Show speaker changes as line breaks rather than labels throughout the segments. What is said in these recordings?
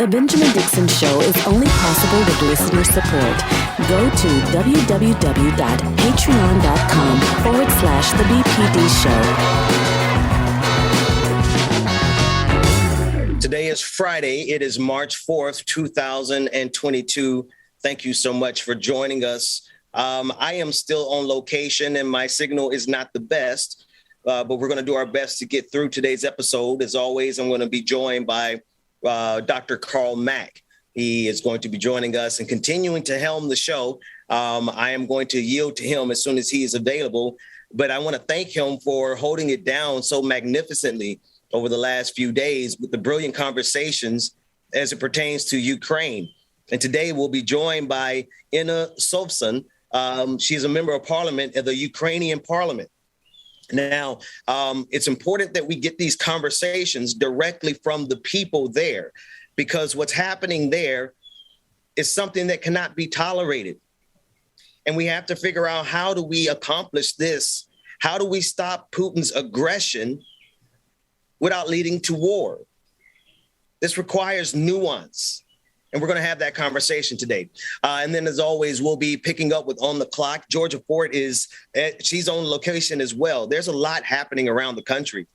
The Benjamin Dixon Show is only possible with listener support. Go to www.patreon.com/The BPD Show.
Today is Friday. It is March 4th, 2022. Thank you so much for joining us. I am still on location and my signal is not the best, but we're going to do our best to get through today's episode. As always, I'm going to be joined by Dr. Carl Mack. He is going to be joining us and continuing to helm the show. I am going to yield to him as soon as he is available, but I want to thank him for holding it down so magnificently over the last few days with the brilliant conversations as it pertains to Ukraine. And today we'll be joined by Sovsun. She's a member of parliament of the Ukrainian parliament. Now, it's important that we get these conversations directly from the people there, because what's happening there is something that cannot be tolerated. And we have to figure out, how do we accomplish this? How do we stop Putin's aggression without leading to war? This requires nuance. And we're going to have that conversation today. And then, as always, we'll be picking up with On the Clock. Georgia Fort she's on location as well. There's a lot happening around the country.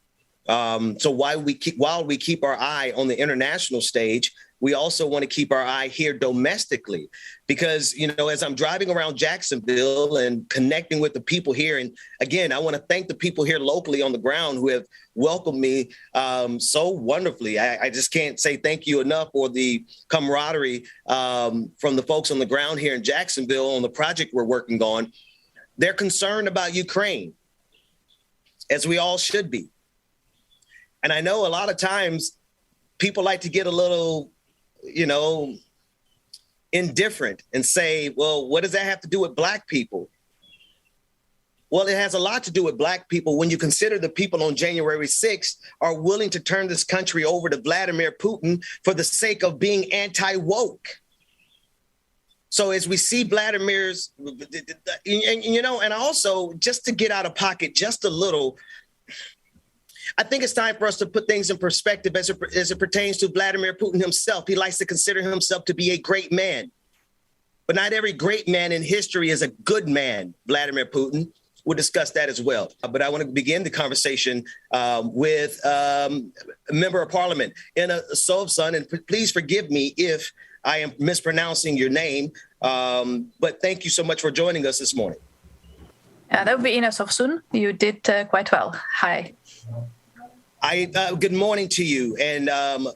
So while we keep our eye on the international stage, we also want to keep our eye here domestically, because, as I'm driving around Jacksonville and connecting with the people here, and again, I want to thank the people here locally on the ground who have welcomed me so wonderfully. I just can't say thank you enough for the camaraderie from the folks on the ground here in Jacksonville on the project we're working on. They're concerned about Ukraine, as we all should be. And I know a lot of times people like to get a little, indifferent and say, well, what does that have to do with Black people? Well, it has a lot to do with Black people when you consider the people on January 6th are willing to turn this country over to Vladimir Putin for the sake of being anti-woke. So as we see Vladimir's, and also, just to get out of pocket just a little, I think it's time for us to put things in perspective as it pertains to Vladimir Putin himself. He likes to consider himself to be a great man. But not every great man in history is a good man, Vladimir Putin. We'll discuss that as well. But I want to begin the conversation with a member of parliament, Sovsun, and please forgive me if I am mispronouncing your name, but thank you so much for joining us this morning.
That would be Sovsun. You did quite well. Hi.
Good morning to you. And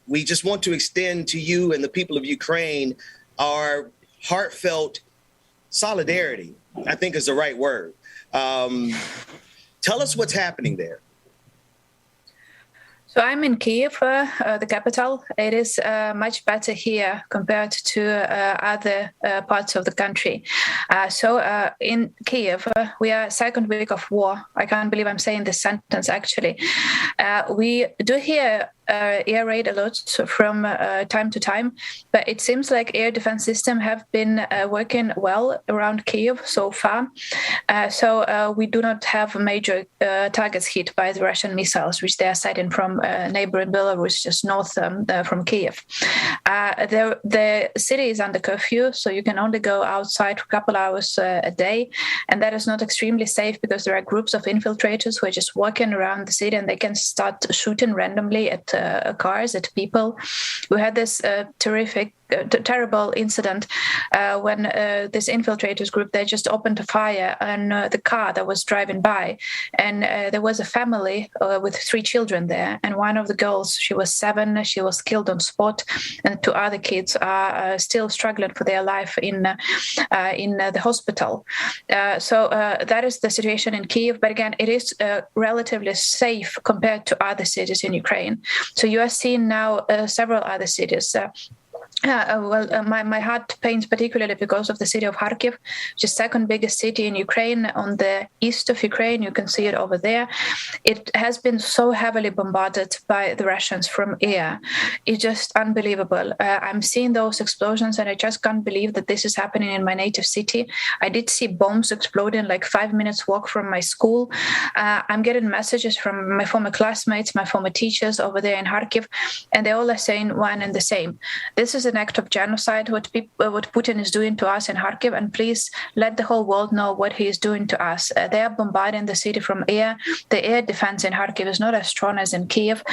we just want to extend to you and the people of Ukraine our heartfelt solidarity, I think is the right word. Tell us what's happening there.
So I'm in Kiev, the capital. It is much better here compared to other parts of the country. So in Kiev, we are second week of war. I can't believe I'm saying this sentence, actually. We do hear air raid alerts from time to time, but it seems like air defense systems have been working well around Kiev so far. So we do not have major targets hit by the Russian missiles, which they are sighting from neighboring Belarus, just north from Kiev. The city is under curfew, so you can only go outside for a couple hours a day, and that is not extremely safe because there are groups of infiltrators who are just walking around the city and they can start shooting randomly at cars, at people. We had this terrible incident when this infiltrators group, they just opened a fire on the car that was driving by, and there was a family with 3 children there, and one of the girls, she was 7, she was killed on spot, and 2 other kids are still struggling for their life in the hospital. So that is the situation in Kiev, but again, it is relatively safe compared to other cities in Ukraine. So you are seeing now several other cities My heart pains particularly because of the city of Kharkiv, which is the second biggest city in Ukraine on the east of Ukraine. You can see it over there. It has been so heavily bombarded by the Russians from air. It's just unbelievable. I'm seeing those explosions and I just can't believe that this is happening in my native city. I did see bombs exploding like 5 minutes walk from my school. I'm getting messages from my former classmates, my former teachers over there in Kharkiv, and they all are saying one and the same. This is an act of genocide, what Putin is doing to us in Kharkiv, and please let the whole world know what he is doing to us. They are bombarding the city from air. The air defense in Kharkiv is not as strong as in Kiev,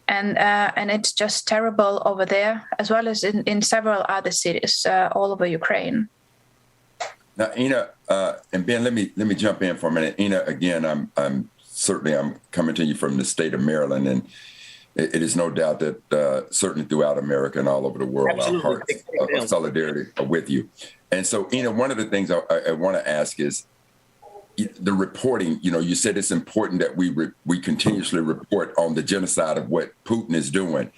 and it's just terrible over there, as well as in several other cities all over Ukraine.
Now, Ina and Ben, let me jump in for a minute. Ina, again, I'm coming to you from the state of Maryland, and it is no doubt that certainly throughout America and all over the world,
Absolutely.
Our hearts of solidarity are with you. And so, Ina, one of the things I want to ask is the reporting. You know, you said it's important that we continuously report on the genocide of what Putin is doing.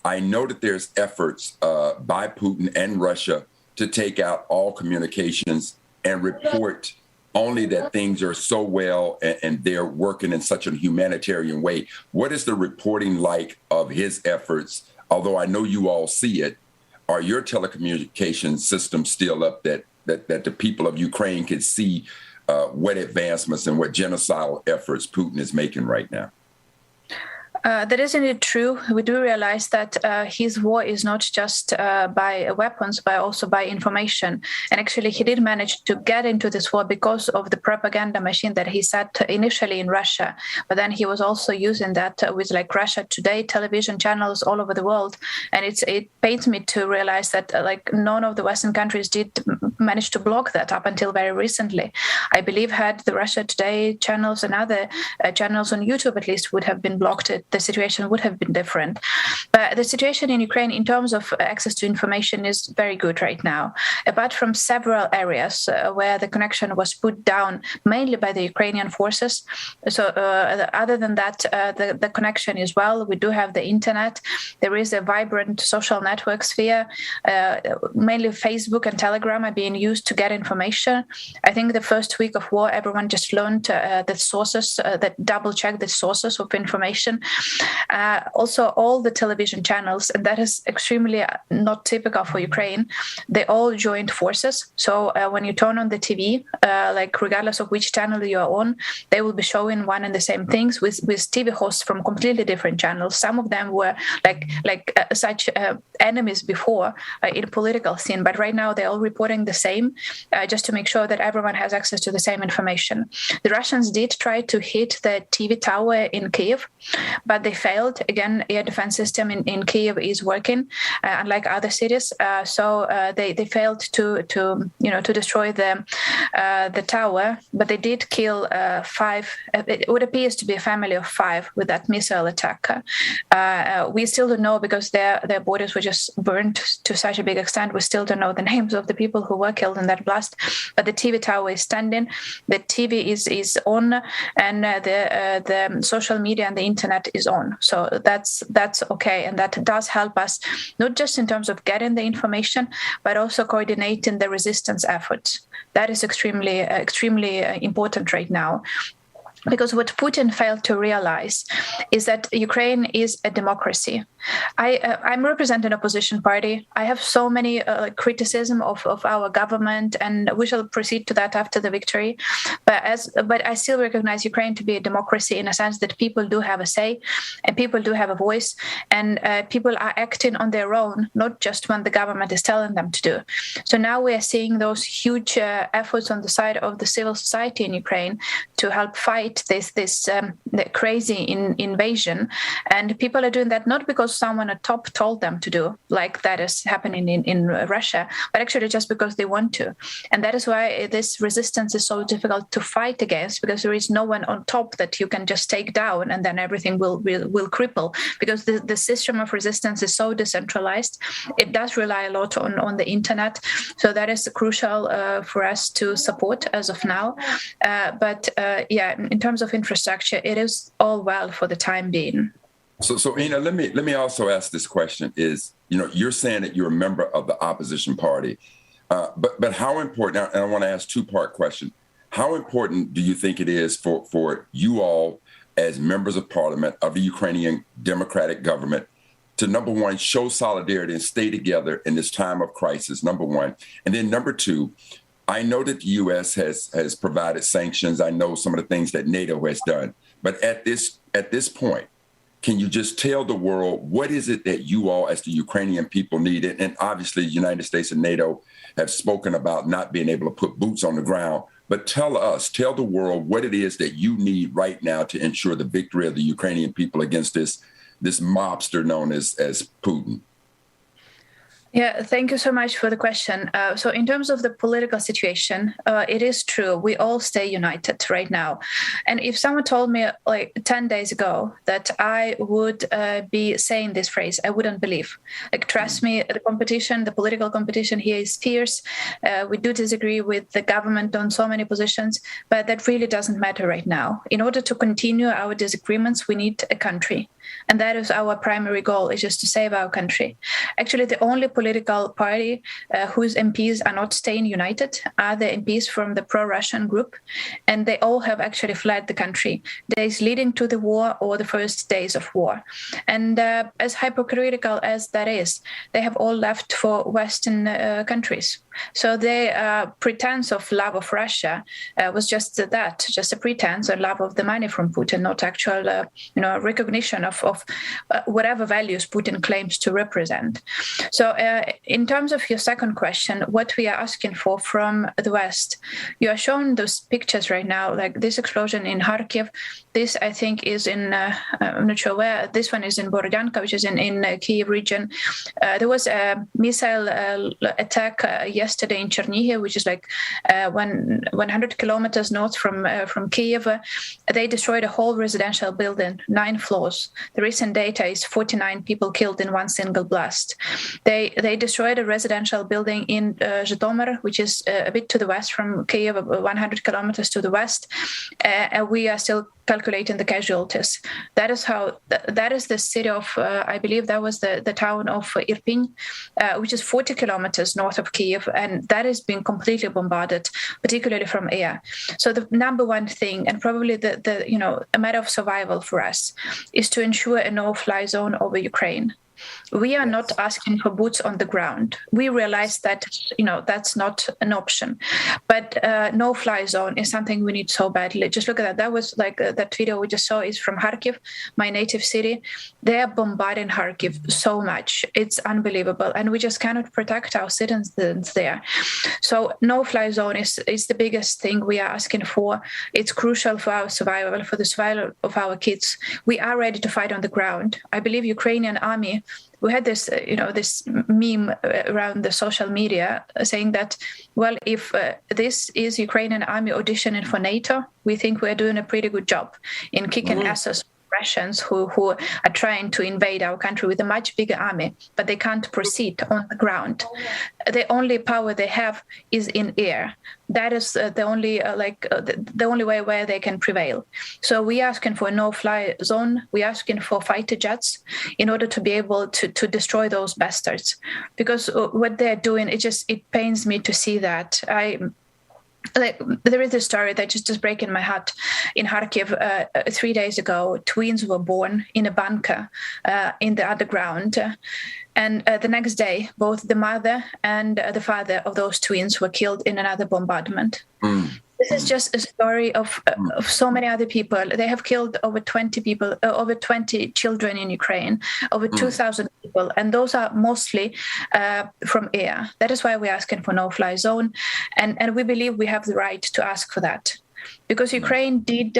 I know that there's efforts by Putin and Russia to take out all communications and report only that things are so well and they're working in such a humanitarian way. What is the reporting like of his efforts? Although I know you all see it, are your telecommunications systems still up that the people of Ukraine can see what advancements and what genocidal efforts Putin is making right now?
That is indeed true. We do realize that his war is not just by weapons, but also by information. And actually, he did manage to get into this war because of the propaganda machine that he set initially in Russia. But then he was also using that with like Russia Today television channels all over the world. And it pains me to realize that like none of the Western countries did manage to block that up until very recently. I believe had the Russia Today channels and other channels on YouTube at least would have been blocked, the situation would have been different. But the situation in Ukraine in terms of access to information is very good right now. Apart from several areas where the connection was put down mainly by the Ukrainian forces. So other than that, the connection is well. We do have the internet. There is a vibrant social network sphere. Mainly Facebook and Telegram are being used to get information. I think the first week of war, everyone just learned the sources, that double-check the sources of information. Also, all the television channels, and that is extremely not typical for Ukraine, they all joined forces. So when you turn on the TV, like regardless of which channel you are on, they will be showing one and the same things with TV hosts from completely different channels. Some of them were such enemies before in political scene, but right now they're all reporting the same, just to make sure that everyone has access to the same information. The Russians did try to hit the TV tower in Kiev, but they failed. Again, air defense system in Kiev is working, unlike other cities. So they failed to destroy the tower, but they did kill 5. It appears to be a family of 5 with that missile attack. We still don't know because their bodies were just burned to such a big extent. We still don't know the names of the people who were killed in that blast. But the TV tower is standing. The TV is on, and the social media and the internet is on. So that's okay, and that does help us not just in terms of getting the information, but also coordinating the resistance efforts. That is extremely important right now. Because what Putin failed to realize is that Ukraine is a democracy. I'm representing an opposition party. I have so many criticism of our government, and we shall proceed to that after the victory. But I still recognize Ukraine to be a democracy in a sense that people do have a say, and people do have a voice, and people are acting on their own, not just when the government is telling them to do. So now we are seeing those huge efforts on the side of the civil society in Ukraine to help fight this crazy invasion, and people are doing that not because someone at top told them to do, like that is happening in Russia, but actually just because they want to. And that is why this resistance is so difficult to fight against, because there is no one on top that you can just take down and then everything will cripple, because the system of resistance is so decentralized. It does rely a lot on the internet, so that is crucial for us to support as of now. But in terms of infrastructure, it is all well for the time being.
So Ina, let me also ask this question: is, you're saying that you're a member of the opposition party, but how important? And I want to ask two-part question: how important do you think it is for you all as members of parliament of the Ukrainian democratic government to, number one, show solidarity and stay together in this time of crisis, number one, and then number two, I know that the U.S. has provided sanctions. I know some of the things that NATO has done, but at this point, can you just tell the world what is it that you all, as the Ukrainian people, need? And obviously, the United States and NATO have spoken about not being able to put boots on the ground. But tell the world what it is that you need right now to ensure the victory of the Ukrainian people against this mobster known as Putin.
Yeah, thank you so much for the question. So in terms of the political situation, it is true. We all stay united right now. And if someone told me like 10 days ago that I would be saying this phrase, I wouldn't believe. Like, trust me, the political competition here is fierce. We do disagree with the government on so many positions, but that really doesn't matter right now. In order to continue our disagreements, we need a country. And that is our primary goal, is just to save our country. Actually, the only political party whose MPs are not staying united are the MPs from the pro-Russian group. And they all have actually fled the country, days leading to the war or the first days of war. And as hypocritical as that is, they have all left for Western countries. So their pretense of love of Russia was just that, just a pretense, a love of the money from Putin, not actual recognition of whatever values Putin claims to represent. So in terms of your second question, what we are asking for from the West, you are shown those pictures right now, like this explosion in Kharkiv. This, I think, is in, I'm not sure where, this one is in Borodyanka, which is in Kyiv region. There was a missile attack yesterday in Chernihiv, which is like 100 kilometers north from Kyiv. They destroyed a whole residential building, 9 floors. The recent data is 49 people killed in one single blast. They destroyed a residential building in Zhytomyr, which is a bit to the west from Kyiv, 100 kilometers to the west. And we are still calculating the casualties. That is the city of, I believe that was the town of Irpin, which is 40 kilometers north of Kyiv, and that is being completely bombarded, particularly from air. So the number one thing, and probably a matter of survival for us, is to ensure a no-fly zone over Ukraine. We are not asking for boots on the ground. We realize that, that's not an option. But no-fly zone is something we need so badly. Just look at that. That was like that video we just saw is from Kharkiv, my native city. They are bombarding Kharkiv so much. It's unbelievable. And we just cannot protect our citizens there. So no-fly zone is the biggest thing we are asking for. It's crucial for our survival, for the survival of our kids. We are ready to fight on the ground. I believe Ukrainian army, we had this, this meme around the social media saying that, well, if this is Ukrainian army auditioning for NATO, we think we're doing a pretty good job in kicking asses. Russians who are trying to invade our country with a much bigger army, but they can't proceed on the ground. The only power they have is in air. That is the only way where they can prevail. So we are asking for a no-fly zone. We are asking for fighter jets in order to be able to destroy those bastards. Because what they're doing, it pains me to see that. There is a story that just breaking my heart. In Kharkiv, 3 days ago, twins were born in a bunker in the underground. And the next day, both the mother and the father of those twins were killed in another bombardment. This is just a story of so many other people. They have killed over 20 people, over 20 children in Ukraine, over 2,000 people, and those are mostly from air. That is why we're asking for no-fly zone, and we believe we have the right to ask for that. Because Ukraine did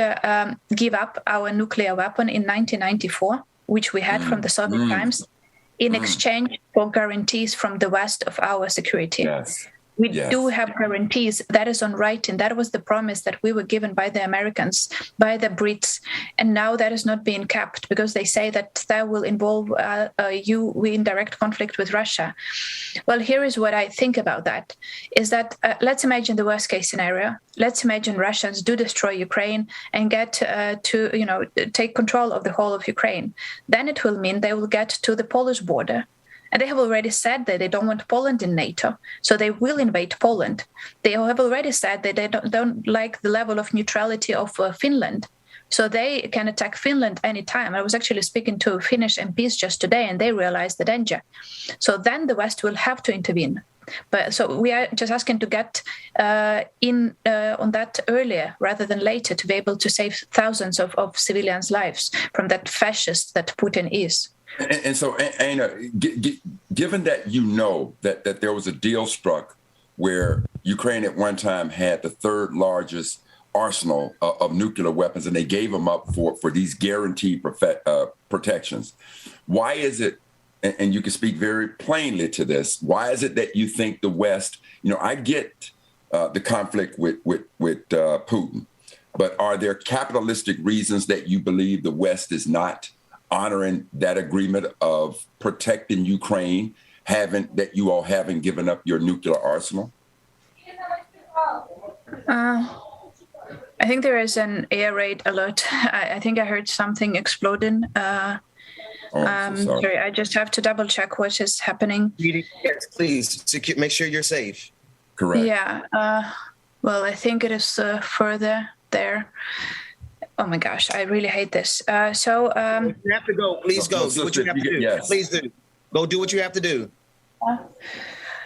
give up our nuclear weapon in 1994, which we had from the Soviet times, in exchange for guarantees from the West of our security.
Yes.
We
Yes.
do have guarantees. That is on writing. That was the promise that we were given by the Americans, by the Brits. And now that is not being kept because they say that that will involve you in direct conflict with Russia. Well, here is what I think about that, is that let's imagine the worst case scenario. Let's imagine Russians do destroy Ukraine and get to take control of the whole of Ukraine. Then it will mean they will get to the Polish border. And they have already said that they don't want Poland in NATO, so they will invade Poland. They have already said that they don't like the level of neutrality of Finland, so they can attack Finland anytime. I was actually speaking to Finnish MPs just today, and they realized the danger. So then the West will have to intervene. But so we are just asking to get in on that earlier rather than later to be able to save thousands of civilians' lives from that fascist that Putin is.
And so, Anna, given that you know that there was a deal struck where Ukraine at one time had the third largest arsenal of nuclear weapons, and they gave them up for these guaranteed protections, why is it, and you can speak very plainly to this, why is it that you think the West, I get the conflict with Putin, but are there capitalistic reasons that you believe the West is not honoring that agreement of protecting Ukraine, that you all haven't given up your nuclear arsenal?
I think there is an air raid alert. I think I heard something exploding. Sorry, I just have to double check what is happening.
Yes, please make sure you're safe.
Correct.
Yeah. Well, I think it is further there. Oh my gosh, I really hate this.
You have to go. Please go. Do what you have to do. Yes. Please do. Go do what you have to do.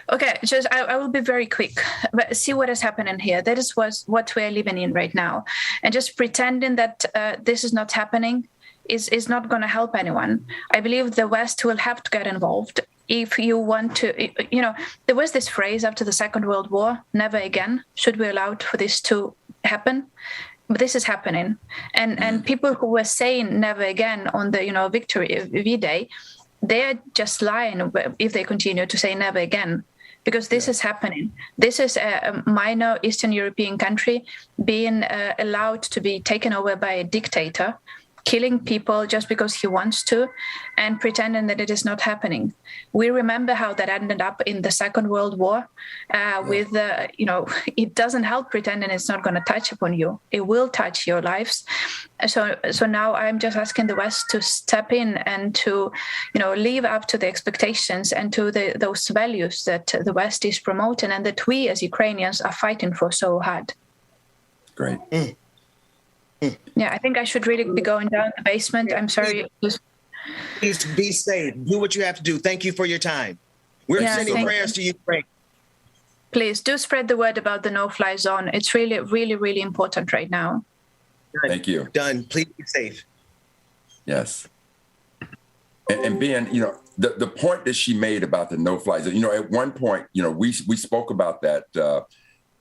Okay, just I will be very quick. But see what is happening here. That is what we're living in right now, and just pretending that this is not happening is not going to help anyone. I believe the West will have to get involved. If you want to, there was this phrase after the Second World War: "Never again." Should we allow for this to happen? But this is happening, and people who were saying never again on the Victory V-Day, they are just lying if they continue to say never again, because this is happening. This is a minor Eastern European country being allowed to be taken over by a dictator, killing people just because he wants to, and pretending that it is not happening. We remember how that ended up in the Second World War with, it doesn't help pretending it's not going to touch upon you. It will touch your lives. So now I'm just asking the West to step in and to, live up to the expectations and to those values that the West is promoting and that we as Ukrainians are fighting for so hard.
Great.
Yeah, I think I should really be going down the basement. I'm sorry.
Please be safe. Do what you have to do. Thank you for your time. We're sending prayers to Ukraine.
Please do spread the word about the no-fly zone. It's really, really, really important right now.
Done.
Thank you.
Done. Please be safe.
Yes. And Ben, the point that she made about the no-fly zone, at one point, we spoke about that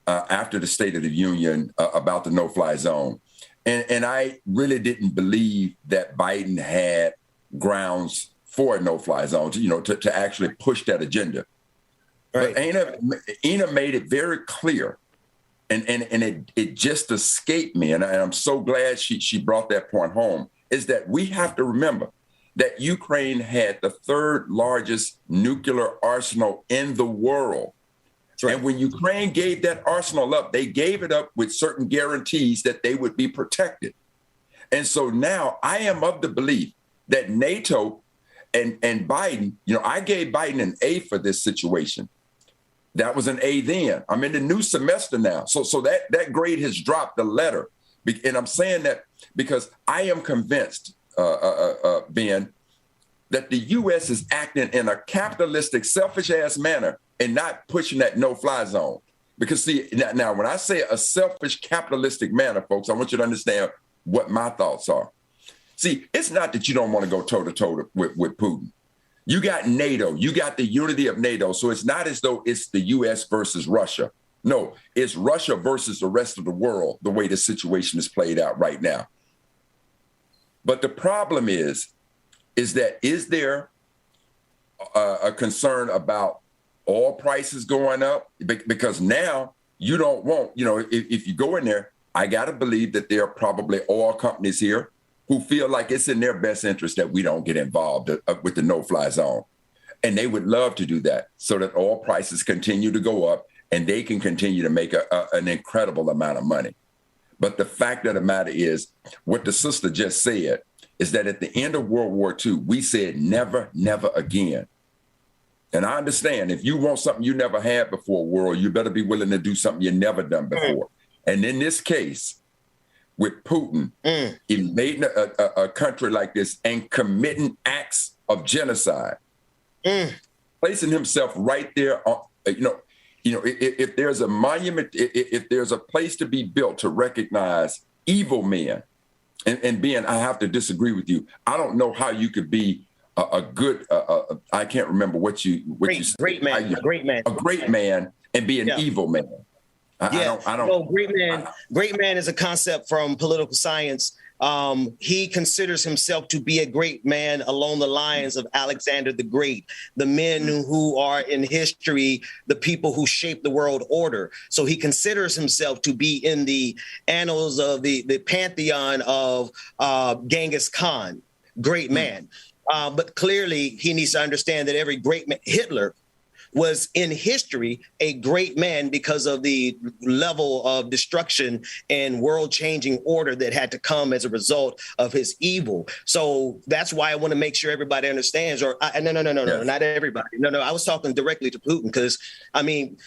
after the State of the Union about the no-fly zone. And I really didn't believe that Biden had grounds for a no-fly zone, to actually push that agenda. Right. But Ina made it very clear, and it just escaped me, and I'm so glad she brought that point home, is that we have to remember that Ukraine had the third largest nuclear arsenal in the world. Right. And when Ukraine gave that arsenal up, they gave it up with certain guarantees that they would be protected. And so now I am of the belief that NATO and Biden, I gave Biden an A for this situation. That was an A then. I'm in the new semester now. So that grade has dropped a letter. And I'm saying that because I am convinced, Ben, that the U.S. is acting in a capitalistic, selfish-ass manner and not pushing that no-fly zone. Because, see, now when I say a selfish, capitalistic manner, folks, I want you to understand what my thoughts are. See, it's not that you don't want to go toe-to-toe with Putin. You got NATO. You got the unity of NATO. So it's not as though it's the U.S. versus Russia. No, it's Russia versus the rest of the world, the way the situation is played out right now. But the problem is there a concern about oil prices going up, because now you don't want, if you go in there, I got to believe that there are probably oil companies here who feel like it's in their best interest that we don't get involved with the no-fly zone. And they would love to do that so that oil prices continue to go up and they can continue to make an incredible amount of money. But the fact of the matter is, what the sister just said is that at the end of World War II, we said never, never again. And I understand if you want something you never had before, world, you better be willing to do something you never done before. And in this case, with Putin invading a country like this and committing acts of genocide, placing himself right there, if there's a monument, if there's a place to be built to recognize evil men, and Ben, I have to disagree with you. I don't know how you could be a good, I can't remember what you said.
Great man, a great man.
A great man and be an evil man. I don't. No,
great man is a concept from political science. He considers himself to be a great man along the lines of Alexander the Great, the men who are in history, the people who shaped the world order. So he considers himself to be in the annals of the pantheon of Genghis Khan, great man. But clearly he needs to understand that every great man, Hitler, was in history a great man because of the level of destruction and world-changing order that had to come as a result of his evil. So that's why I want to make sure everybody understands. Or no, not everybody. No, I was talking directly to Putin because, I mean,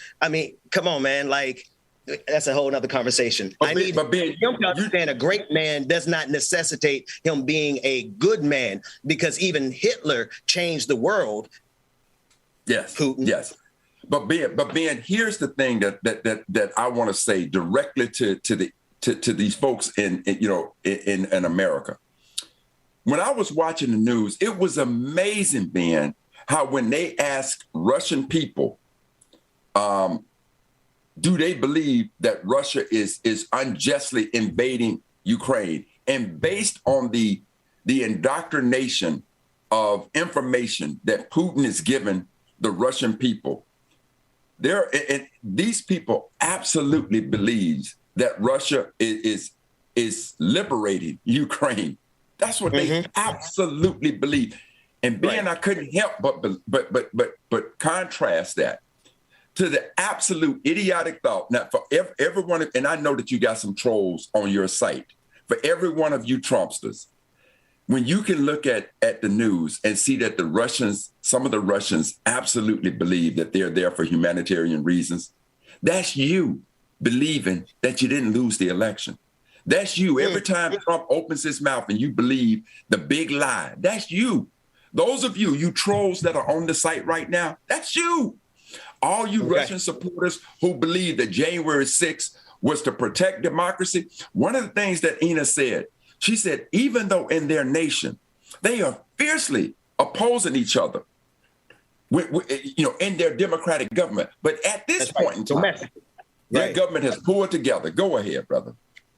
come on, man, like. That's a whole nother conversation. I need him to understand a great man does not necessitate him being a good man, because even Hitler changed the world.
Yes,
Putin.
Yes. But Ben, here's the thing that I want to say directly to these folks in America. When I was watching the news, it was amazing, Ben, how when they asked Russian people, do they believe that Russia is unjustly invading Ukraine? And based on the indoctrination of information that Putin is giving the Russian people, these people absolutely believe that Russia is liberating Ukraine. That's what they absolutely believe. And Ben, I couldn't help but contrast that to the absolute idiotic thought. Now, for everyone, and I know that you got some trolls on your site, for every one of you Trumpsters, when you can look at the news and see that the Russians, some of the Russians absolutely believe that they're there for humanitarian reasons, that's you believing that you didn't lose the election. That's you. Every time Trump opens his mouth and you believe the big lie, that's you. Those of you trolls that are on the site right now, that's you. All you Russian supporters who believe that January 6th was to protect democracy. One of the things that Ina said, she said, even though in their nation, they are fiercely opposing each other, in their democratic government. But at this point in time, their government has pulled together. Go ahead, brother.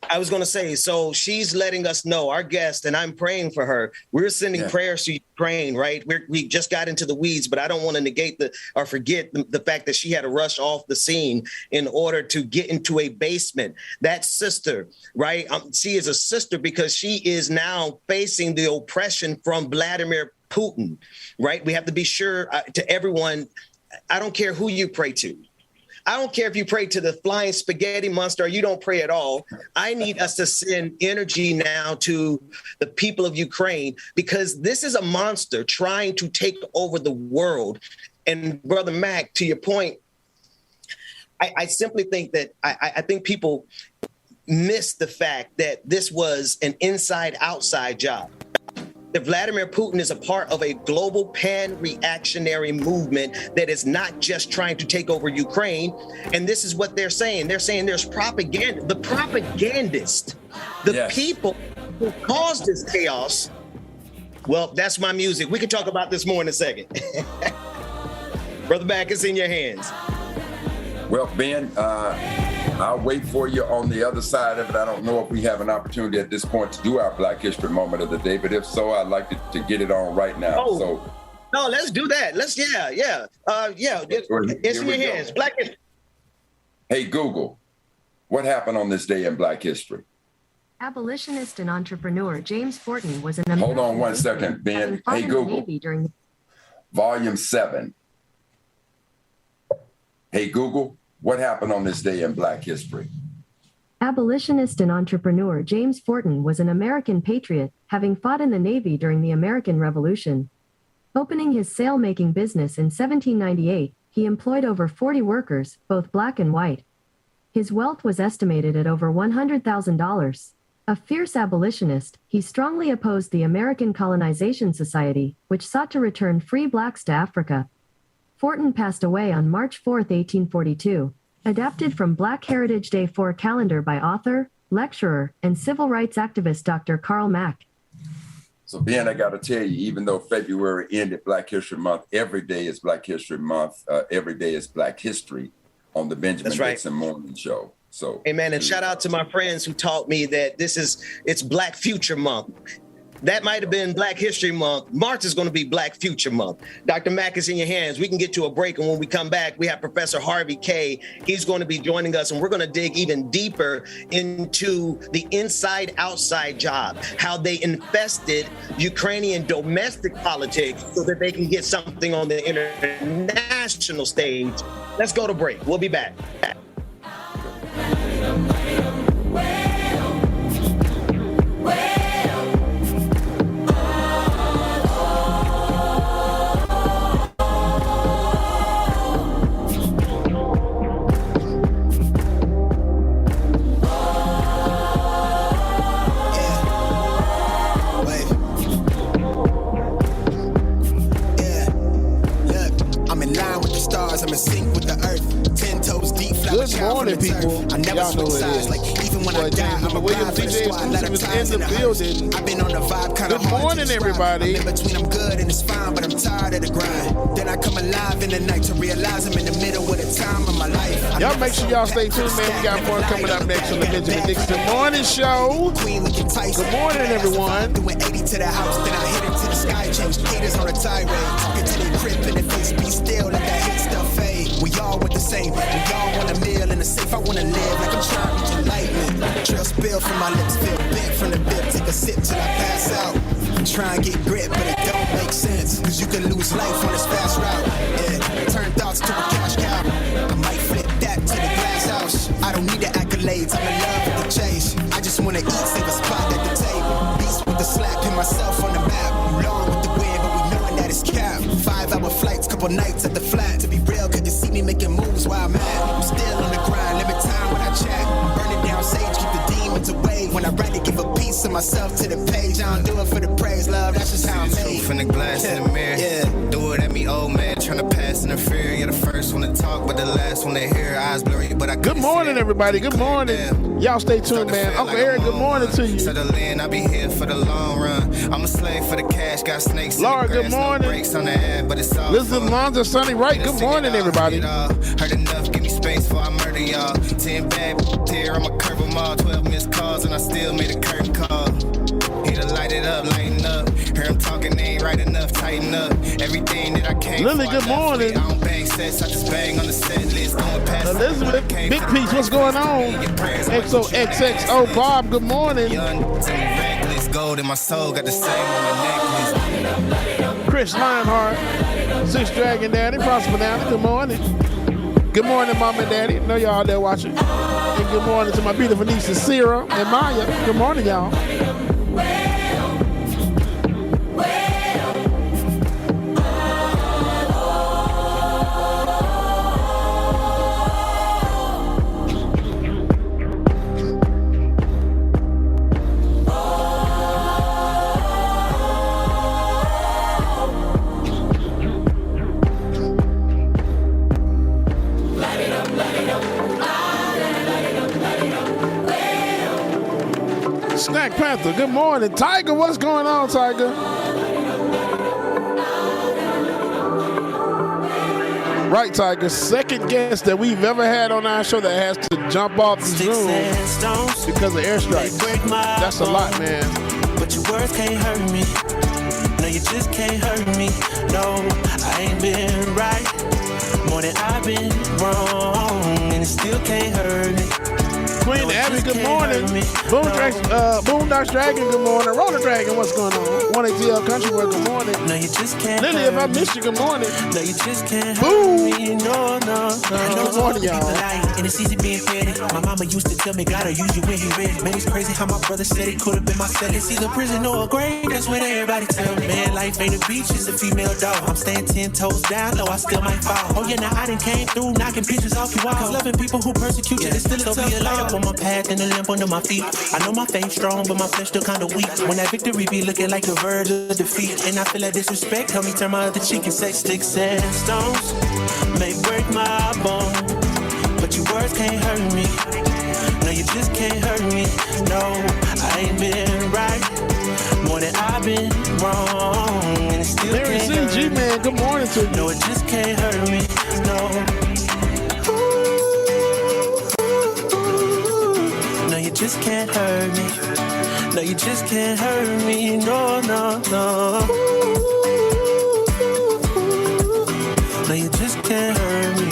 I was going to say, so she's letting us know, our guest, and I'm praying for her. We're sending prayers to Ukraine, right? We just got into the weeds, but I don't want to negate or forget the fact that she had to rush off the scene in order to get into a basement. That sister, right? She is a sister because she is now facing the oppression from Vladimir Putin, right? We have to be sure to everyone, I don't care who you pray to. I don't care if you pray to the flying spaghetti monster or you don't pray at all. I need us to send energy now to the people of Ukraine, because this is a monster trying to take over the world. And Brother Mac, to your point, I simply think that I think people miss the fact that this was an inside-outside job. That Vladimir Putin is a part of a global pan-reactionary movement that is not just trying to take over Ukraine. And this is what they're saying. They're saying there's propaganda. The propagandist, the people who caused this chaos. Well, that's my music. We can talk about this more in a second. Brother Mac, it's in your hands.
Well, Ben, I'll wait for you on the other side of it. I don't know if we have an opportunity at this point to do our Black History Moment of the Day, but if so, I'd like to get it on right now.
No, let's do that. Let's, yeah. It's in your hands. Black history.
Hey, Google, what happened on this day in Black history?
Abolitionist and entrepreneur James Forten was an American.
Hold on one second, Ben. Hey, Google. Volume 7. Hey, Google, what happened on this day in Black history?
Abolitionist and entrepreneur James Forten was an American patriot, having fought in the Navy during the American Revolution. Opening his sail-making business in 1798, he employed over 40 workers, both black and white. His wealth was estimated at over $100,000. A fierce abolitionist, he strongly opposed the American Colonization Society, which sought to return free blacks to Africa. Forten passed away on March 4, 1842, adapted from Black Heritage Day 4 calendar by author, lecturer, and civil rights activist Dr. Karl Mack.
So, Ben, I got to tell you, even though February ended Black History Month, every day is Black History Month. Every day is Black History on the Benjamin Dixon Morning Show. So,
amen. And shout out to my friends who taught me that it's Black Future Month. That might have been Black History Month. March is going to be Black Future Month. Dr. Mack is in your hands. We can get to a break. And when we come back, we have Professor Harvey Kaye. He's going to be joining us, and we're going to dig even deeper into the inside-outside job, how they infested Ukrainian domestic politics so that they can get something on the international stage. Let's go to break. We'll be back.
I'm in sync with the earth. 10 toes deep, flower child from the turf. I never switch sides, like even when I die, I'm a ride for the squad. Let them ties in the hearse. I've been on the vibe, kind of hard.
Good morning, everybody.
I'm in between, I'm good and it's fine, but I'm tired of the grind. Then I come alive in the night to realize I'm in the middle of the time of my life.
Y'all make sure y'all stay tuned, man. We got more coming up next on the Benjamin Dixon Morning Show. Good morning, everyone.
Doing 80 to the house, then I hit it to the sky. Change haters on a tirade. Talking to the crib in the face, be still, let that hit stuff fade. We all want the same. We all want a meal in the safe. I want to live like I'm trying to reach enlightenment. Trail spill from my lips, feel bent from the bib. Take a sip till I pass out. Try and get grit, but it don't make sense. Cause you can lose life on this fast route. Yeah, turn thoughts to a cash cow. I might flip that to the glass house. I don't need the accolades, I'm in love with the chase. I just want to eat, save a spot at the table. Beast with the slap, pin myself on the map. Long with the wind, but we knowing that it's cap. 5-hour flights, couple nights at the flat. To be real, couldn't see me making moves while I'm at. I'm still on the grind, limit time when I chat. Burning down sage, keep the demons away. When I write it, give a piece of myself to the page. I don't do it for the praise, love, that's just how I'm made.
From the glass in the mirror, do it at me, old man, trying to pass in the fear. You're the first one to talk, but the last one to hear. Eyes blurry, but I
Good morning, everybody. Good morning. Y'all stay tuned, man. Uncle Eric, good morning to you.
Settle in, I'll be here for the long run. I'm a slave for the cash, got snakes
Laura,
in the grass,
good morning.
no brakes on the ad, but it's all
Listen, Lonza, Sonny, right? Good morning, everybody.
Heard enough, give me space before I murder y'all. 10 bad here, I'ma curve them all. 12 missed calls, and I still made a curtain call. Here to light it up, lighten up. Hear him talking, they ain't right enough, tighten up. Everything that I came
Lily, good morning.
I don't bang sets, I just bang on the set list. Going past
Elizabeth, Big Piece, what's going on? XOXXO Bob, good morning.
Young, reckless, gold in my soul, got the same on the necklace.
Chris Lionheart, Six Dragon Daddy, Prosper Downey, good morning. Good morning, Mom and Daddy. Know y'all out there watching. And good morning to my beautiful nieces, Sarah and Maya. Good morning, y'all. Snack Panther, good morning. Tiger, what's going on, Tiger? Right, Tiger, second guest that we've ever had on our show that has to jump off the Zoom because of airstrikes. That's a lot, man.
But your words can't hurt me. No, you just can't hurt me. No, I ain't been right more than I've been wrong, and it still can't hurt me.
Queen Abby, good morning. Boondocks Dragon, good morning. Roller Dragon, what's going on? 1ATL Country World, good morning.
No, you just can't.
Lily, if I missed you, good morning.
No, you just can't.
Boom.
No.
Good morning, y'all.
And it's easy being petty. My mama used to tell me, gotta use you when you ready. Man, it's crazy how my brother said it could have been my cell. It's either prison or a grave. That's what everybody tell me. Man, life ain't a beach, it's a female dog. I'm staying 10 toes down, though I still might fall. Oh yeah, now I done came through, knocking pictures off your wall. Cause loving people who persecute you, it's still a tough be a light up on my path and a lamp under my feet. I know my faith strong, but my flesh still kinda weak. When that victory be looking like the verge of defeat, and I feel like disrespect, help me turn my other cheek and say sticks and stones may break my bone, but your words can't hurt me. No, you just can't hurt me. No, I ain't been right more than I've been wrong, and it still
Mary
can't hurt
C. G-Man, good morning to you.
No, it just can't hurt me. No. No, you just can't hurt me. No, you just can't hurt me. No. No, you just can't hurt me.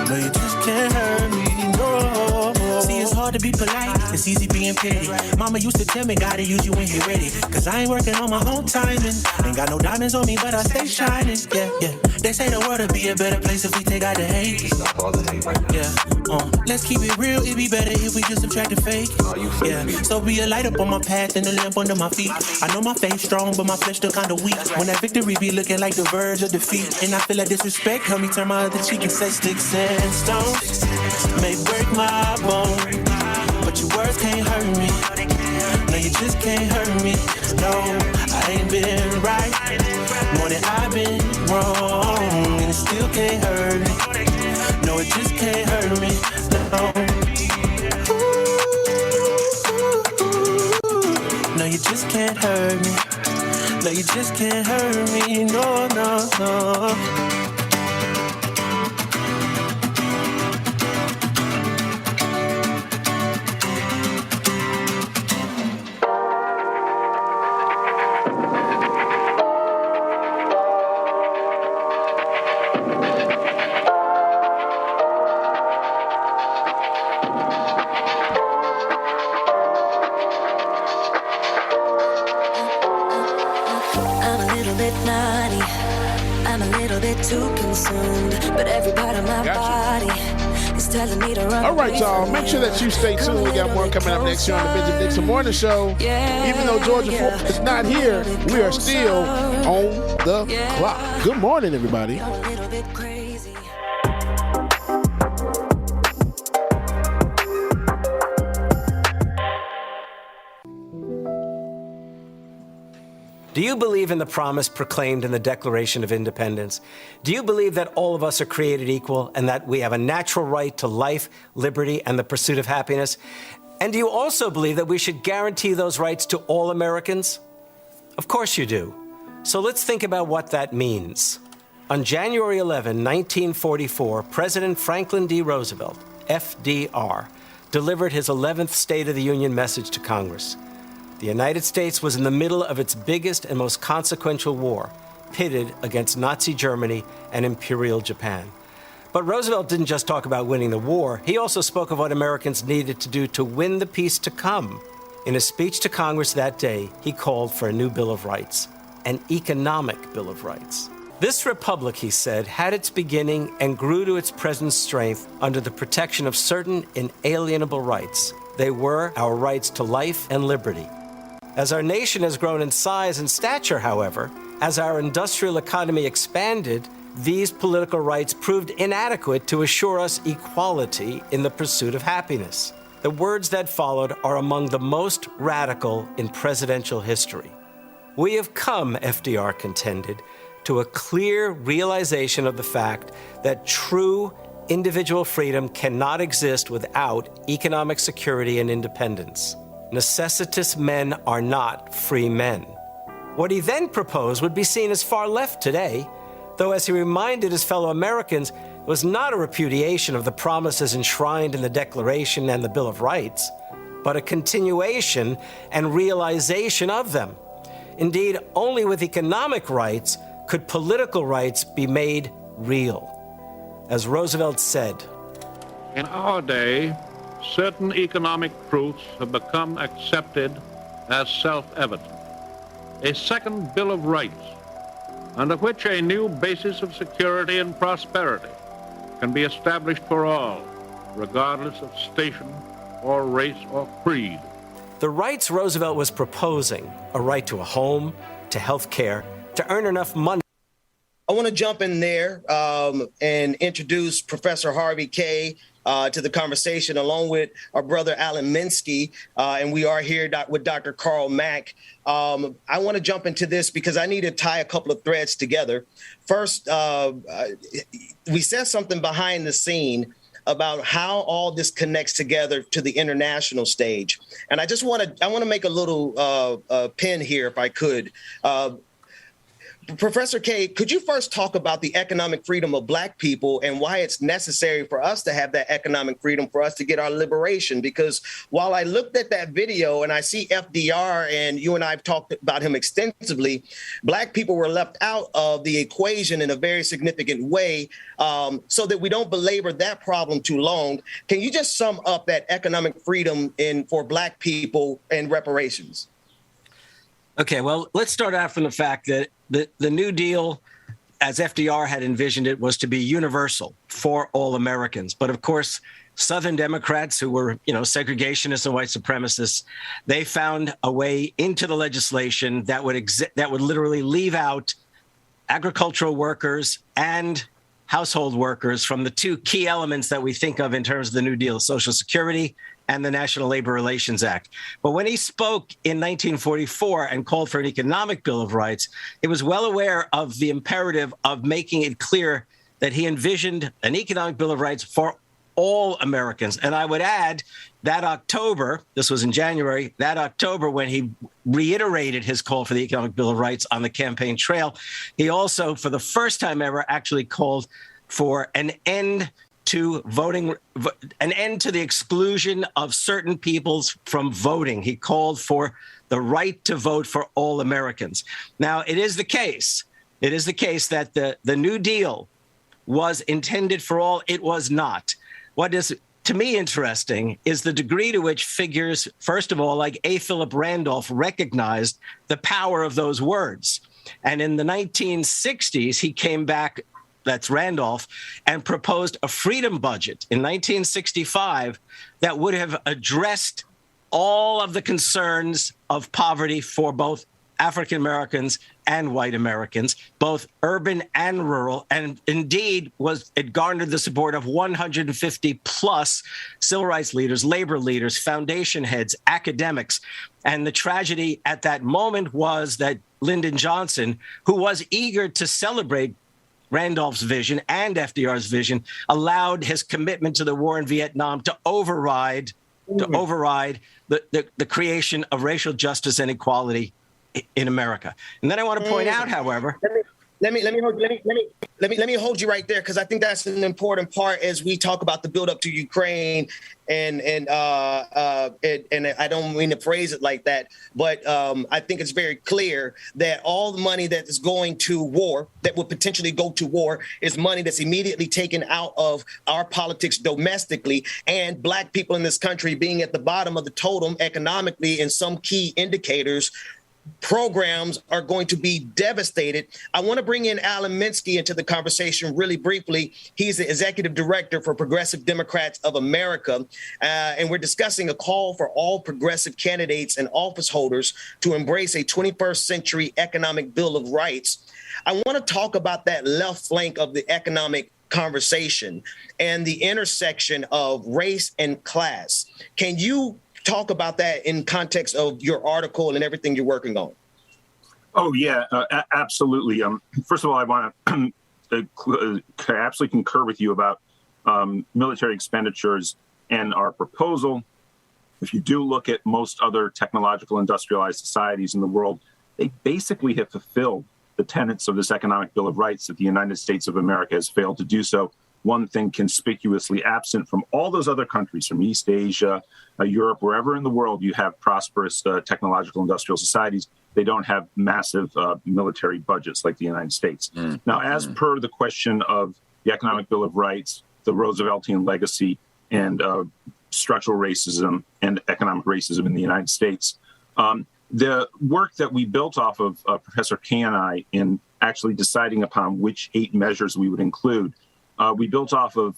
No, you just can't hurt me. No. See, it's hard to be polite. It's easy being petty. Mama used to tell me, gotta use you when you're ready. Cause I ain't working on my own timing. Ain't got no diamonds on me, but I stay shining. Yeah. They say the world would be a better place if we take out the hate. Yeah. Let's keep it real, it'd be better if we just subtract the fake. Yeah. So be a light up on my path and a lamp under my feet. I know my faith strong, but my flesh still kinda weak. When that victory be looking like the verge of defeat, and I feel like disrespect, help me turn my other cheek and say sticks and stones may break my bone, but your words can't hurt me. No, you just can't hurt me. No, I ain't been right more than I've been wrong, and it still can't hurt me. No, it just can't hurt me. No. No, you just can't hurt me. No, you just can't hurt me. No.
All right, y'all. Make sure that you stay tuned. We got more coming up next year on the Benjamin Dixon Morning Show. Even though Georgia Ford is not here, we are still on the clock. Good morning, everybody.
Do you believe in the promise proclaimed in the Declaration of Independence? Do you believe that all of us are created equal and that we have a natural right to life, liberty, and the pursuit of happiness? And do you also believe that we should guarantee those rights to all Americans? Of course you do. So let's think about what that means. On January 11, 1944, President Franklin D. Roosevelt, FDR, delivered his 11th State of the Union message to Congress. The United States was in the middle of its biggest and most consequential war, pitted against Nazi Germany and Imperial Japan. But Roosevelt didn't just talk about winning the war. He also spoke of what Americans needed to do to win the peace to come. In a speech to Congress that day, he called for a new Bill of Rights, an economic Bill of Rights. This republic, he said, had its beginning and grew to its present strength under the protection of certain inalienable rights. They were our rights to life and liberty. As our nation has grown in size and stature, however, as our industrial economy expanded, these political rights proved inadequate to assure us equality in the pursuit of happiness. The words that followed are among the most radical in presidential history. We have come, FDR contended, to a clear realization of the fact that true individual freedom cannot exist without economic security and independence. Necessitous men are not free men. What he then proposed would be seen as far left today, though as he reminded his fellow Americans, it was not a repudiation of the promises enshrined in the Declaration and the Bill of Rights, but a continuation and realization of them. Indeed, only with economic rights could political rights be made real. As Roosevelt said,
"In our day, certain economic truths have become accepted as self-evident. A second Bill of Rights, under which a new basis of security and prosperity can be established for all, regardless of station or race or creed."
The rights Roosevelt was proposing, a right to a home, to health care, to earn enough money.
I want to jump in there and introduce Professor Harvey Kaye to the conversation, along with our brother Alan Minsky, and we are here with Dr. Carl Mack. I want to jump into this because I need to tie a couple of threads together. First, we said something behind the scene about how all this connects together to the international stage, and I want to make a little pin here, if I could. Professor Kaye, could you first talk about the economic freedom of Black people and why it's necessary for us to have that economic freedom for us to get our liberation? Because while I looked at that video and I see FDR, and you and I have talked about him extensively, Black people were left out of the equation in a very significant way. So that we don't belabor that problem too long, can you just sum up that economic freedom for Black people and reparations?
Okay, well, let's start out from the fact that the New Deal, as FDR had envisioned it, was to be universal for all Americans. But of course, Southern Democrats, who were, segregationists and white supremacists, they found a way into the legislation that would literally leave out agricultural workers and household workers from the two key elements that we think of in terms of the New Deal, Social Security and the National Labor Relations Act. But when he spoke in 1944 and called for an economic Bill of Rights, he was well aware of the imperative of making it clear that he envisioned an economic Bill of Rights for all Americans. And I would add that October, this was in January, that October when he reiterated his call for the economic Bill of Rights on the campaign trail, he also, for the first time ever, actually called for an end to voting, an end to the exclusion of certain peoples from voting. He called for the right to vote for all Americans. Now, it is the case that the New Deal was intended for all. It was not. What is, to me, interesting is the degree to which figures, first of all, like A. Philip Randolph, recognized the power of those words. And in the 1960s, he came back, that's Randolph, and proposed a freedom budget in 1965 that would have addressed all of the concerns of poverty for both African Americans and white Americans, both urban and rural, and indeed it garnered the support of 150 plus civil rights leaders, labor leaders, foundation heads, academics. And the tragedy at that moment was that Lyndon Johnson, who was eager to celebrate Randolph's vision and FDR's vision, allowed his commitment to the war in Vietnam to override the creation of racial justice and equality in America. And then I want to point out, however,
let me hold you right there, because I think that's an important part as we talk about the build up to Ukraine, and I don't mean to phrase it like that, but I think it's very clear that all the money that is going to war, that would potentially go to war, is money that's immediately taken out of our politics domestically, and Black people in this country being at the bottom of the totem economically in some key indicators. Programs are going to be devastated. I want to bring in Alan Minsky into the conversation really briefly. He's the executive director for Progressive Democrats of America, and we're discussing a call for all progressive candidates and office holders to embrace a 21st century economic Bill of Rights. I want to talk about that left flank of the economic conversation and the intersection of race and class. Can you talk about that in context of your article and everything you're working on?
Oh, yeah, absolutely. First of all, I want to absolutely concur with you about military expenditures and our proposal. If you do look at most other technological industrialized societies in the world, they basically have fulfilled the tenets of this economic Bill of Rights that the United States of America has failed to do so. One thing conspicuously absent from all those other countries, from East Asia, Europe, wherever in the world you have prosperous technological industrial societies, they don't have massive military budgets like the United States. Now, as per the question of the Economic Bill of Rights, the Rooseveltian legacy, and structural racism and economic racism in the United States, the work that we built off of Professor Kay and I in actually deciding upon which 8 measures we would include, we built off of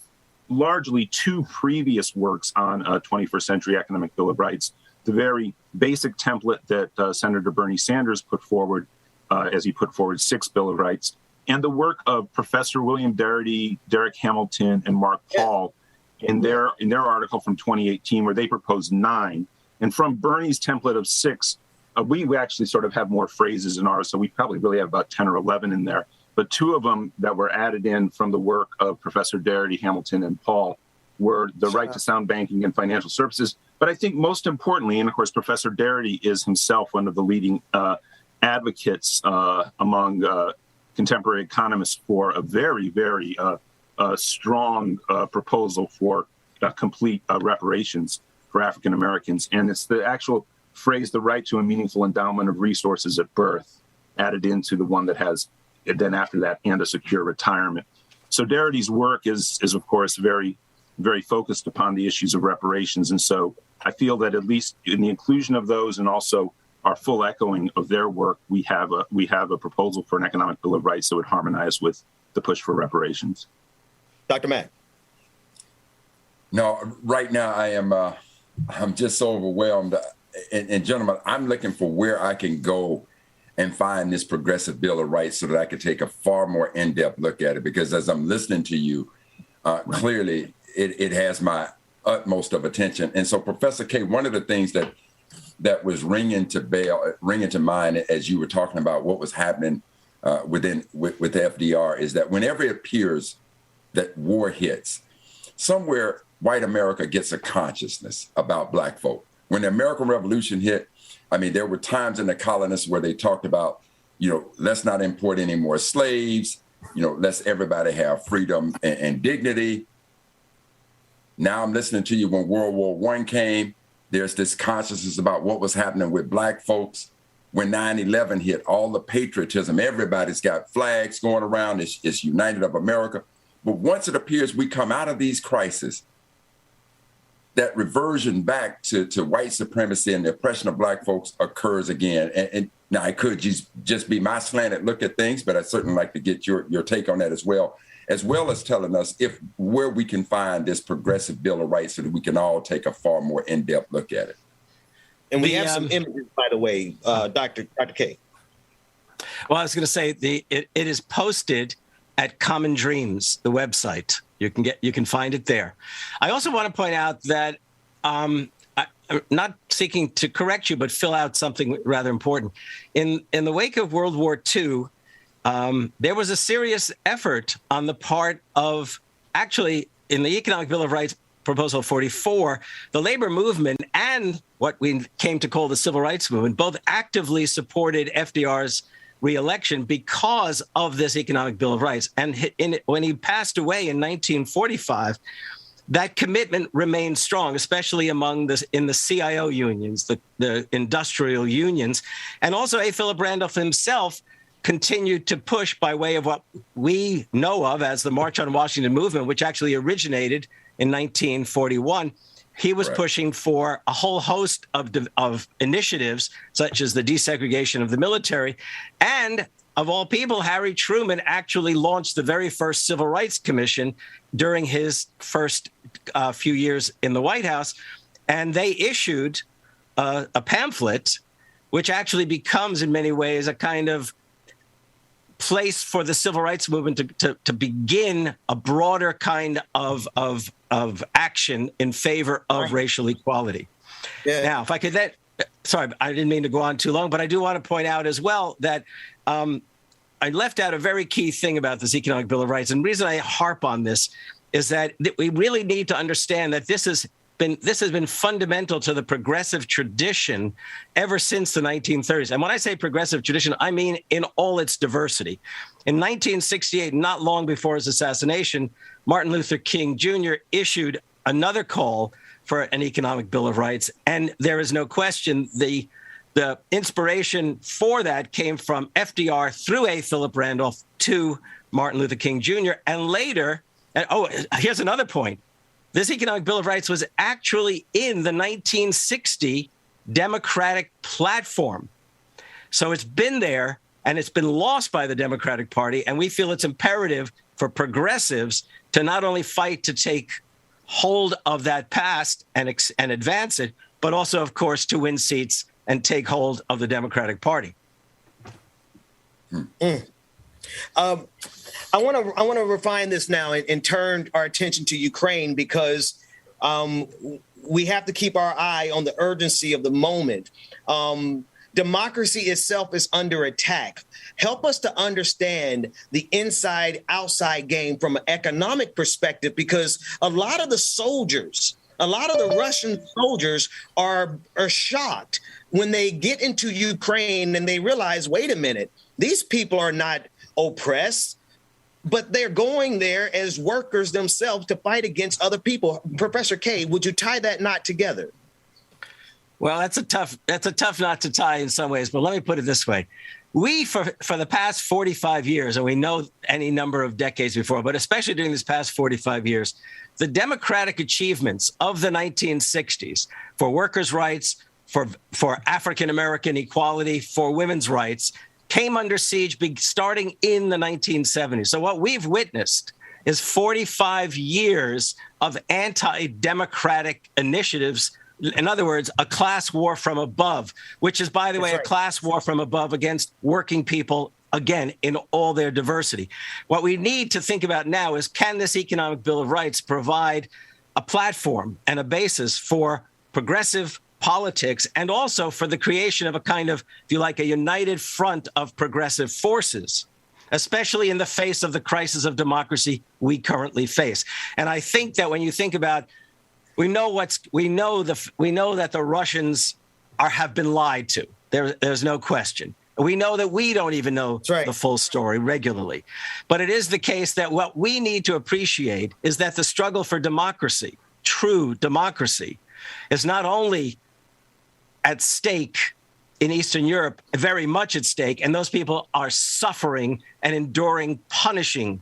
largely 2 previous works on a 21st century economic Bill of Rights. The very basic template that Senator Bernie Sanders put forward as he put forward 6 Bill of Rights, and the work of Professor William Darity, Derek Hamilton, and Mark Paul in their article from 2018, where they proposed 9. And from Bernie's template of 6, we actually sort of have more phrases in ours, so we probably really have about 10 or 11 in there. But 2 of them that were added in from the work of Professor Darity, Hamilton, and Paul were the right to sound banking and financial services. But I think most importantly, and of course, Professor Darity is himself one of the leading advocates among contemporary economists for a very, very strong proposal for complete reparations for African Americans. And it's the actual phrase, the right to a meaningful endowment of resources at birth, added into the one that has then after that, and a secure retirement. So Darity's work is of course, very, very focused upon the issues of reparations. And so I feel that at least in the inclusion of those and also our full echoing of their work, we have a proposal for an economic Bill of Rights that would harmonize with the push for reparations.
Dr. Mack.
No, right now I'm just so overwhelmed. And gentlemen, I'm looking for where I can go and find this progressive Bill of Rights so that I could take a far more in-depth look at it. Because as I'm listening to you, clearly it has my utmost of attention. And so, Professor Kay, one of the things that was ringing to mind as you were talking about what was happening with FDR is that whenever it appears that war hits, somewhere white America gets a consciousness about Black folk. When the American Revolution hit, I mean, there were times in the colonists where they talked about, let's not import any more slaves, let's everybody have freedom and dignity. Now I'm listening to you when World War I came, there's this consciousness about what was happening with Black folks. When 9/11 hit, all the patriotism, everybody's got flags going around, it's United of America. But once it appears we come out of these crises, that reversion back to white supremacy and the oppression of Black folks occurs again. And now it could just be my slanted look at things, but I'd certainly like to get your take on that as well as telling us where we can find this progressive Bill of Rights so that we can all take a far more in-depth look at it.
And we have some images, by the way, Dr. Kay.
Well, I was going to say it is posted at Common Dreams, the website. You can find it there. I also want to point out that I'm not seeking to correct you, but fill out something rather important. In the wake of World War II, there was a serious effort on the part of, actually, in the Economic Bill of Rights, Proposal 44, the labor movement and what we came to call the Civil Rights Movement both actively supported FDR's re-election because of this Economic Bill of Rights. And when he passed away in 1945, that commitment remained strong, especially in the CIO unions, the industrial unions. And also A. Philip Randolph himself continued to push by way of what we know of as the March on Washington movement, which actually originated in 1941. He was pushing for a whole host of initiatives, such as the desegregation of the military. And of all people, Harry Truman actually launched the very first Civil Rights Commission during his first few years in the White House. And they issued a pamphlet, which actually becomes in many ways a kind of place for the civil rights movement to begin a broader kind of action in favor of racial equality. Yeah. Now, if I could sorry, I didn't mean to go on too long, but I do want to point out as well that I left out a very key thing about this Economic Bill of Rights. And the reason I harp on this is that we really need to understand that this has been fundamental to the progressive tradition ever since the 1930s. And when I say progressive tradition, I mean in all its diversity. In 1968, not long before his assassination, Martin Luther King Jr. issued another call for an Economic Bill of Rights. And there is no question the the inspiration for that came from FDR through A. Philip Randolph to Martin Luther King Jr. And later, here's another point. This Economic Bill of Rights was actually in the 1960 Democratic platform. So it's been there, and it's been lost by the Democratic Party. And we feel it's imperative for progressives to not only fight to take hold of that past and advance it, but also, of course, to win seats and take hold of the Democratic Party.
I want to refine this now and turn our attention to Ukraine, because we have to keep our eye on the urgency of the moment. Democracy itself is under attack. Help us to understand the inside-outside game from an economic perspective, because a lot of the Russian soldiers are shocked when they get into Ukraine and they realize, wait a minute, these people are not oppressed, but they're going there as workers themselves to fight against other people. Professor K, would you tie that knot together?
Well, that's a tough knot to tie in some ways, but let me put it this way. We, for the past 45 years, and we know any number of decades before, but especially during this past 45 years, the democratic achievements of the 1960s for workers' rights, for African-American equality, for women's rights, came under siege starting in the 1970s. So what we've witnessed is 45 years of anti-democratic initiatives. In other words, a class war from above, which is, by the way, a class war from above against working people, again, in all their diversity. What we need to think about now is, can this Economic Bill of Rights provide a platform and a basis for progressive politics, and also for the creation of a kind of, if you like, a united front of progressive forces, especially in the face of the crisis of democracy we currently face. And I think that when you think about, we know that the Russians have been lied to. There's no question. We know that we don't even know the full story regularly. But it is the case that what we need to appreciate is that the struggle for democracy, true democracy, is not only at stake in Eastern Europe, very much at stake, and those people are suffering and enduring punishing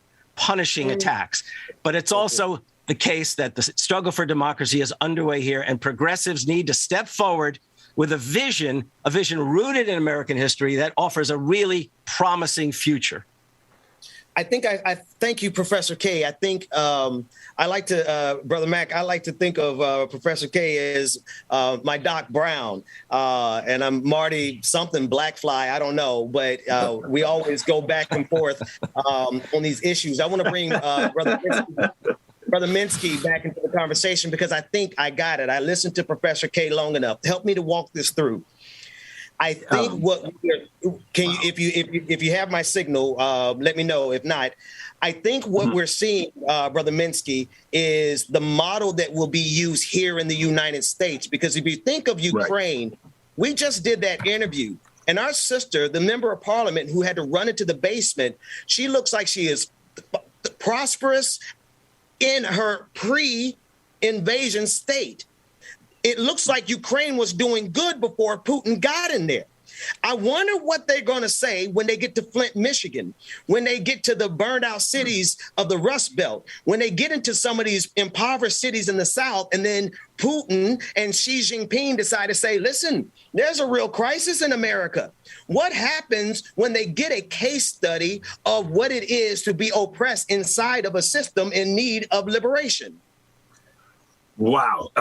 attacks. But it's also the case that the struggle for democracy is underway here, and progressives need to step forward with a vision rooted in American history that offers a really promising future.
I think I thank you, Professor K. I think I like to, Brother Mac, I like to think of Professor K as my Doc Brown, and I'm Marty something Blackfly, I don't know, but we always go back and forth on these issues. I want to bring Brother Minsky back into the conversation, because I think I got it. I listened to Professor K long enough. Help me to walk this through. I think if you have my signal, let me know. If not, I think what we're seeing, Brother Minsky, is the model that will be used here in the United States. Because if you think of Ukraine, we just did that interview, and our sister, the member of parliament who had to run into the basement, she looks like she is prosperous in her pre-invasion state. It looks like Ukraine was doing good before Putin got in there. I wonder what they're going to say when they get to Flint, Michigan, when they get to the burned out cities of the Rust Belt, when they get into some of these impoverished cities in the South, and then Putin and Xi Jinping decide to say, listen, there's a real crisis in America. What happens when they get a case study of what it is to be oppressed inside of a system in need of liberation?
Wow.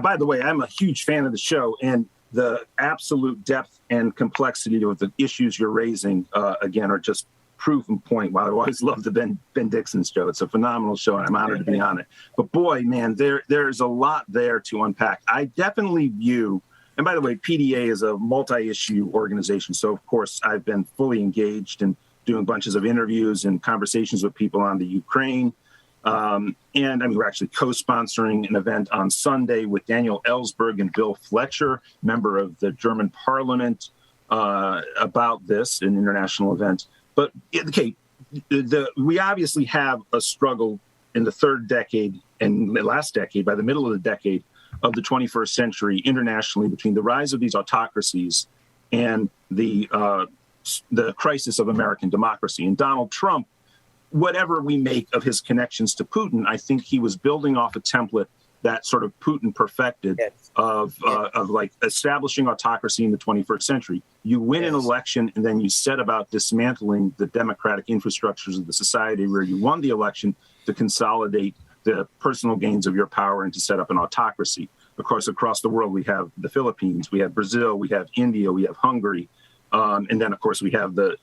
By the way, I'm a huge fan of the show, and the absolute depth and complexity of the issues you're raising, again, are just proof and point. While I always love the Ben Dixon show, it's a phenomenal show, and I'm honored to be on it. But boy, man, there's a lot there to unpack. I definitely view, and by the way, PDA is a multi-issue organization, so of course I've been fully engaged in doing bunches of interviews and conversations with people on the Ukraine. And I mean, we're actually co-sponsoring an event on Sunday with Daniel Ellsberg and Bill Fletcher, member of the German Parliament, about this, an international event. But okay, we obviously have a struggle in the third decade and the last decade, by the middle of the decade, of the 21st century internationally between the rise of these autocracies and the crisis of American democracy. And Donald Trump, whatever we make of his connections to Putin, I think he was building off a template that sort of Putin perfected of like establishing autocracy in the 21st century. You win an election and then you set about dismantling the democratic infrastructures of the society where you won the election to consolidate the personal gains of your power and to set up an autocracy. Of course, across the world, we have the Philippines, we have Brazil, we have India, we have Hungary. And then, of course, we have the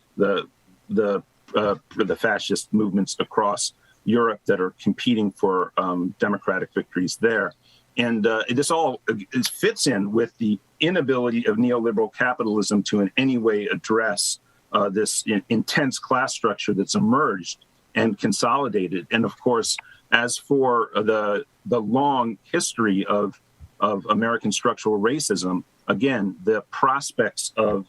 fascist movements across Europe that are competing for democratic victories there. And this all fits in with the inability of neoliberal capitalism to in any way address this intense class structure that's emerged and consolidated. And of course, as for the long history of American structural racism, again, the prospects of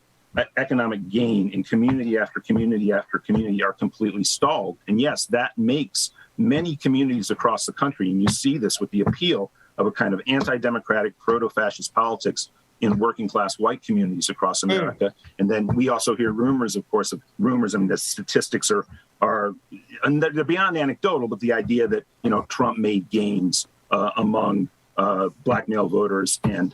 economic gain in community after community after community are completely stalled. And yes, that makes many communities across the country, and you see this with the appeal of a kind of anti-democratic, proto-fascist politics in working class white communities across America. And then we also hear rumors, of course, and the statistics are and they're beyond anecdotal, but the idea that, Trump made gains among Black male voters and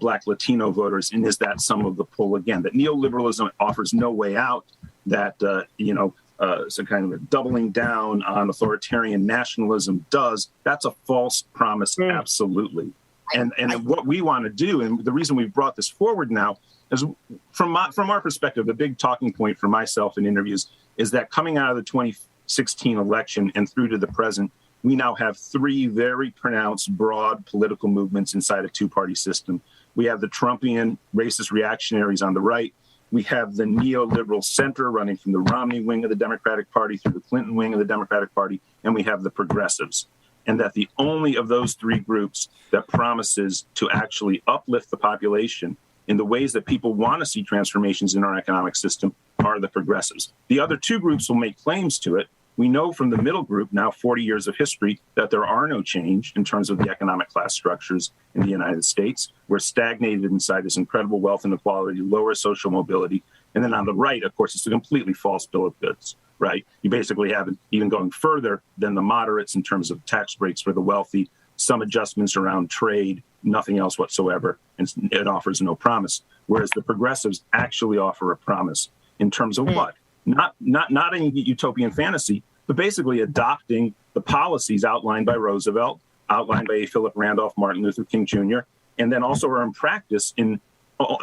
Black Latino voters, and is that some of the pull again? That neoliberalism offers no way out, that, so kind of a doubling down on authoritarian nationalism does. That's a false promise, absolutely. And what we want to do, and the reason we've brought this forward now, is from our perspective, the big talking point for myself in interviews is that coming out of the 2016 election and through to the present, we now have three very pronounced, broad political movements inside a two-party system. We have the Trumpian racist reactionaries on the right. We have the neoliberal center running from the Romney wing of the Democratic Party through the Clinton wing of the Democratic Party. And we have the progressives. And that the only of those three groups that promises to actually uplift the population in the ways that people want to see transformations in our economic system are the progressives. The other two groups will make claims to it. We know from the middle group, now 40 years of history, that there are no change in terms of the economic class structures in the United States. We're stagnated inside this incredible wealth inequality, lower social mobility. And then on the right, of course, it's a completely false bill of goods, right? You basically have it even going further than the moderates in terms of tax breaks for the wealthy, some adjustments around trade, nothing else whatsoever, and it offers no promise. Whereas the progressives actually offer a promise in terms of what? Not in utopian fantasy, but basically adopting the policies outlined by Roosevelt, outlined by Philip Randolph, Martin Luther King Jr., and then also are in practice in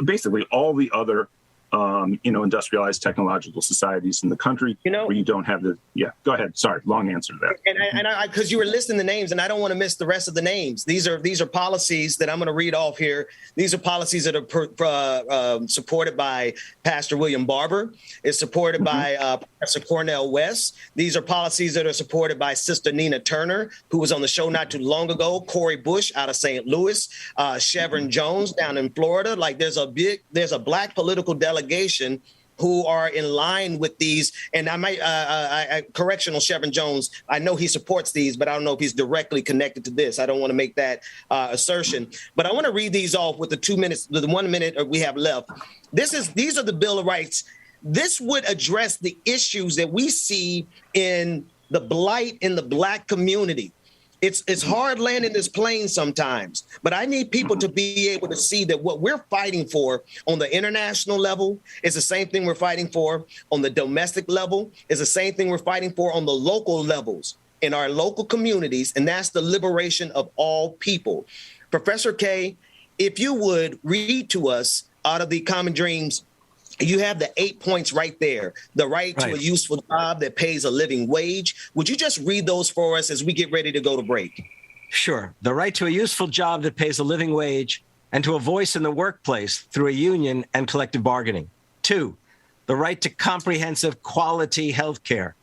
basically all the other industrialized technological societies in the country where you don't have go ahead. Sorry, long answer to that.
And I because you were listing the names, and I don't want to miss the rest of the names. These are policies that I'm going to read off here. These are policies that are supported by Pastor William Barber. It's supported by Professor Cornel West. These are policies that are supported by Sister Nina Turner, who was on the show not too long ago. Corey Bush out of St. Louis, Chevron Jones down in Florida. Like there's a Black political delegation who are in line with these. And I might, correctional Chevron Jones, I know he supports these, but I don't know if he's directly connected to this. I don't want to make that assertion. But I want to read these off with the 1 minute we have left. These are the Bill of Rights. This would address the issues that we see in the blight in the Black community. It's hard landing this plane sometimes, but I need people to be able to see that what we're fighting for on the international level is the same thing we're fighting for on the domestic level, is the same thing we're fighting for on the local levels in our local communities, and that's the liberation of all people. Professor K, if you would read to us out of the Common Dreams, you have the 8 points right there. The right to a useful job that pays a living wage. Would you just read those for us as we get ready to go to break?
Sure. The right to a useful job that pays a living wage and to a voice in the workplace through a union and collective bargaining. 2, the right to comprehensive quality health care.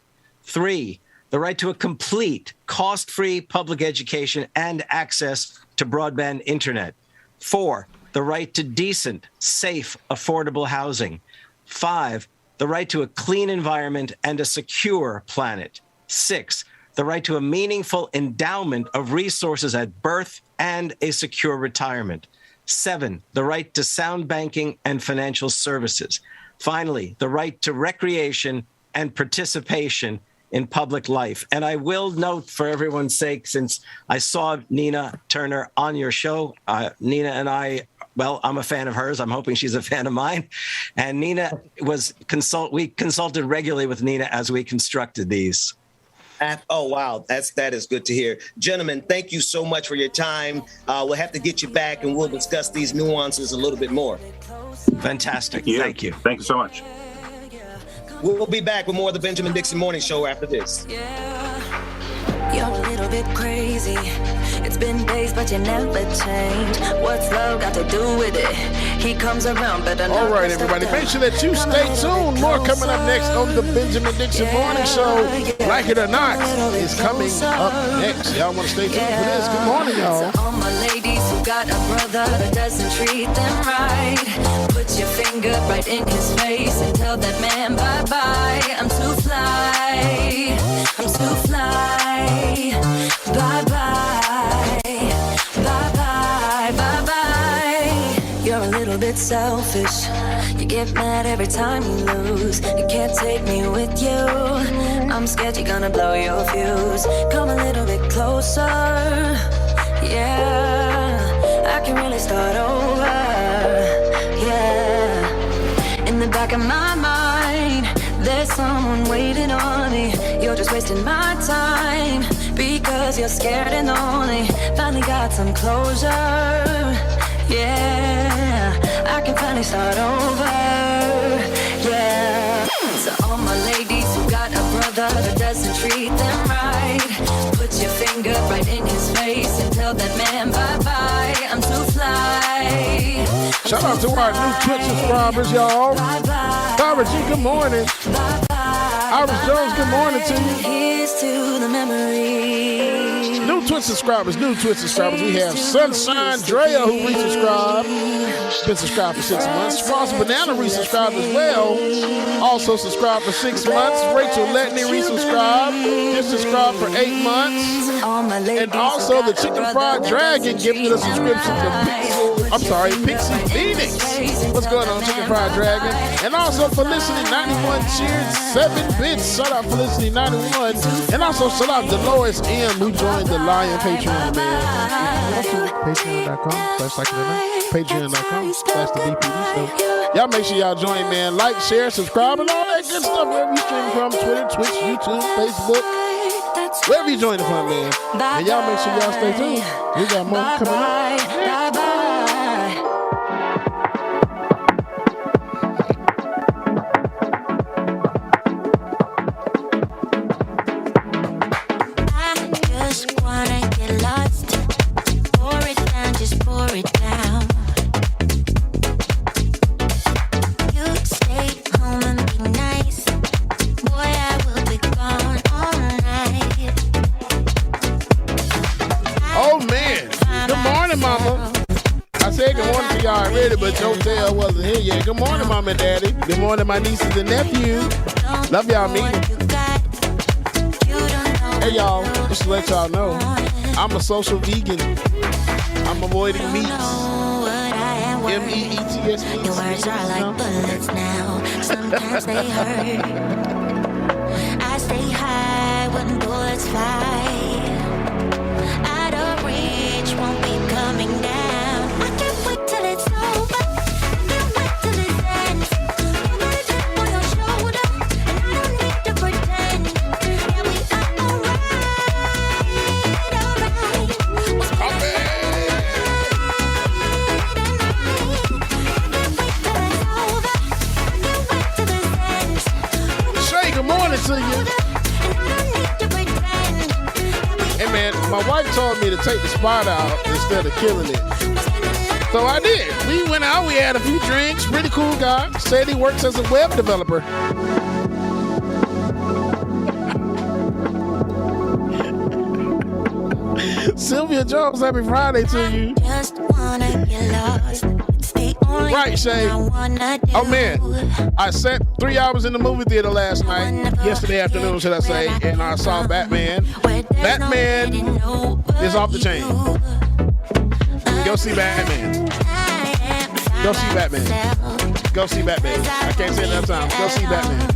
3, the right to a complete cost-free public education and access to broadband internet. 4, the right to decent, safe, affordable housing. 5, the right to a clean environment and a secure planet. 6, the right to a meaningful endowment of resources at birth and a secure retirement. 7, the right to sound banking and financial services. Finally, the right to recreation and participation in public life. And I will note, for everyone's sake, since I saw Nina Turner on your show, Nina and I, well, I'm a fan of hers. I'm hoping she's a fan of mine. And Nina we consulted regularly with Nina as we constructed these.
Oh, wow. That is good to hear. Gentlemen, thank you so much for your time. We'll have to get you back and we'll discuss these nuances a little bit more.
Fantastic. Thank you.
Thank you so much.
We'll be back with more of the Benjamin Dixon Morning Show after this.
You're a little bit crazy. It's been days, but you never change. What's love got to do with it? He comes around, but
all right, everybody, make sure that you stay tuned. More coming up next on the Benjamin Dixon Morning Show. Like it or not, is coming up next. Y'all want to stay tuned for this? Good morning, y'all.
So all my ladies who got a brother that doesn't treat them right, put your finger right in his face and tell that man bye-bye. I'm too fly. I'm too fly. Bye-bye, bye-bye, bye-bye. You're a little bit selfish. You get mad every time you lose. You can't take me with you. I'm scared you're gonna blow your fuse. Come a little bit closer. Yeah, I can really start over. Yeah, in the back of my mind, there's someone waiting on me. You're just wasting my time because you're scared and lonely. Finally got some closure. Yeah, I can finally start over. Yeah. So all my ladies who got a brother that doesn't treat them right, put your finger right in his face and tell that man bye-bye. I'm too fly.
Shout out to our new Twitch subscribers, y'all. Barbara G, good morning. Iris Jones, good morning to you.
Here's to the memories.
New Twitch subscribers. We have Sunshine Drea, who resubscribed. Been subscribed for 6 months. Frost Banana resubscribed as well. Also subscribed for 6 months. Rachel Letney resubscribed. Just subscribed for 8 months. And also the Chicken Fried Dragon gifted a subscription to Pixie Phoenix. What's going on, Chicken Fried Dragon? And also Felicity 91 cheered 7 bits. Shout out Felicity 91. And also shout out Dolores M, who joined the Lion Patreon, man. Patreon.com/the BPD show. Y'all make sure y'all join, man. Like, share, subscribe, and all that good stuff. Wherever you stream from, Twitter, Twitch, YouTube, Facebook. Wherever you join the fun, man. And y'all make sure y'all stay tuned. We got more coming up. But Jotel wasn't here yet. Good morning, Mom and Daddy. Good morning, my nieces and nephews. Love y'all, me. Hey, y'all, just to let y'all know, I'm a social vegan. I'm avoiding meats. MEETS.
Your words are like bullets now. Sometimes they hurt. I stay high when bullets fly. Out of reach, won't be coming down. I can't wait till it's over.
To you. Hey man, my wife told me to take the spot out instead of killing it. So I did. We went out, we had a few drinks, pretty cool guy. Said he works as a web developer. Sylvia Jones, happy Friday to you.
Just wanna get lost. It's the
Right, Shay. Oh, man. I sat 3 hours in the movie theater last night, yesterday afternoon, should I say, and I saw Batman. Batman is off the chain. Go see Batman. Go see Batman. Go see Batman. I can't say it that time. Go see Batman.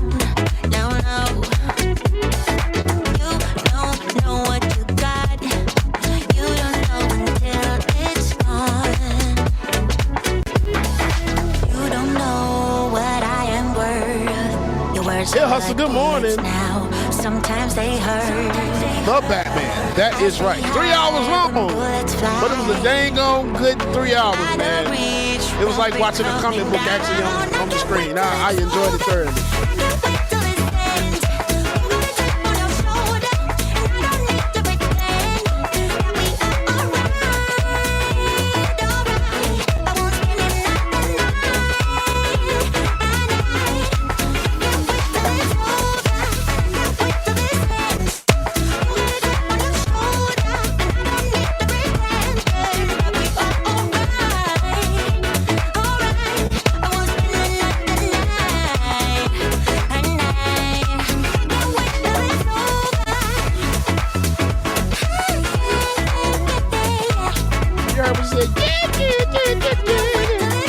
Yeah, Hustle, good morning.
Sometimes they hurt.
The Batman. That is right. 3 hours long. But it was a dang on good 3 hours, man. It was like watching a comic book actually on the screen. I enjoyed it thoroughly.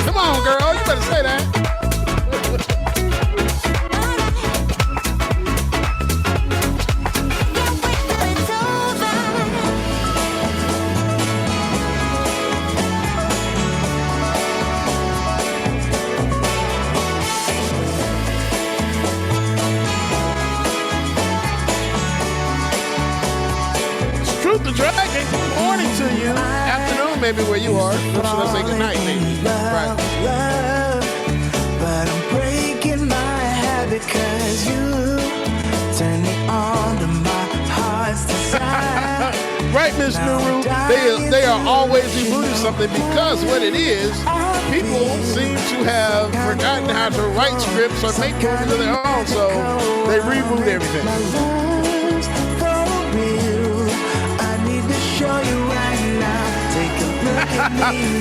Come on, girl, you better say that. Truth the Dragon, good morning to you. Afternoon, maybe where you are. Or should I say good night, maybe? Right.
But I'm breaking my habit because you turn me on to my heart's desire.
Right, Miss Nuru. They are always rebooting something because what it is, people seem to have forgotten how to write scripts or make movies of their own, so they reboot everything.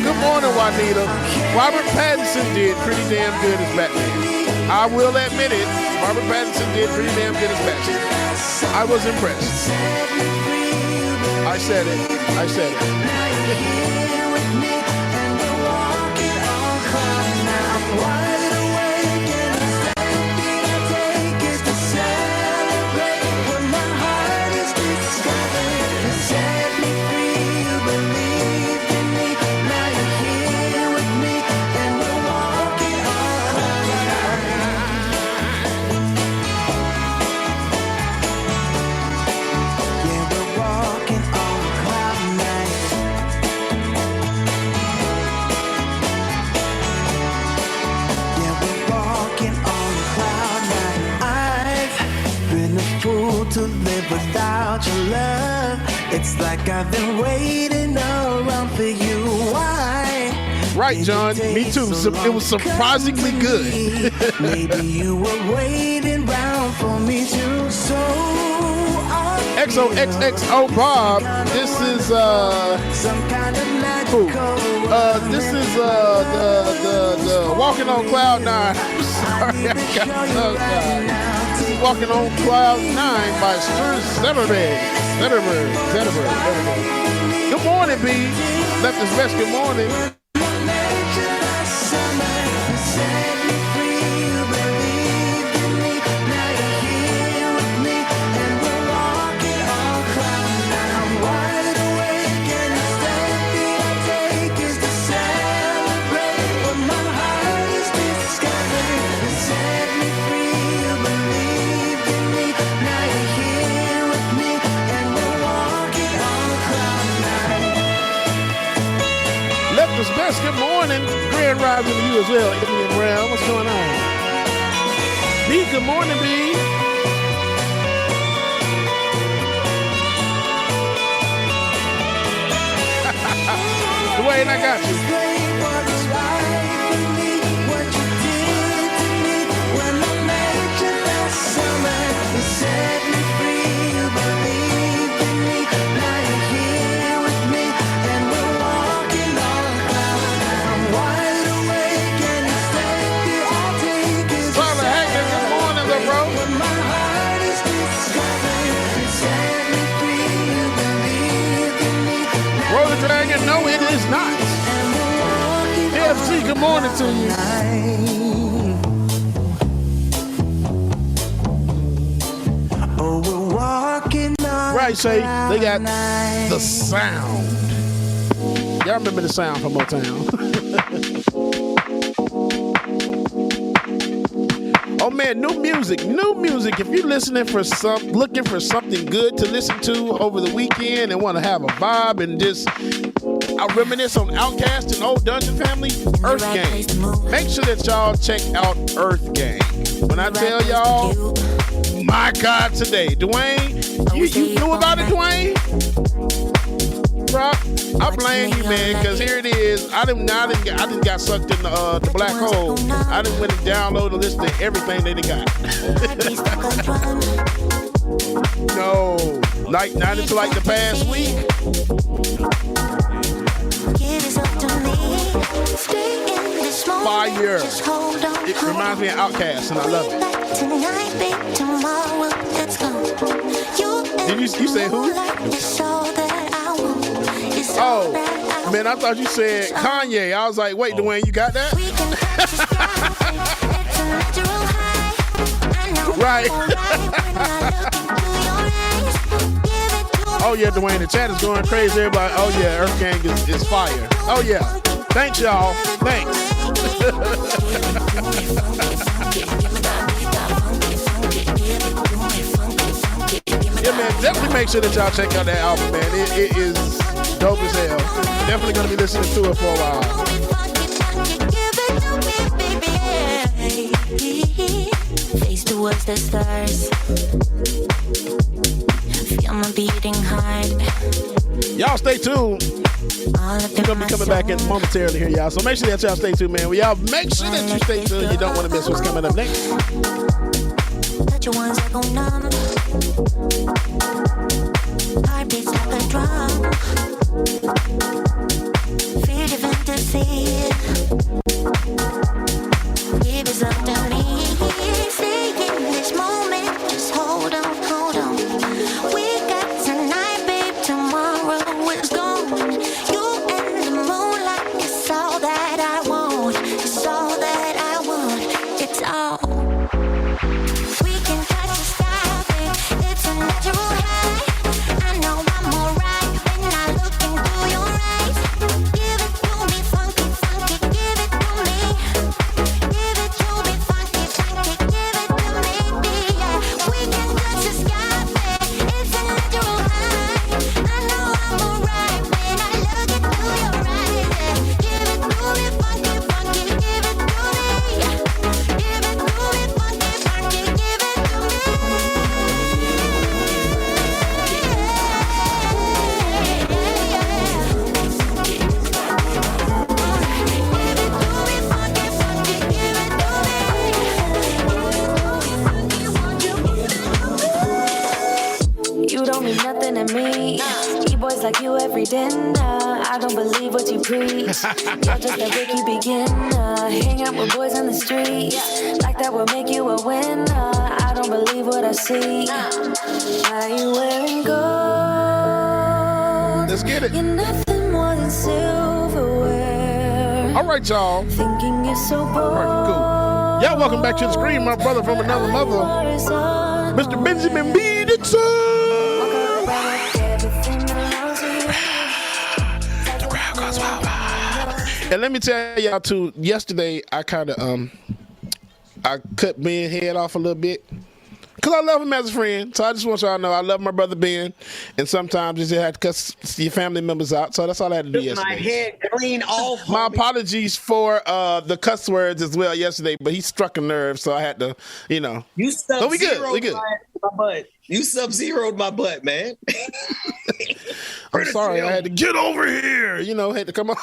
Good morning, Juanita. Robert Pattinson did pretty damn good as Batman. I will admit it. Robert Pattinson did pretty damn good as Batman. I was impressed. I said it. I said it.
To live without your love, it's like I've been waiting around for you. Why?
Right, John. Me too. It was surprisingly good.
Maybe you were waiting around for me too. So
XOXXO Bob. This is
some kind of magical.
This is the Walking on Cloud 9. I'm sorry, I got tongue-tied. Walking on Cloud 9 by Zetterberg. Good morning, B. Left his best good morning. Best, good morning. Grand rising to you as well, Ebony and Brown. What's going on? B, good morning, B. Dwayne, I got you. Dragon. No, it is not. FC, good morning to you.
Oh, we're walking on
Right, say they got the sound. Y'all remember the sound from Motown? Oh man, new music. If you're looking for something good to listen to over the weekend and want to have a vibe and just reminisce on Outkast and Old Dungeon Family, Earth Gang. Make sure that y'all check out Earth Gang. When I tell y'all, my God, today, Dwayne, you knew about it, Dwayne? Bro, I blame you, man, because here it is. I didn't got sucked in the black hole. I didn't went and download a list of everything they got. No, not until like the past week. Fire. It reminds me of Outkast, and I love it. Did you say who? Oh, man, I thought you said Kanye. I was like, wait, Dwayne, you got that? Right. Oh, yeah, Dwayne, the chat is going crazy. Everybody, oh, yeah, Earth Gang is fire. Oh, yeah. Thanks, y'all. Thanks. Yeah, man, definitely make sure that y'all check out that album, man. It is dope as hell. Definitely gonna be listening to it for a while.
Face towards the stars. Feel my beating heart.
Y'all stay tuned. We're gonna be coming back in momentarily here, y'all. So make sure that y'all stay tuned, man. Y'all make sure that you stay tuned. You don't want to miss what's coming up next.
Touch your ones like a numb. Heart beats like a drum. Feel your fantasy. Give us up to me. Stay in this moment. Just hold on, hold on. We got tonight, babe. Tomorrow is gone. You and the moonlight. It's all that I want. It's all that I want. It's all. We can touch the sky, babe. It's a natural high. I know I'm alright when I look into your eyes. Give it to me, funky, funky. Give it to me. Give it to me, funky, funky. Give it to me, yeah. We can touch the sky, babe. It's a natural high. I know I'm alright when I look into your eyes. Give it to me, funky, funky. Give it to me. Give it to me, funky, funky. Give it to me. You don't mean nothing to me. E-boys like you every dinner. I don't believe what you preach. You're just a rookie beginner. Hang out with boys on the street. Like that will make you a winner. I don't believe what I see. Why you wearing gold?
Let's get it.
You're nothing more than silverware.
All right, y'all.
Thinking you're so bold.
All right, cool. Y'all, welcome back to the screen, my brother from another mother, Mr. Benjamin B. Dixon. The crowd goes wild. And let me tell y'all too, yesterday I kind of I cut Ben head off a little bit. Because I love him as a friend. So I just want y'all to know I love my brother Ben. And sometimes you just have to cut your family members out. So that's all I had to do yesterday.
My head clean off.
My apologies for the cuss words as well yesterday, but he struck a nerve, so I had to, You
So
we good. We good.
My butt. You sub-zeroed my butt, man.
I'm sorry. I had to get over here. Had to come on.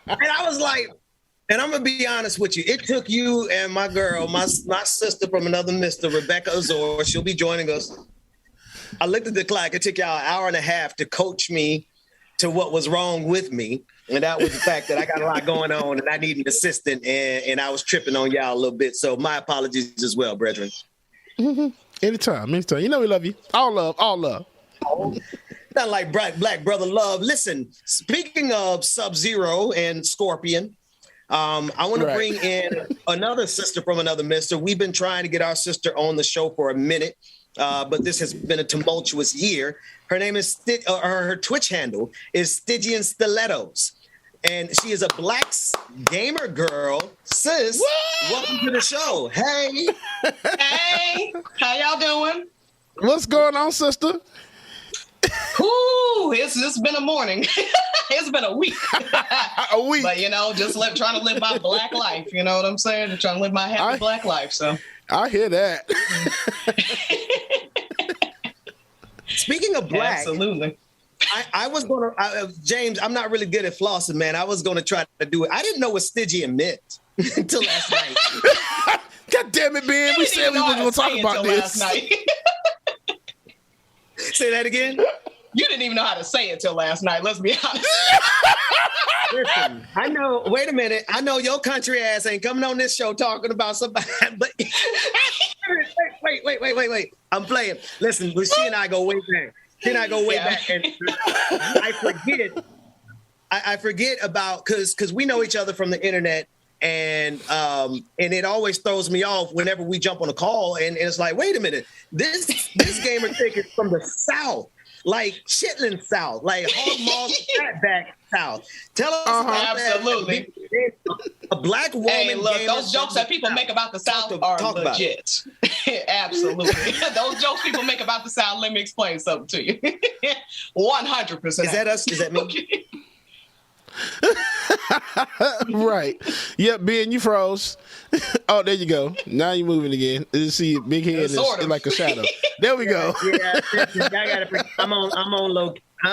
And I was like, and I'm going to be honest with you. It took you and my girl, my sister from another mister, Rebecca Azor. She'll be joining us. I looked at the clock. It took y'all an hour and a half to coach me to what was wrong with me. And that was the fact that I got a lot going on and I need an assistant. And I was tripping on y'all a little bit. So my apologies as well, brethren.
Mm-hmm. Anytime. We love you. All love.
Not like Black Brother Love. Listen, speaking of Sub-Zero and Scorpion, I want to bring in another sister from another mister. We've been trying to get our sister on the show for a minute, but this has been a tumultuous year. Her name is, her Twitch handle is Stygian Stilettos. And she is a Black gamer girl. Sis, welcome to the show. Hey.
Hey, how y'all doing?
What's going on, sister?
Ooh, it's been a morning. It's been a week.
A week.
But, just trying to live my Black life. You know what I'm saying? Trying to live my happy Black life. So
I hear that.
Speaking of Black.
Absolutely.
I was going to, James, I'm not really good at flossing, man. I was going to try to do it. I didn't know what Stygian meant until last night.
God damn it, Ben. We said we were going to talk about this.
Last night.
Say that again.
You didn't even know how to say it till last night. Let's be honest.
Listen, I know. Wait a minute. I know your country ass ain't coming on this show talking about somebody. But wait. I'm playing. Listen, she and I go way back. She and I go way back, and I forget about because we know each other from the internet. And it always throws me off whenever we jump on a call, and it's like, wait a minute, this gamer chick is from the South, like Chitlin South, like Hog Moss Fatback South. Tell us about
absolutely
that. A Black woman.
Hey, look, those jokes that people make about the South are legit. Absolutely, those jokes people make about the South. Let me explain something to you. 100%.
Is that us? Is that me?
Okay.
Right. Yep, Ben, you froze. Oh, there you go. Now you're moving again. You see big head is like a shadow. There we go.
Yeah, I'm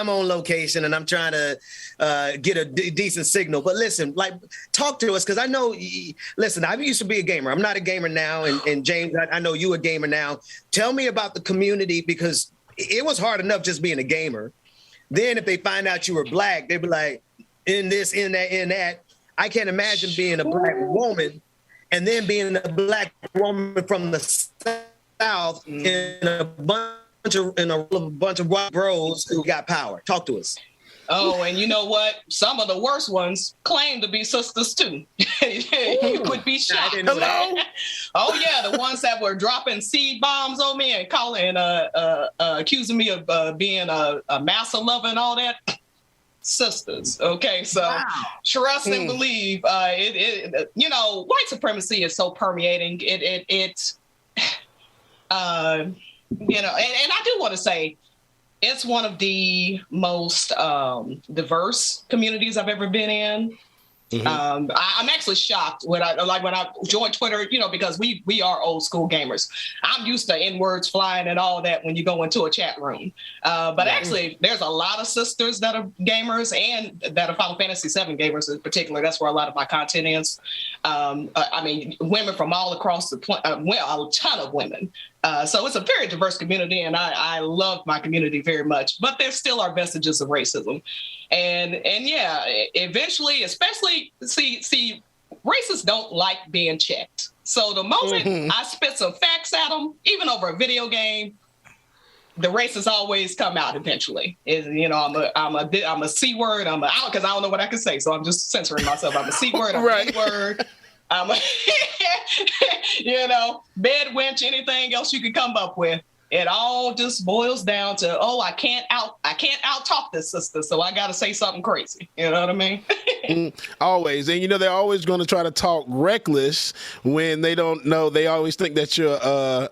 on location and I'm trying to get a decent signal. But listen, talk to us because I know. Listen, I used to be a gamer. I'm not a gamer now, and James, I know you a gamer now. Tell me about the community because it was hard enough just being a gamer. Then if they find out you were Black, they'd be like, in this, in that. I can't imagine being a Black woman and then being a Black woman from the South in a bunch of white bros who got power. Talk to us.
Oh, and you know what? Some of the worst ones claim to be sisters too. You would be shocked.
Hello?
Oh yeah, the ones that were dropping seed bombs on me and calling, accusing me of being a massa lover and all that. Sisters. Okay, so trust and believe. White supremacy is so permeating. And I do want to say it's one of the most diverse communities I've ever been in. Mm-hmm. I'm actually shocked when I joined Twitter, because we are old school gamers. I'm used to N-words flying and all that when you go into a chat room. But actually, there's a lot of sisters that are gamers and that are Final Fantasy VII gamers in particular. That's where a lot of my content is. Women from all across the a ton of women. So it's a very diverse community, and I love my community very much. But there still are vestiges of racism, and yeah, eventually, especially see, racists don't like being checked. So the moment I spit some facts at them, even over a video game, the racists always come out eventually. I'm a C word. Because I don't know what I can say, so I'm just censoring myself. I'm a C word. I'm a B word. I'm a, bed wench, anything else you could come up with. It all just boils down to, I can't out talk this sister, so I got to say something crazy. You know what I mean?
Always. And, they're always going to try to talk reckless when they don't know. They always think that you're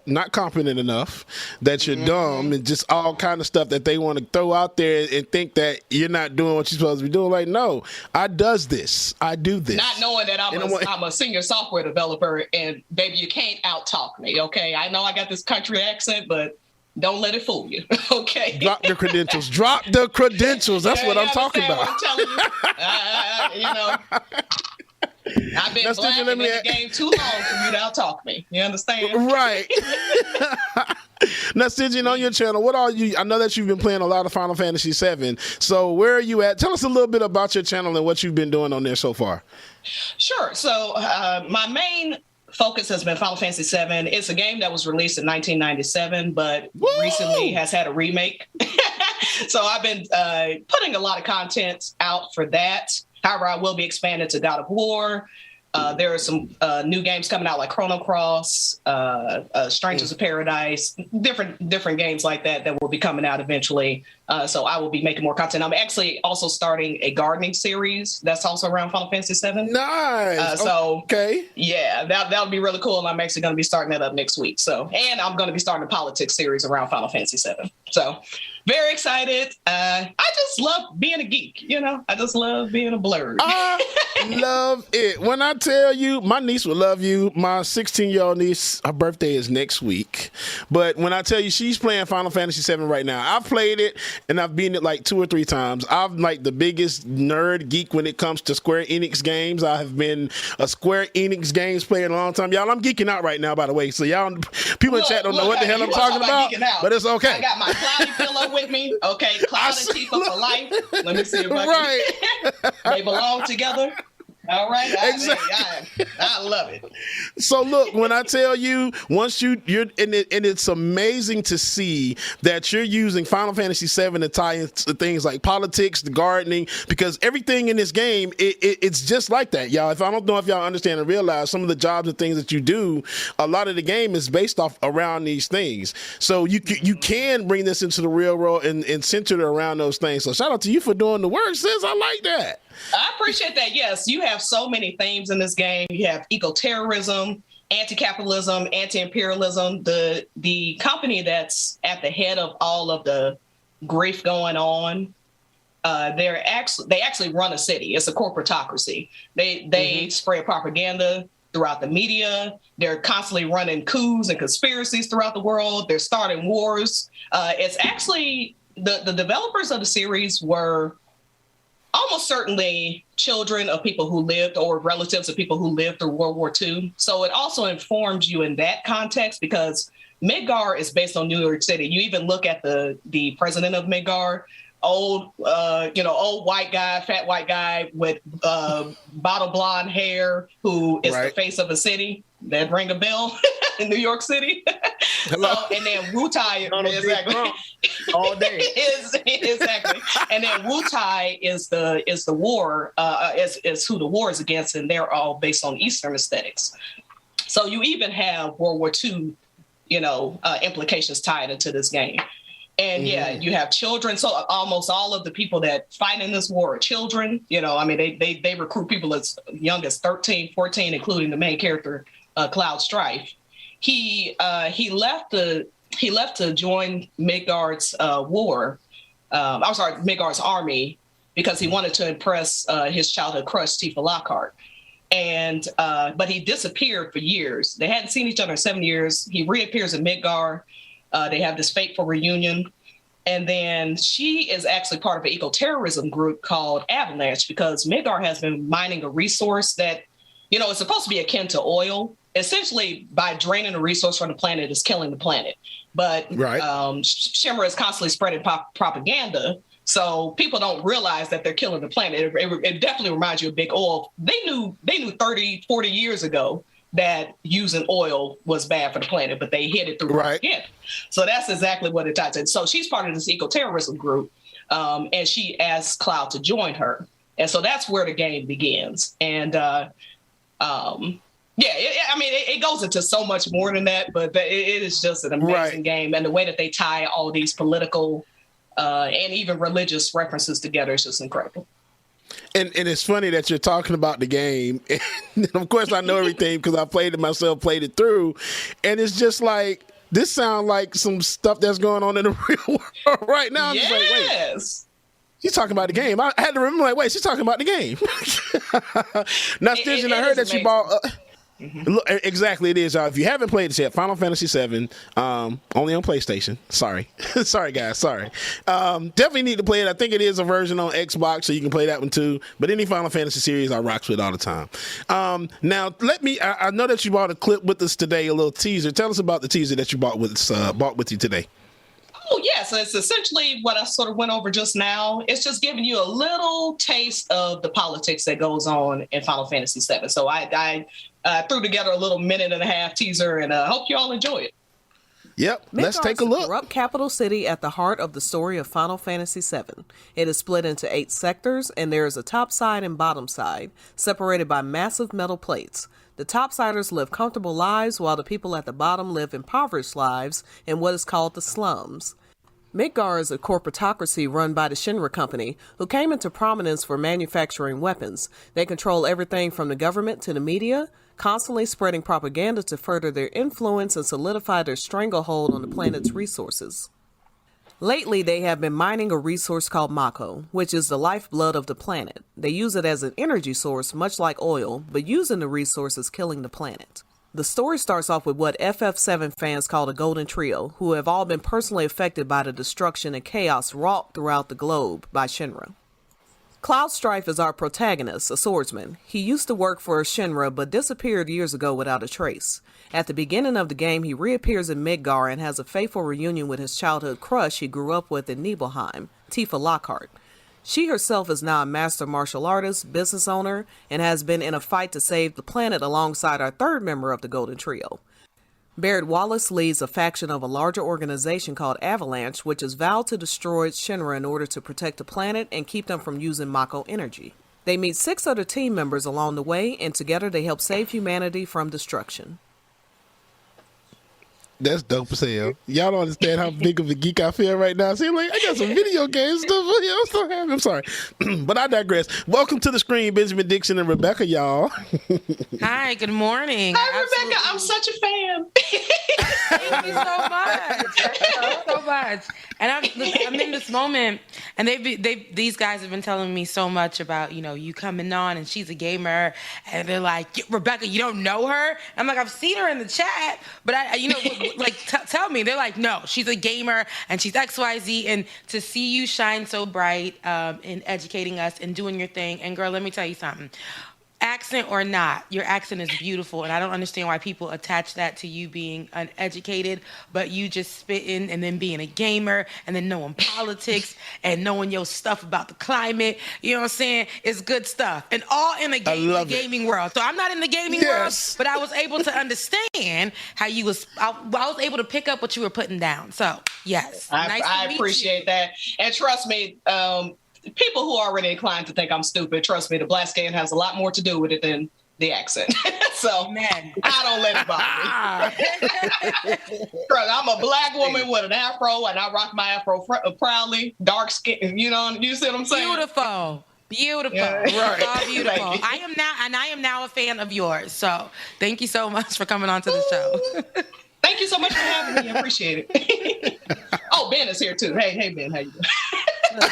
not competent enough, that you're dumb, and just all kind of stuff that they want to throw out there and think that you're not doing what you're supposed to be doing. Like, no, I do this.
Not knowing that I'm a senior software developer, and baby, you can't out talk me, okay? I know I got this country accent, but don't let it fool you, okay?
Drop the credentials. Drop the credentials. That's what I'm talking about.
What I'm telling you. I've been Black in the game too long for you to out-talk me. You understand?
Right. Now, Stygian, on your channel, what are you? I know that you've been playing a lot of Final Fantasy VII. So where are you at? Tell us a little bit about your channel and what you've been doing on there so far.
Sure. So my main focus has been Final Fantasy VII. It's a game that was released in 1997, but recently has had a remake. So I've been putting a lot of content out for that. However, I will be expanding to God of War. There are some new games coming out like Chrono Cross, Strangers of Paradise, different games like that will be coming out eventually. So I will be making more content. I'm actually also starting a gardening series that's also around Final Fantasy VII.
Nice.
Yeah, that would be really cool. And I'm actually going to be starting that up next week. So, and I'm going to be starting a politics series around Final Fantasy VII. So very excited. I just love being a geek. I just love being a blurred.
I love it. When I tell you, my niece will love you. My 16-year-old niece, her birthday is next week. But when I tell you she's playing Final Fantasy VII right now, I've played it and I've beaten it like 2 or 3 times. I'm like the biggest nerd geek when it comes to Square Enix games. I have been a Square Enix games player in a long time. Y'all, I'm geeking out right now, by the way. So y'all, people in chat don't know what the hell I'm talking about, but it's okay.
I got my cloudy pillow with me. Okay, Cloud and Tifa for life. Let me see if I can. They belong together. All right.
Exactly.
I love it.
So look, when I tell you, once you're in it, and it's amazing to see that you're using Final Fantasy VII to tie into things like politics, the gardening, because everything in this game, it's just like that, y'all. If I don't know if y'all understand and realize some of the jobs and things that you do, a lot of the game is based off around these things. So you can bring this into the real world and center it around those things. So shout out to you for doing the work, sis. I like that.
I appreciate that. Yes, you have so many themes in this game. You have eco-terrorism, anti-capitalism, anti-imperialism. The company that's at the head of all of the grief going on, they actually run a city. It's a corporatocracy. They spread propaganda throughout the media. They're constantly running coups and conspiracies throughout the world. They're starting wars. It's actually the developers of the series were almost certainly children of people who lived or relatives of people who lived through World War II. So it also informs you in that context because Midgar is based on New York City. You even look at the president of Midgar, old white guy, fat white guy with bottle blonde hair who is the face of a city. That ring a bell in New York City.
Hello.
And then Wutai
all day.
Exactly. And then Wutai is the war is who the war is against, and they're all based on Eastern aesthetics. So you even have World War II, implications tied into this game. And you have children. So almost all of the people that fight in this war are children. They recruit people as young as 13, 14, including the main character, Cloud Strife. He left to join Midgard's Midgard's army because he wanted to impress his childhood crush, Tifa Lockhart. But he disappeared for years. They hadn't seen each other in 7 years. He reappears in Midgard. They have this fateful reunion. And then she is actually part of an eco-terrorism group called Avalanche because Midgard has been mining a resource that, it's supposed to be akin to oil. Essentially, by draining a resource from the planet is killing the planet. But Shimmer is constantly spreading propaganda. So people don't realize that they're killing the planet. It definitely reminds you of big oil. They knew 30, 40 years ago that using oil was bad for the planet, but they hid it through propaganda. So that's exactly what it ties in. So she's part of this eco-terrorism group, and she asks Cloud to join her. And so that's where the game begins. And it goes into so much more than that, but it is just an amazing game. And the way that they tie all these political and even religious references together is just incredible.
And it's funny that you're talking about the game. And of course, I know everything because I played it myself, played it through. And it's just like, this sounds like some stuff that's going on in the real world right now. I'm just like, wait. She's talking about the game. I had to remember, wait, she's talking about the game. Now, Stingy, I heard that you bought... Look, exactly, it is. If you haven't played this yet, Final Fantasy VII, only on PlayStation. Sorry. Sorry, guys. Sorry. Definitely need to play it. I think it is a version on Xbox, so you can play that one too. But any Final Fantasy series, I rocks with all the time. Now, I know that you bought a clip with us today, a little teaser. Tell us about the teaser that you bought with you today.
Oh, yeah. So it's essentially what I sort of went over just now. It's just giving you a little taste of the politics that goes on in Final Fantasy VII. So I threw together a little 1.5-minute teaser, and I hope you all enjoy it.
Yep, let's take a
Midgard is
look.
the corrupt capital city at the heart of the story of Final Fantasy VII. It is split into 8 sectors, and there is a top side and bottom side, separated by massive metal plates. The topsiders live comfortable lives, while the people at the bottom live impoverished lives in what is called the slums. Midgard is a corporatocracy run by the Shinra Company, who came into prominence for manufacturing weapons. They control everything from the government to the media, constantly spreading propaganda to further their influence and solidify their stranglehold on the planet's resources. Lately, they have been mining a resource called Mako, which is the lifeblood of the planet. They use it as an energy source, much like oil, but using the resource is killing the planet. The story starts off with what FF7 fans call the Golden Trio, who have all been personally affected by the destruction and chaos wrought throughout the globe by Shinra. Cloud Strife is our protagonist, a swordsman. He used to work for Shinra, but disappeared years ago without a trace. At the beginning of the game, he reappears in Midgard and has a fateful reunion with his childhood crush he grew up with in Nibelheim, Tifa Lockhart. She herself is now a master martial artist, business owner, and has been in a fight to save the planet alongside our third member of the Golden Trio. Barrett Wallace leads a faction of a larger organization called Avalanche, which has vowed to destroy Shinra in order to protect the planet and keep them from using Mako energy. They meet 6 other team members along the way, and together they help save humanity from destruction.
That's dope as hell. Y'all don't understand how big of a geek I feel right now. See, like, I got some video game stuff. I'm so happy. I'm sorry. But I digress. Welcome to the screen, Benjamin Dixon and Rebecca, y'all.
Hi, good morning.
Hi, Rebecca. I'm such a fan.
Thank you so much. Thank you so much. And I'm in this moment, and these guys have been telling me so much about, you coming on, and she's a gamer, and they're like, Rebecca, you don't know her? And I'm like, I've seen her in the chat, but tell me. They're like, no, she's a gamer, and she's XYZ, and to see you shine so bright in educating us and doing your thing, and girl, let me tell you something. Accent or not, your accent is beautiful, and I don't understand why people attach that to you being uneducated, but you just spitting and then being a gamer and then knowing politics and knowing your stuff about the climate. You know what I'm saying? It's good stuff, and all in the gaming world. So I'm not in the gaming world, but I was able to understand how you was. I was able to pick up what you were putting down. So yes,
I appreciate that, and trust me. People who are already inclined to think I'm stupid, trust me, the black skin has a lot more to do with it than the accent. So man, I don't let it bother me. I'm a black woman with an afro, and I rock my afro proudly. Dark skin, you see what I'm saying?
Beautiful.
Yeah, right.
Oh, beautiful. I am now a fan of yours. So thank you so much for coming on to the show.
Thank you so much for having me. I appreciate it. Oh, Ben is here too. Hey, Ben, how you doing? I'm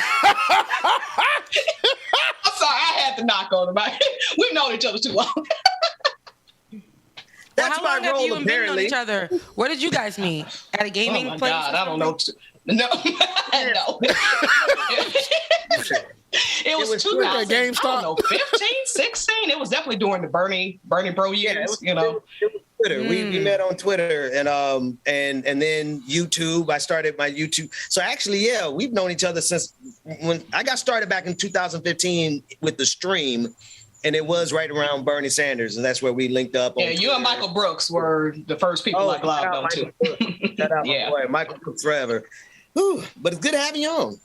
sorry, I had to knock on him. We've known each other too long.
That's my role, apparently. Each other? Where did you guys meet? At a gaming place?
God, I don't know. No. It was 2000, I don't know, 15, 16. It was definitely during the Bernie Bro years,
It was Twitter. We met on Twitter and then YouTube. I started my YouTube. So actually, we've known each other since when I got started back in 2015 with the stream, and it was right around Bernie Sanders, and that's where we linked up.
Yeah, you and Michael Brooks were the first people I globbed on too.
Shout out my boy, Michael Brooks forever. Whew, but it's good having you on.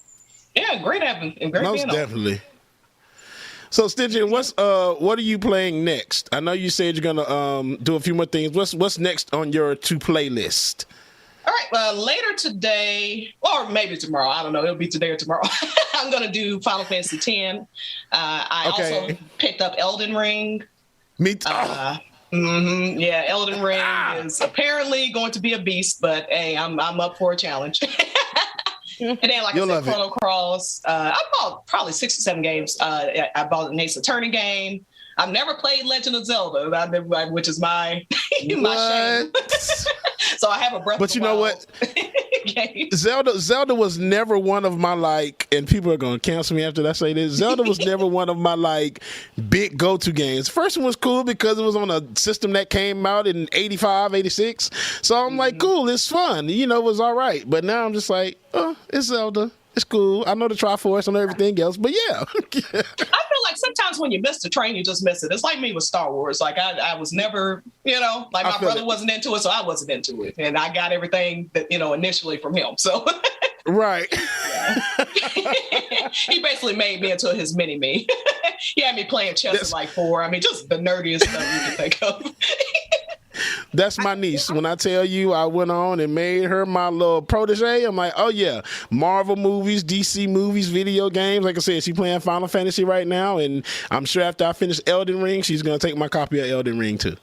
Yeah, great having you.
Most definitely. So, Stitchin, what are you playing next? I know you said you're gonna do a few more things. What's next on your to-play list?
All right, later today, or maybe tomorrow. I don't know. It'll be today or tomorrow. I'm gonna do Final Fantasy X. I also picked up Elden Ring.
Me too.
Yeah, Elden Ring is apparently going to be a beast, but hey, I'm up for a challenge. And then, like I said, Chrono Cross. I bought probably 6 or 7 games. I bought an Ace Attorney game. I've never played Legend of Zelda, which is my shame. So I have a Breath of the Wild.
But you know what? Zelda was never one of my and people are gonna cancel me after I say this. Zelda was never one of my big go-to games. First one was cool because it was on a system that came out in 85, 86. So I'm like, cool, it's fun. It was all right. But now I'm just like, oh, it's Zelda. It's cool. I know the Triforce and everything else, but yeah.
I feel like sometimes when you miss the train, you just miss it. It's like me with Star Wars. Like I was never, like my brother wasn't into it, so I wasn't into it. And I got everything that, initially from him. So
right.
He basically made me into his mini-me. He had me playing chess at like 4. I mean, just the nerdiest stuff you can think of.
That's my niece. When I tell you I went on and made her my little protege, I'm like, oh yeah, Marvel movies, DC movies, video games. Like I said, she's playing Final Fantasy right now, and I'm sure after I finish Elden Ring, she's going to take my copy of Elden Ring too.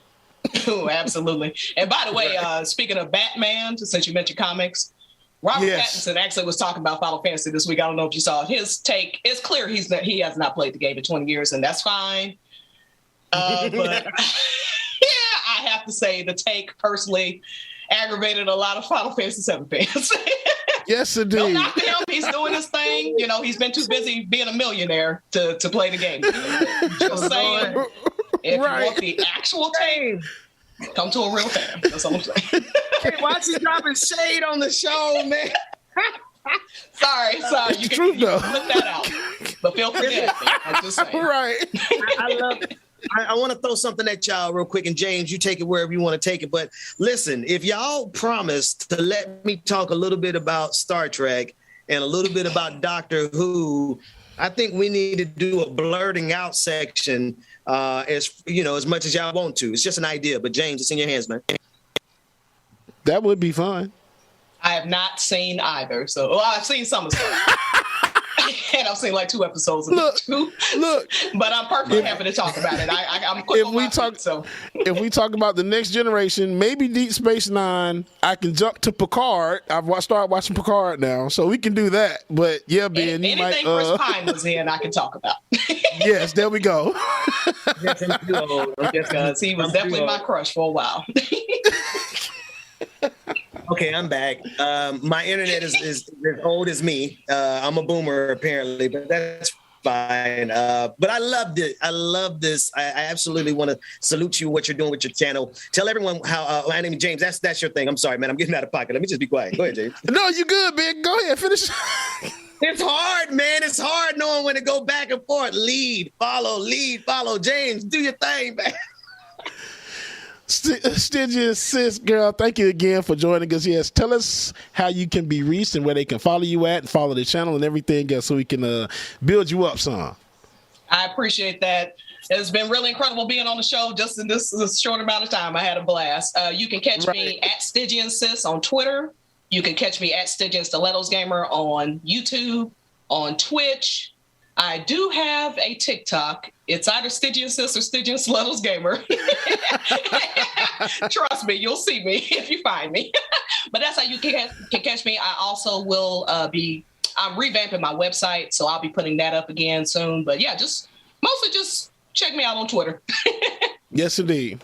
Oh, absolutely. And by the way, speaking of Batman, since you mentioned comics, Robert Pattinson actually was talking about Final Fantasy this week. I don't know if you saw it. His take. It's clear he has not played the game in 20 years, and that's fine. But I have to say the take personally aggravated a lot of Final Fantasy VII fans.
Yes, indeed.
Don't knock him. He's doing his thing. He's been too busy being a millionaire to play the game. Just saying, if you want the actual take, come to a real fan. That's all I'm saying.
Hey, why she dropping shade on the show, man?
Sorry. You can put that out. But feel free to I'm just saying.
Right.
I love it. I want to throw something at y'all real quick, and James, you take it wherever you want to take it. But listen, if y'all promise to let me talk a little bit about Star Trek and a little bit about Doctor Who, I think we need to do a blurting out section as much as y'all want to. It's just an idea, but James, it's in your hands, man.
That would be fun.
I have not seen either. So, I've seen some of it. And I've seen like 2 episodes of
Look,
but I'm perfectly happy to talk about it. I'm quick on my feet, so.
If we talk about the Next Generation, maybe Deep Space Nine, I can jump to Picard. I've started watching Picard now, so we can do that. But yeah, Ben, you
anything
might.
Chris Pine was in, I can talk about.
Yes, there we go.
Because he was definitely my crush for a while.
Okay, I'm back. My internet is as old as me. I'm a boomer, apparently, but that's fine. But I loved it. I love this. I absolutely want to salute you, what you're doing with your channel. Tell everyone how, my name is James. That's your thing. I'm sorry, man. I'm getting out of pocket. Let me just be quiet. Go ahead, James.
No, you good, man. Go ahead. Finish.
It's hard, man. It's hard knowing when to go back and forth. Lead, follow. James, do your thing, man.
Stygian sis, girl, thank you again for joining us. Yes, tell us how you can be reached and where they can follow you at and follow the channel and everything else so we can build you up some.
I appreciate that. It's been really incredible being on the show just in this short amount of time. I had a blast. You can catch me at Stygian Sis on Twitter. You can catch me at Stygian Stilettos Gamer on YouTube, on Twitch. I do have a TikTok. It's either Stygian Sis or Stygian Stilettos Gamer. Trust me, you'll see me if you find me. But that's how you can catch me. I also will I'm revamping my website, so I'll be putting that up again soon. But yeah, mostly just check me out on Twitter.
Yes, indeed.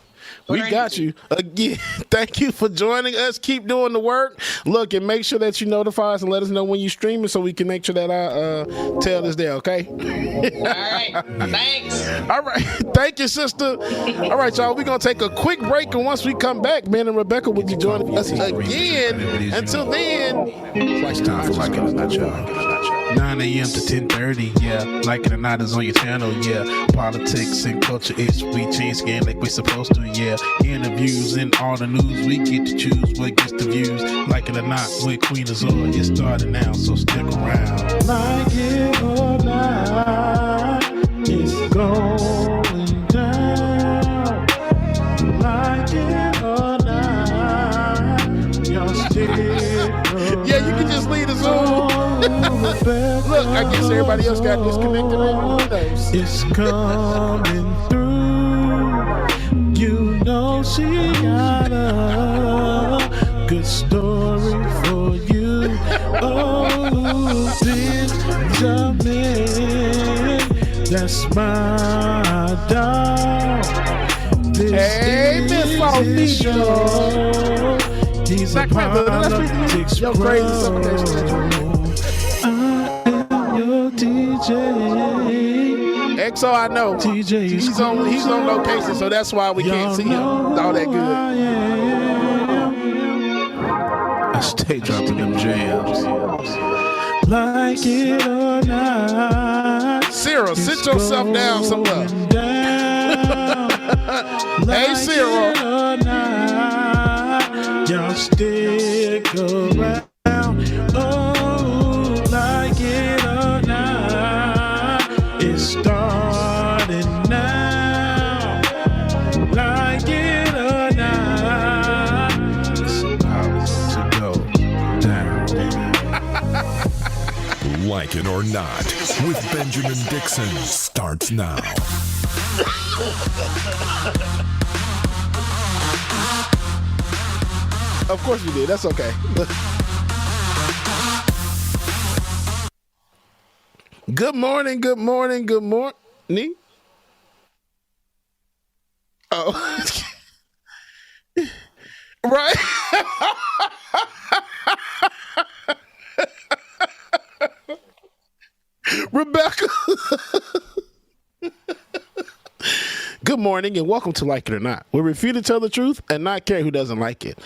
We got you. Again, thank you for joining us. Keep doing the work. Look, and make sure that you notify us and let us know when you're streaming so we can make sure that our tail is there, okay?
All right. Thanks.
All right. Thank you, sister. All right, y'all. We're going to take a quick break, and once we come back, Ben and Rebecca will be joining us again. Until then,
it's time for Like It or Not, y'all. 9 a.m. to 10:30, yeah. Like it or not is on your channel, yeah. Politics and culture, we change skin like we're supposed to, yeah. Interviews and all the news, we get to choose what gets the views. Like it or not, with Queen Azor, it's starting now, so stick around. Like it or not, it's going down. Like it or not, y'all still.
Yeah, you can just lead us on. Look, I guess everybody else got disconnected.
It's coming through. You know she got a good story for you. Oh, Benjamin, that's my dog.
Hey, Miss Sophie Show.
He's a politics pro.
XO, I know. He's on location, so that's why we can't see him. All that good.
I stay dropping them jams. like it or not.
Cyril, sit yourself down somewhere. Hey, Cyril.
Y'all stick around. Oh, like it or not. It's starting now. Like it or not. It's about to go down.
Like It or Not with Benjamin Dixon starts now.
Of course you did. That's okay. Good morning, good morning, good morning. Oh. Right. Rebecca. Good morning and welcome to Like It or Not. We refuse to tell the truth and not care who doesn't like it.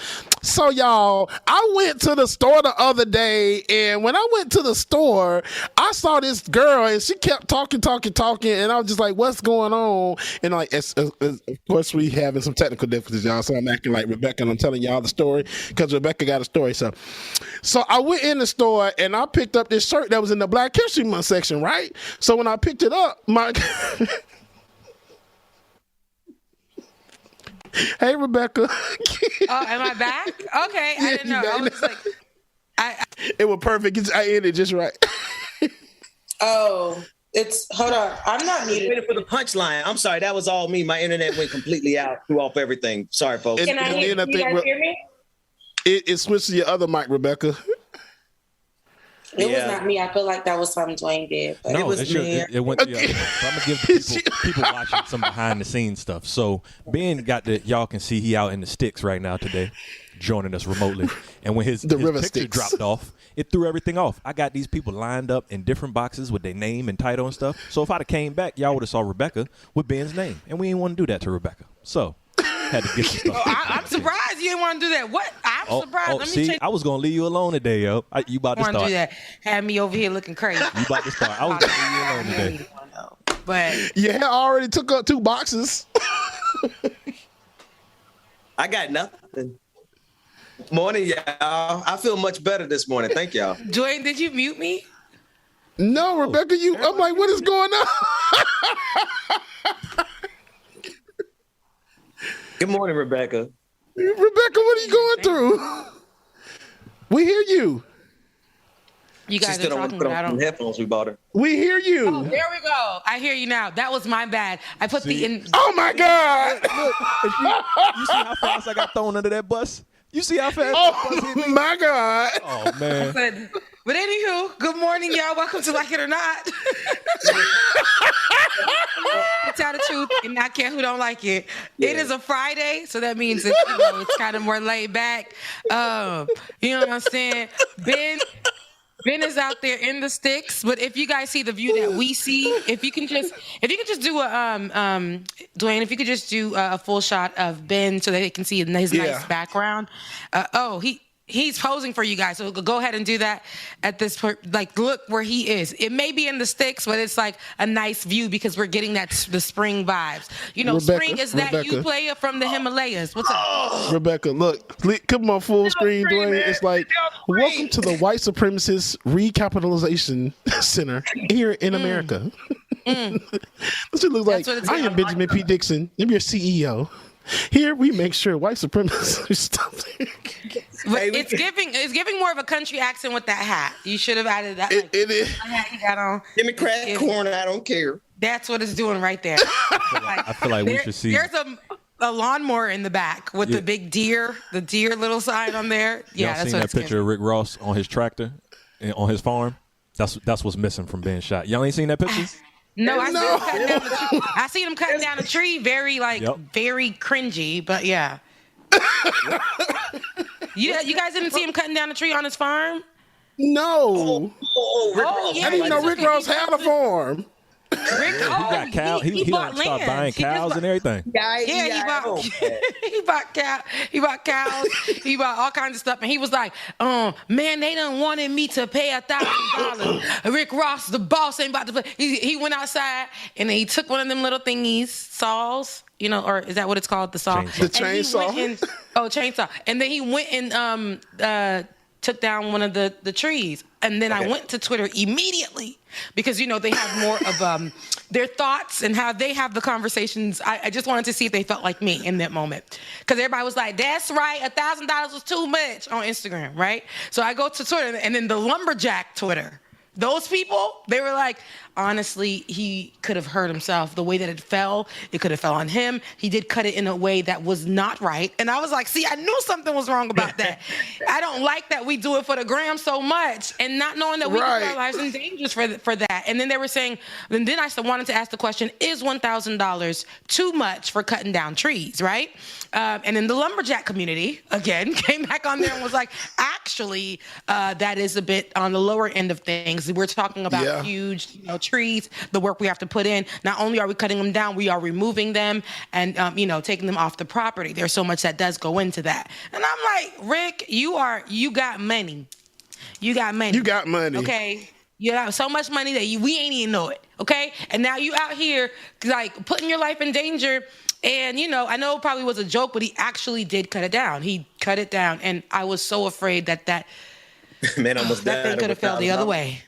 So y'all, I went to the store the other day, and when I went to the store, I saw this girl and she kept talking, and I was just like, what's going on? And like, of course we having some technical difficulties, y'all, so I'm acting like Rebecca and I'm telling y'all the story because Rebecca got a story. So I went in the store and I picked up this shirt that was in the Black History Month section, right? So when I picked it up, Hey, Rebecca.
Am I back? Okay, I didn't know. I was like,
it was perfect. I ended just right.
Oh, hold on. I'm not muted.
Waiting for the punchline. I'm sorry. That was all me. My internet went completely out, threw off everything. Sorry, folks.
Can you guys hear me?
It switched to your other mic, Rebecca.
It was not me. I feel like that was something Dwayne did. But
No,
it was me.
it went to you. So I'm gonna give the people watching some behind the scenes stuff. So Ben y'all can see he out in the sticks right now today, joining us remotely. And when his picture
sticks
dropped off, it threw everything off. I got these people lined up in different boxes with their name and title and stuff. So if I'd have came back, y'all would have saw Rebecca with Ben's name, and we didn't want to do that to Rebecca. So had to get some stuff.
I'm surprised you didn't want to do that. What? I'm surprised. Let me check.
I was gonna leave you alone today, yo. You about to start.
Do that. Have me over here looking crazy.
You about to start. I was gonna leave you alone today.
But
yeah, I already took up 2 boxes.
I got nothing. Morning, y'all. I feel much better this morning. Thank y'all.
Dwayne, did you mute me?
No, Rebecca. I'm like, what is going on?
Good morning, Rebecca.
Rebecca, what are you going through? We hear you.
You guys
are
talking,
put
but I
on
don't.
some headphones we bought her.
We hear you.
Oh, there we go. I hear you now. That was my bad. I put the in.
Oh my God!
Look, you see how fast I got thrown under that bus? You see how fast?
Oh my God!
Oh man.
But anywho, good morning, y'all. Welcome to Like It or Not. Tell the truth and not care who don't like it. Yeah. It is a Friday, so that means it's kind of more laid back. You know what I'm saying? Ben is out there in the sticks, but if you guys see the view that we see, if you could just do a Dwayne, if you could just do a full shot of Ben so that they can see his nice background. He's posing for you guys, so go ahead and do that at this point. Like, look where he is. It may be in the sticks, but it's like a nice view because we're getting the spring vibes. You know, Rebecca, spring is that you player from the Himalayas. What's up?
Rebecca, look, come on full screen, Dwayne. It's like, welcome to the white supremacist recapitalization center here in America. That's what it looks like. I am Benjamin P. Dixon. I'm your CEO. Here we make sure white supremacists stop.
It's giving more of a country accent with that hat. You should have added that.
It is.
Hat you got on.
Democrat corn. I don't care.
That's what it's doing right there.
I feel like we should see.
There's a lawnmower in the back with the big deer, the deer little sign on there. Yeah,
y'all seen that picture of Rick Ross on his tractor on his farm? That's what's missing from being shot. Y'all ain't seen that picture?
No, I seen him cutting down a tree. Very very cringy, but yeah. You guys didn't see him cutting down a tree on his farm?
No.
Rick Ross.
I didn't even know Rick Ross had a farm.
Rick,
got cow. He
bought
start
land.
buying cows and everything.
He bought cows. He bought all kinds of stuff, and he was like, man, they done wanted me to pay $1,000. Rick Ross, the boss, ain't about to pay. He went outside and then he took one of them little thingies, saws, or is that what it's called, the saw?
The chainsaw.
Chainsaw. And then he went and took down one of the trees. And then I went to Twitter immediately because, they have more of their thoughts and how they have the conversations. I just wanted to see if they felt like me in that moment. Because everybody was like, that's right, $1,000 was too much on Instagram, right? So I go to Twitter, and then the lumberjack Twitter. Those people, they were like, honestly, he could have hurt himself. The way that it could have fell on him. He did cut it in a way that was not right. And I was like, see, I knew something was wrong about that. I don't like that we do it for the gram so much and not knowing that we put our lives in danger for that. And then they were saying, and then I wanted to ask the question, is $1,000 too much for cutting down trees, right? And then the lumberjack community, again, came back on there and was like, actually, that is a bit on the lower end of things. We're talking about huge, trees, the work we have to put in. Not only are we cutting them down, we are removing them and, taking them off the property. There's so much that does go into that. And I'm like, Rick, you got money. You got money. Okay. You have so much money that we ain't even know it. Okay. And now you out here like putting your life in danger. And, I know it probably was a joke, but he actually did cut it down. He cut it down. And I was so afraid that
man almost died.
That thing could have fell the other way.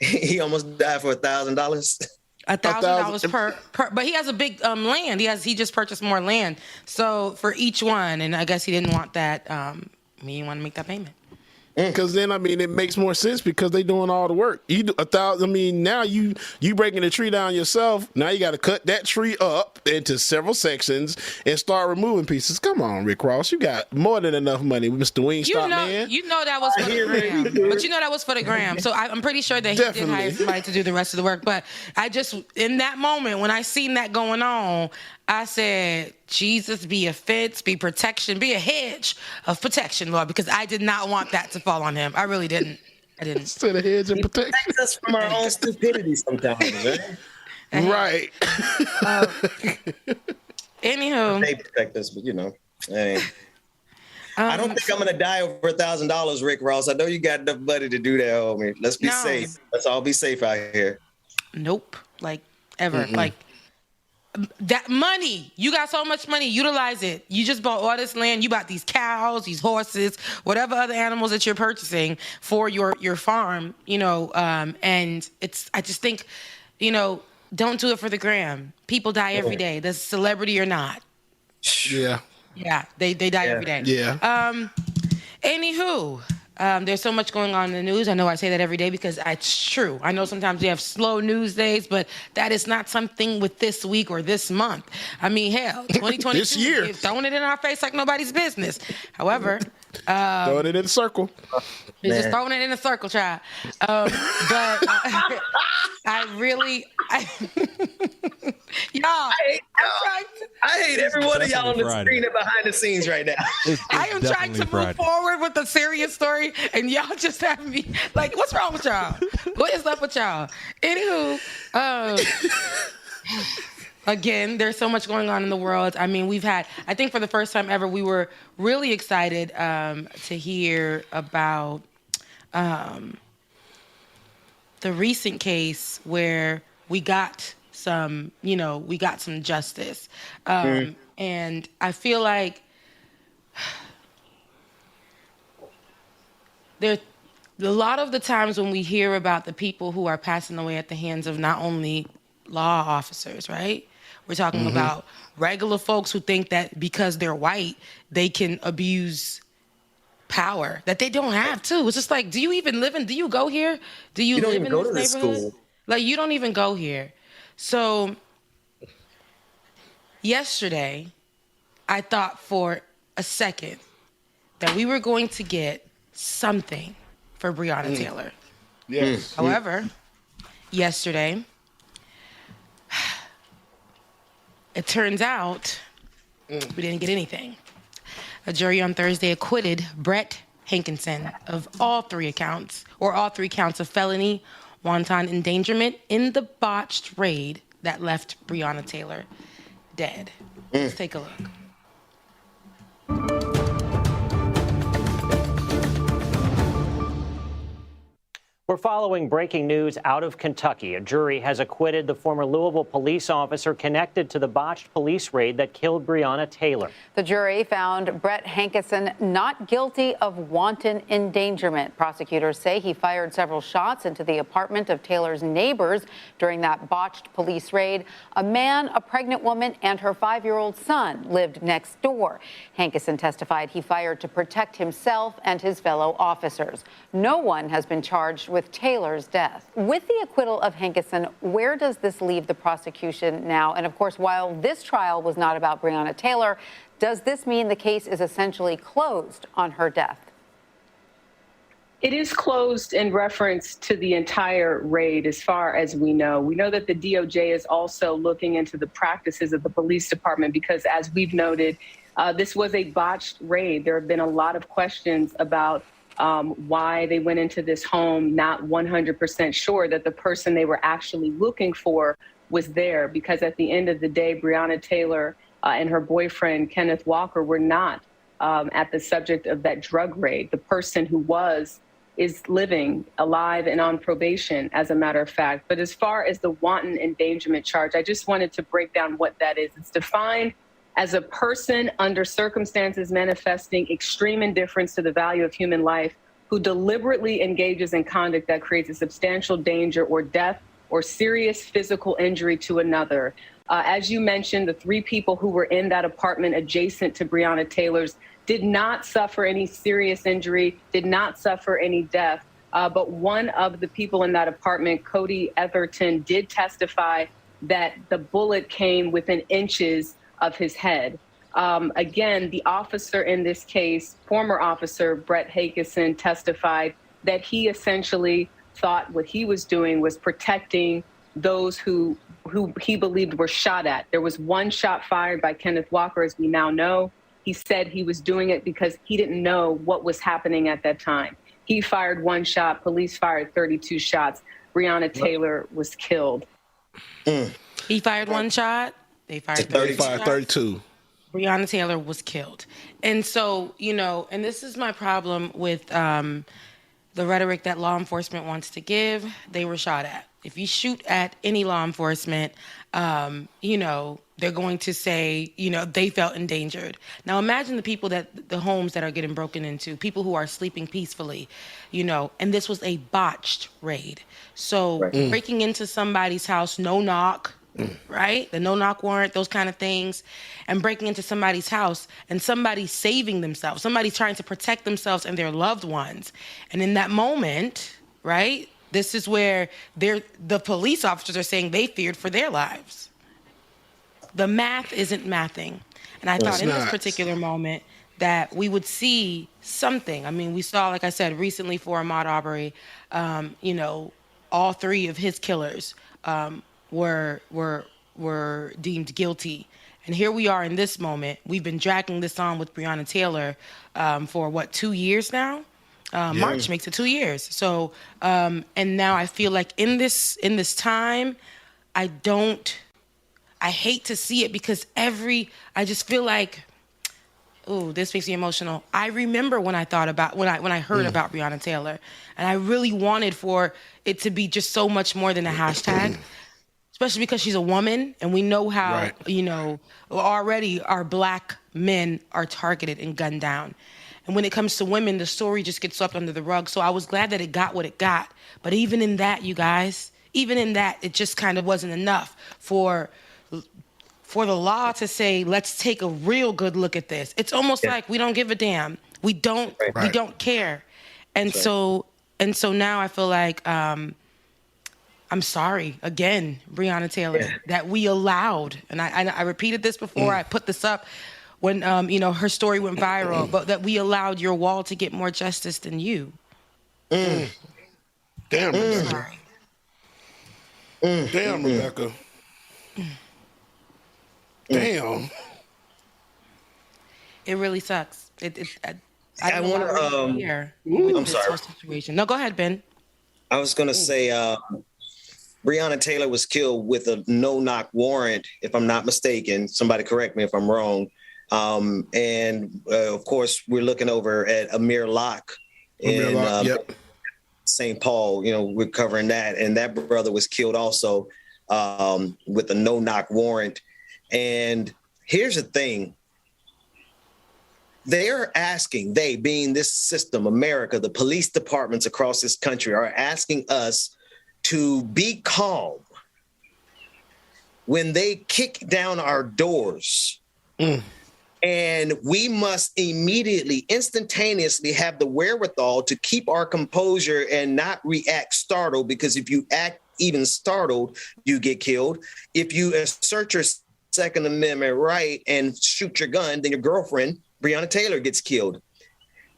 He almost died for $1,000.
$1,000 per, but he has a big land. He just purchased more land. So for each one, and I guess he didn't want that. He didn't want to make that payment.
Because then, it makes more sense because they doing all the work. You do now you breaking the tree down yourself. Now you got to cut that tree up into several sections and start removing pieces. Come on, Rick Ross, you got more than enough money, Mr. Wingstop man.
You know that was for the gram, but that was for the gram. So I'm pretty sure that he did hire somebody to do the rest of the work. But I just, in that moment when I seen that going on, I said, Jesus, be a fence, be protection, be a hedge of protection, Lord, because I did not want that to fall on him. I really didn't.
Instead of hedge and protection.
Protect us from our own stupidity sometimes,
right?
Anywho.
They protect us, but I don't think I'm going to die over $1,000, Rick Ross. I know you got enough money to do that, homie. Let's be safe. Let's all be safe out here.
Nope. Ever. That money, you got so much money, utilize it. You just bought all this land. You bought these cows, these horses, whatever other animals that you're purchasing for your farm, and I just think, don't do it for the gram. People die every day. That's celebrity or not.
Yeah.
Yeah, they die every day.
Yeah.
Anywho, there's so much going on in the news. I know I say that every day because it's true. I know sometimes we have slow news days, but that is not something with this week or this month. Hell, 2022,
this year,
throwing it in our face like nobody's business. However,
throwing it in a circle.
Just throwing it in a circle, child. But I really, y'all.
I hate every one of y'all on the screen and behind the scenes right now.
I am trying to move forward with a serious story, and y'all just have me like, what's wrong with y'all? What is up with y'all? Anywho, again, there's so much going on in the world. We've had, I think for the first time ever, we were really excited to hear about the recent case where we got some justice. And I feel like there a lot of the times when we hear about the people who are passing away at the hands of not only law officers, right? We're talking about regular folks who think that because they're white, they can abuse power that they don't have to. It's just like, do you go here? Do you live in this neighborhood? Like, you don't even go here. So yesterday, I thought for a second that we were going to get something for Breonna Taylor.
Yes.
However, yesterday, it turns out we didn't get anything. A jury on Thursday acquitted Brett Hankison of all three counts of felony, wanton endangerment in the botched raid that left Breonna Taylor dead. Let's take a look.
We're following breaking news out of Kentucky. A jury has acquitted the former Louisville police officer connected to the botched police raid that killed Breonna Taylor.
The jury found Brett Hankison not guilty of wanton endangerment. Prosecutors say he fired several shots into the apartment of Taylor's neighbors during that botched police raid. A man, a pregnant woman, and her 5-year-old son lived next door. Hankison testified he fired to protect himself and his fellow officers. No one has been charged with Taylor's death. With the acquittal of Hankison, where does this leave the prosecution now? And of course, while this trial was not about Breonna Taylor, does this mean the case is essentially closed on her death?
It is closed in reference to the entire raid, as far as we know. We know that the DOJ is also looking into the practices of the police department because, as we've noted, this was a botched raid. There have been a lot of questions about why they went into this home not 100% sure that the person they were actually looking for was there, because at the end of the day, Breonna Taylor and her boyfriend, Kenneth Walker, were not at the subject of that drug raid. The person who is living alive and on probation, as a matter of fact. But as far as the wanton endangerment charge, I just wanted to break down what that is. It's defined as a person under circumstances manifesting extreme indifference to the value of human life who deliberately engages in conduct that creates a substantial danger or death or serious physical injury to another. As you mentioned, the 3 people who were in that apartment adjacent to Breonna Taylor's did not suffer any serious injury, did not suffer any death. But one of the people in that apartment, Cody Etherton, did testify that the bullet came within inches of his head. Again, the officer in this case, former officer Brett Hankison, testified that he essentially thought what he was doing was protecting those who he believed were shot at. There was 1 shot fired by Kenneth Walker, as we now know. He said he was doing it because he didn't know what was happening at that time. He fired 1 shot. Police fired 32 shots. Breonna Taylor was killed.
He fired 1 shot. They fired
32.
Breonna Taylor was killed. And so, and this is my problem with the rhetoric that law enforcement wants to give. They were shot at. If you shoot at any law enforcement, they're going to say, they felt endangered. Now imagine the homes that are getting broken into, people who are sleeping peacefully, and this was a botched raid. So breaking into somebody's house, no knock, right? The no-knock warrant, those kind of things, and breaking into somebody's house and somebody saving themselves, somebody trying to protect themselves and their loved ones. And in that moment, right, this is where the police officers are saying they feared for their lives. The math isn't mathing. And I thought in this particular moment that we would see something. I mean, we saw, like I said, recently for Ahmaud Arbery, all 3 of his killers were deemed guilty. And here we are in this moment. We've been dragging this on with Breonna Taylor for 2 years now? March makes it 2 years. So, and now I feel like in this time, I hate to see it because I just feel like, ooh, this makes me emotional. I remember when I thought about, when I heard about Breonna Taylor, and I really wanted for it to be just so much more than a hashtag. Especially because she's a woman, and we know how, already our Black men are targeted and gunned down. And when it comes to women, the story just gets swept under the rug. So I was glad that it got what it got. But even in that, you guys, it just kind of wasn't enough for the law to say, let's take a real good look at this. It's almost like we don't give a damn. We don't care. And so now I feel like, I'm sorry, again, Breonna Taylor, that we allowed, and I repeated this before, I put this up when, her story went viral, but that we allowed your wall to get more justice than you.
Damn, Rebecca. Damn, Rebecca. Damn.
It really sucks. I
want to,
here.
I'm sorry.
Situation. No, go ahead, Ben.
I was going to say Breonna Taylor was killed with a no-knock warrant, if I'm not mistaken. Somebody correct me if I'm wrong. Of course, we're looking over at Amir Locke in St. Paul. We're covering that. And that brother was killed also with a no-knock warrant. And here's the thing. They're asking, they being this system, America, the police departments across this country are asking us to be calm when they kick down our doors. And we must immediately, instantaneously have the wherewithal to keep our composure and not react startled, because if you act even startled, you get killed. If you assert your Second Amendment right and shoot your gun, then your girlfriend, Breonna Taylor, gets killed.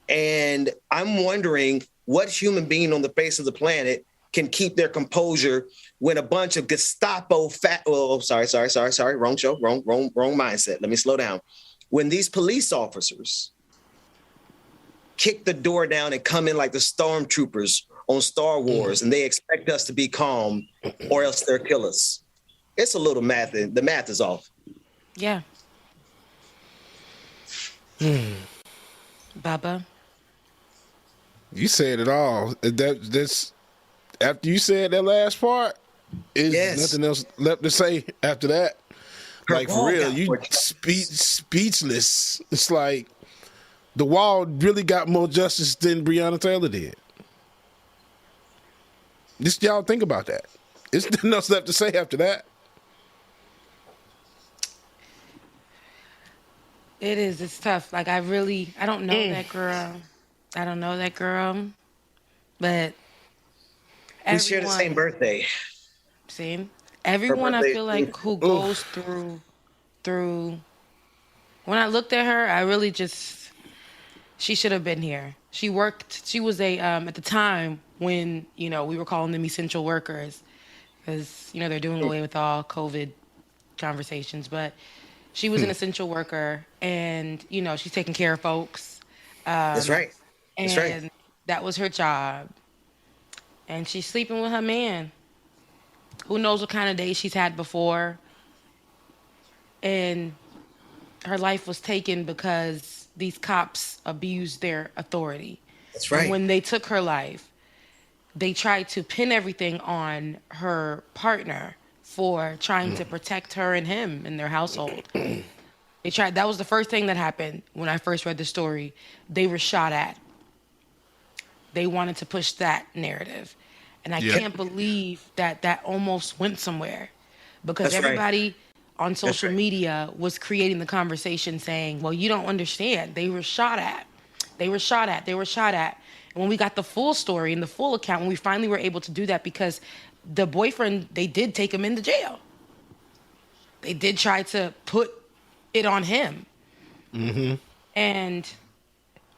And I'm wondering what human being on the face of the planet can keep their composure when a bunch of Gestapo sorry, wrong show, wrong mindset. Let me slow down. When these police officers kick the door down and come in like the stormtroopers on Star Wars, and they expect us to be calm or else they'll kill us. It's a little math. The math is off.
Yeah. Baba.
You said it all. That's after you said that last part, is nothing else left to say after that. Like, for real, you speechless. It's like the wall really got more justice than Breonna Taylor did. Just y'all think about that. There's nothing else left to say after that.
It is. It's tough. Like, I don't know that girl. I don't know that girl. But
we share the same birthday.
See? Everyone I feel like who goes through, when I looked at her, I really she should have been here. She was at the time when, we were calling them essential workers because, they're doing away with all COVID conversations, but she was an essential worker and, she's taking care of folks.
That's right. That's right.
And that was her job. And she's sleeping with her man. Who knows what kind of day she's had before. And her life was taken because these cops abused their authority.
That's right.
And when they took her life, they tried to pin everything on her partner for trying to protect her and him in their household. That was the first thing that happened when I first read the story. They were shot at. They wanted to push that narrative. And I can't believe that almost went somewhere, because everybody on social media was creating the conversation saying, well, you don't understand. They were shot at. They were shot at. They were shot at. And when we got the full story and the full account, when we finally were able to do that, because the boyfriend, they did take him into jail. They did try to put it on him. Mm-hmm. And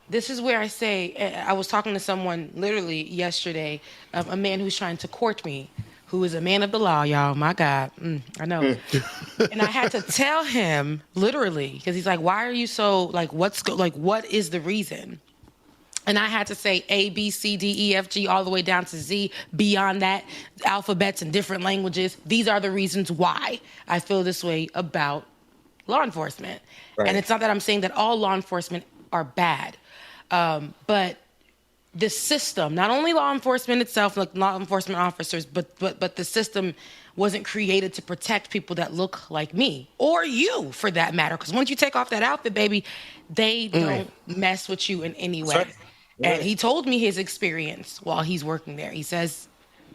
this is where I say, I was talking to someone literally yesterday, a man who's trying to court me, who is a man of the law, y'all. My God, I know. And I had to tell him literally, because he's like, "Why are you so what is the reason?" And I had to say A, B, C, D, E, F, G, all the way down to Z. Beyond that, alphabets in different languages. These are the reasons why I feel this way about law enforcement. Right. And it's not that I'm saying that all law enforcement are bad. But the system, not only law enforcement itself, like law enforcement officers, but the system wasn't created to protect people that look like me or you, for that matter. Because once you take off that outfit, baby, they don't mess with you in any way. Right. And he told me his experience while he's working there. He says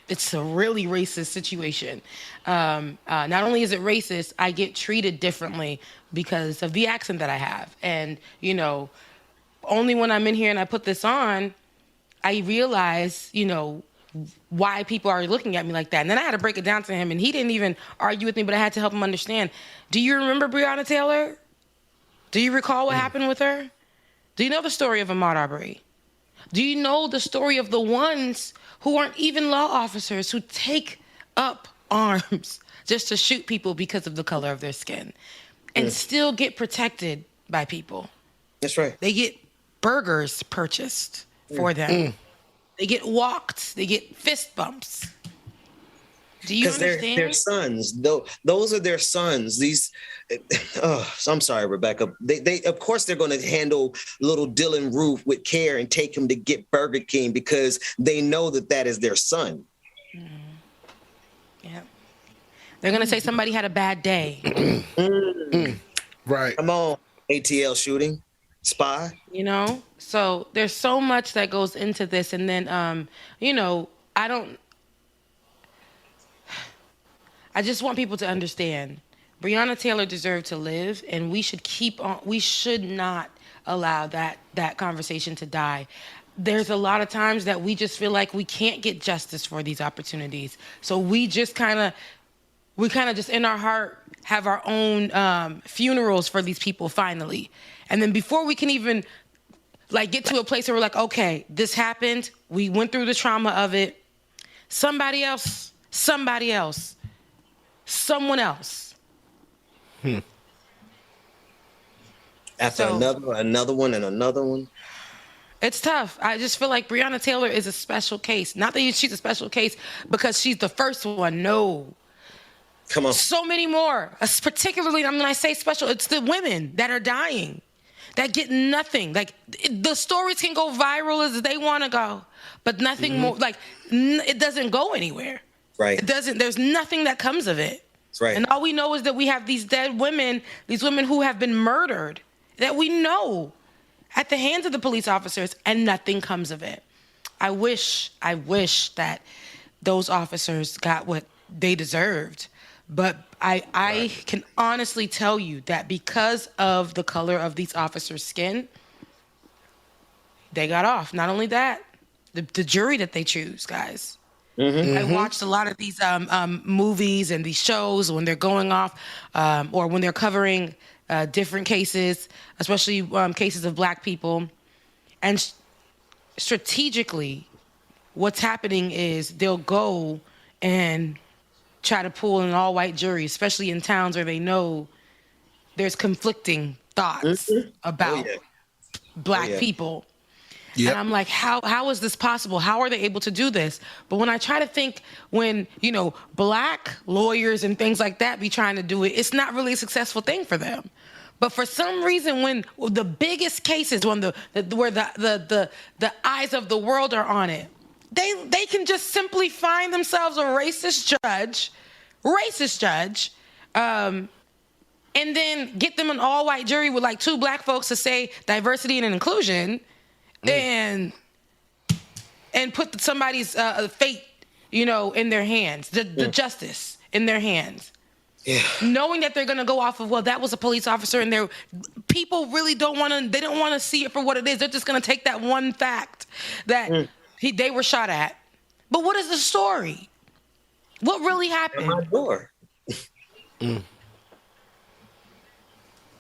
it's a really racist situation. Not only is it racist, I get treated differently because of the accent that I have. And, only when I'm in here and I put this on, I realize, why people are looking at me like that. And then I had to break it down to him, and he didn't even argue with me, but I had to help him understand. Do you remember Breonna Taylor? Do you recall what happened with her? Do you know the story of Ahmaud Arbery? Do you know the story of the ones who aren't even law officers who take up arms just to shoot people because of the color of their skin and still get protected by people?
That's right.
They get burgers purchased for them. They get walked. They get fist bumps. Do you understand?
Because they're sons. Those are their sons. These. I'm sorry, Rebecca. They of course they're going to handle little Dylan Roof with care and take him to get Burger King because they know that is their son.
Yeah. They're going to say somebody had a bad day.
Right.
Come on, ATL shooting, spy.
You know? So there's so much that goes into this. And then, I just want people to understand Breonna Taylor deserved to live, and we should not allow that conversation to die. There's a lot of times that we just feel like we can't get justice for these opportunities. So we just kind of just in our heart have our own funerals for these people finally. And then before we can even get to a place where we're like, okay, this happened. We went through the trauma of it. Somebody else, someone else.
After another one and another one.
It's tough. I just feel like Breonna Taylor is a special case. Not that she's a special case because she's the first one. No.
Come on.
So many more. Particularly, when I say special, it's the women that are dying, that get nothing. The stories can go viral as they want to go, but nothing more. It doesn't go anywhere.
Right.
It doesn't. There's nothing that comes of it.
That's right.
And all we know is that we have these dead women, these women who have been murdered, that we know at the hands of the police officers, and nothing comes of it. I wish that those officers got what they deserved. But I can honestly tell you that because of the color of these officers' skin, they got off. Not only that, the jury that they choose, guys. I watched a lot of these movies and these shows when they're going off or when they're covering different cases, especially cases of Black people. And strategically, what's happening is they'll go and try to pull an all-white jury, especially in towns where they know there's conflicting thoughts about Black people. Yep. And I'm like, how is this possible? How are they able to do this? But when I try to think when, Black lawyers and things like that be trying to do it, it's not really a successful thing for them. But for some reason, when the biggest cases, when where the eyes of the world are on it, they can just simply find themselves a racist judge, and then get them an all-white jury with 2 Black folks to say diversity and inclusion, and put somebody's fate, in their hands, the justice in their hands. Yeah. Knowing that they're going to go off of, that was a police officer, and people really don't want to see it for what it is. They're just going to take that one fact that they were shot at. But what is the story? What really happened?
At my door.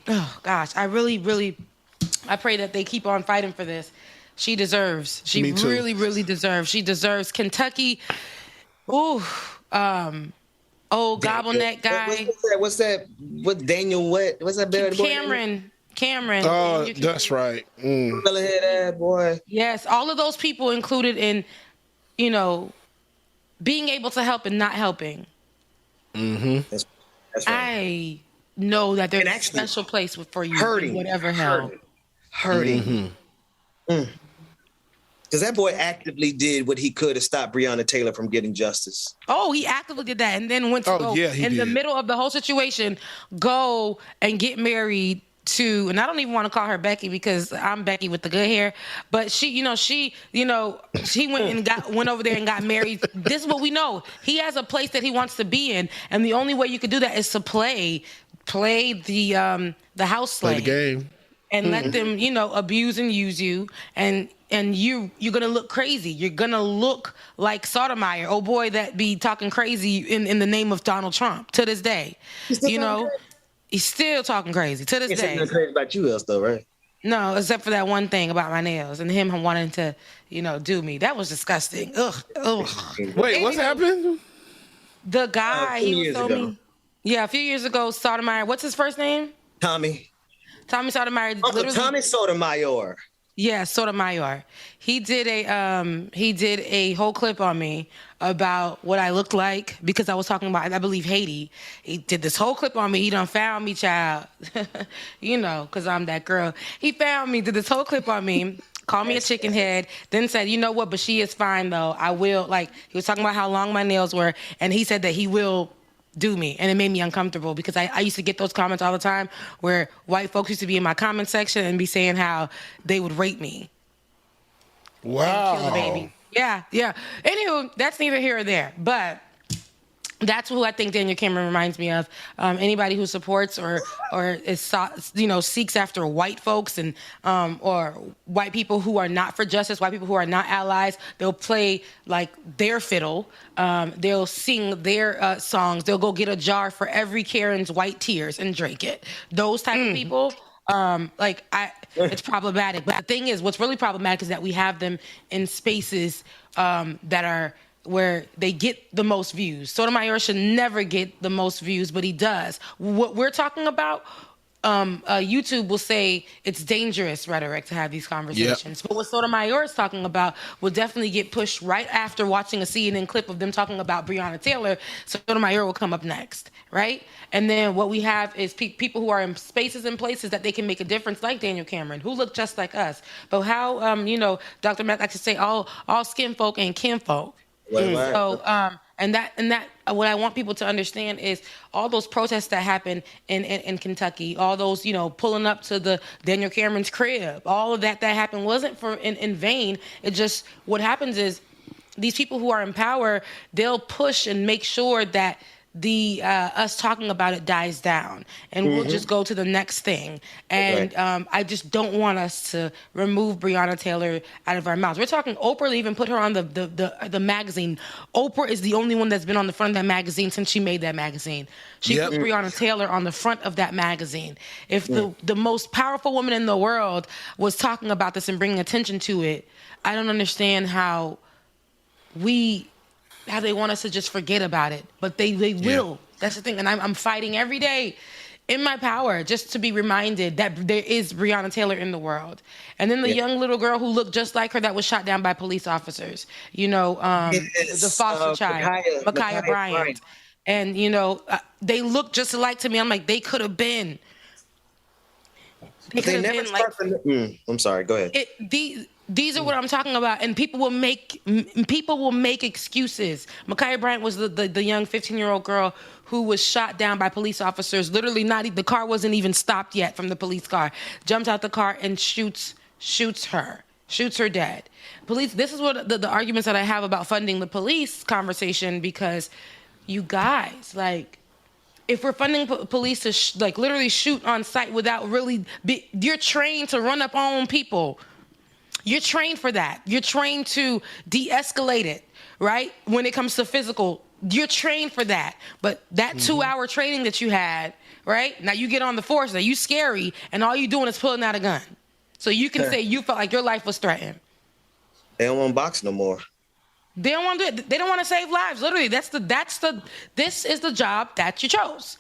Oh gosh, I really, really, I pray that they keep on fighting for this. She deserves. She really, really deserves. She deserves. Kentucky. Ooh. Gobbleneck guy.
What's that? What Daniel? What's that?
Cameron.
Oh, that's right.
That boy.
Yes, all of those people included in, being able to help and not helping.
That's right.
I know that there's a special place for you.
Hurting.
Whatever hell.
Hurting. Because that boy actively did what he could to stop Breonna Taylor from getting justice.
Oh, he actively did that, and then went to the middle of the whole situation, go and get married to, and I don't even want to call her Becky because I'm Becky with the good hair, but she went over there and got married. This is what we know. He has a place that he wants to be in, and the only way you could do that is to play the house slave.
Play the game.
And let them, abuse and use you, and you're gonna look crazy. You're gonna look like Sotomayor, oh boy, that be talking crazy in the name of Donald Trump to this day. He's still talking crazy to this day.
He's crazy about you else though, right?
No, except for that one thing about my nails and him wanting to, do me. That was disgusting. Ugh.
Wait, what's happened?
The guy he was so mean. Yeah, a few years ago, Sotomayor. What's his first name?
Tommy
Sotomayor.
Uncle Tommy Sotomayor.
Yeah, Sotomayor. He did a whole clip on me about what I looked like because I was talking about, I believe, Haiti. He did this whole clip on me. He done found me, child. You know, because I'm that girl. He found me, did this whole clip on me, called me a chicken head, then said, you know what, but she is fine, though. I will, like, he was talking about how long my nails were, and he said that he will do me, and it made me uncomfortable because I used to get those comments all the time where white folks used to be in my comment section and be saying how they would rape me.
Wow.
And kill the baby. Yeah. Anywho, that's neither here or there, but that's who I think Daniel Cameron reminds me of. Anybody who supports or is, you know, seeks after white folks and or white people who are not for justice, white people who are not allies, they'll play like their fiddle. They'll sing their songs. They'll go get a jar for every Karen's white tears and drink it. Those type of people. It's problematic. But the thing is, what's really problematic is that we have them in spaces that are where they get the most views. Sotomayor should never get the most views, but he does. What we're talking about, YouTube will say it's dangerous rhetoric to have these conversations. Yep. But what Sotomayor is talking about will definitely get pushed right after watching a CNN clip of them talking about Breonna Taylor. Sotomayor will come up next, right? And then what we have is people who are in spaces and places that they can make a difference, like Daniel Cameron, who look just like us. But how, you know, Dr. Matt likes to say all skin folk and kin folk.
Right.
So, and that what I want people to understand is all those protests that happen in Kentucky, all those, you know, pulling up to the Daniel Cameron's crib, all of that happened wasn't in vain. It just, what happens is these people who are in power, they'll push and make sure that the us talking about it dies down, and we'll just go to the next thing. And I just don't want us to remove Breonna Taylor out of our mouths. We're talking Oprah even put her on the magazine. Oprah is the only one that's been on the front of that magazine since she made that magazine. She put Breonna Taylor on the front of that magazine. If the most powerful woman in the world was talking about this and bringing attention to it, I don't understand how they want us to just forget about it, but they will. That's the thing, and I'm fighting every day in my power just to be reminded that there is Breonna Taylor in the world. And then the young little girl who looked just like her that was shot down by police officers, you know, the foster child, Ma'Khia Bryant. And, you know, they look just alike to me. I'm like, they could have been. They could have been like.
I'm sorry, go ahead.
These are what I'm talking about, and people will make excuses. Ma'Khia Bryant was the young 15-year-old girl who was shot down by police officers. Literally, the car wasn't even stopped yet from the police car. Jumped out the car and shoots her dead. Police. This is what the arguments that I have about funding the police conversation, because you guys, like, if we're funding police to literally shoot on sight without really, you're trained to run up on people. You're trained for that. You're trained to de-escalate it, right? When it comes to physical, you're trained for that. But that 2-hour training that you had, right? Now you get on the force, now you scary, and all you doing is pulling out a gun. So you can say you felt like your life was threatened.
They don't want to box no more.
They don't want to do it. They don't want to save lives. Literally, this is the job that you chose.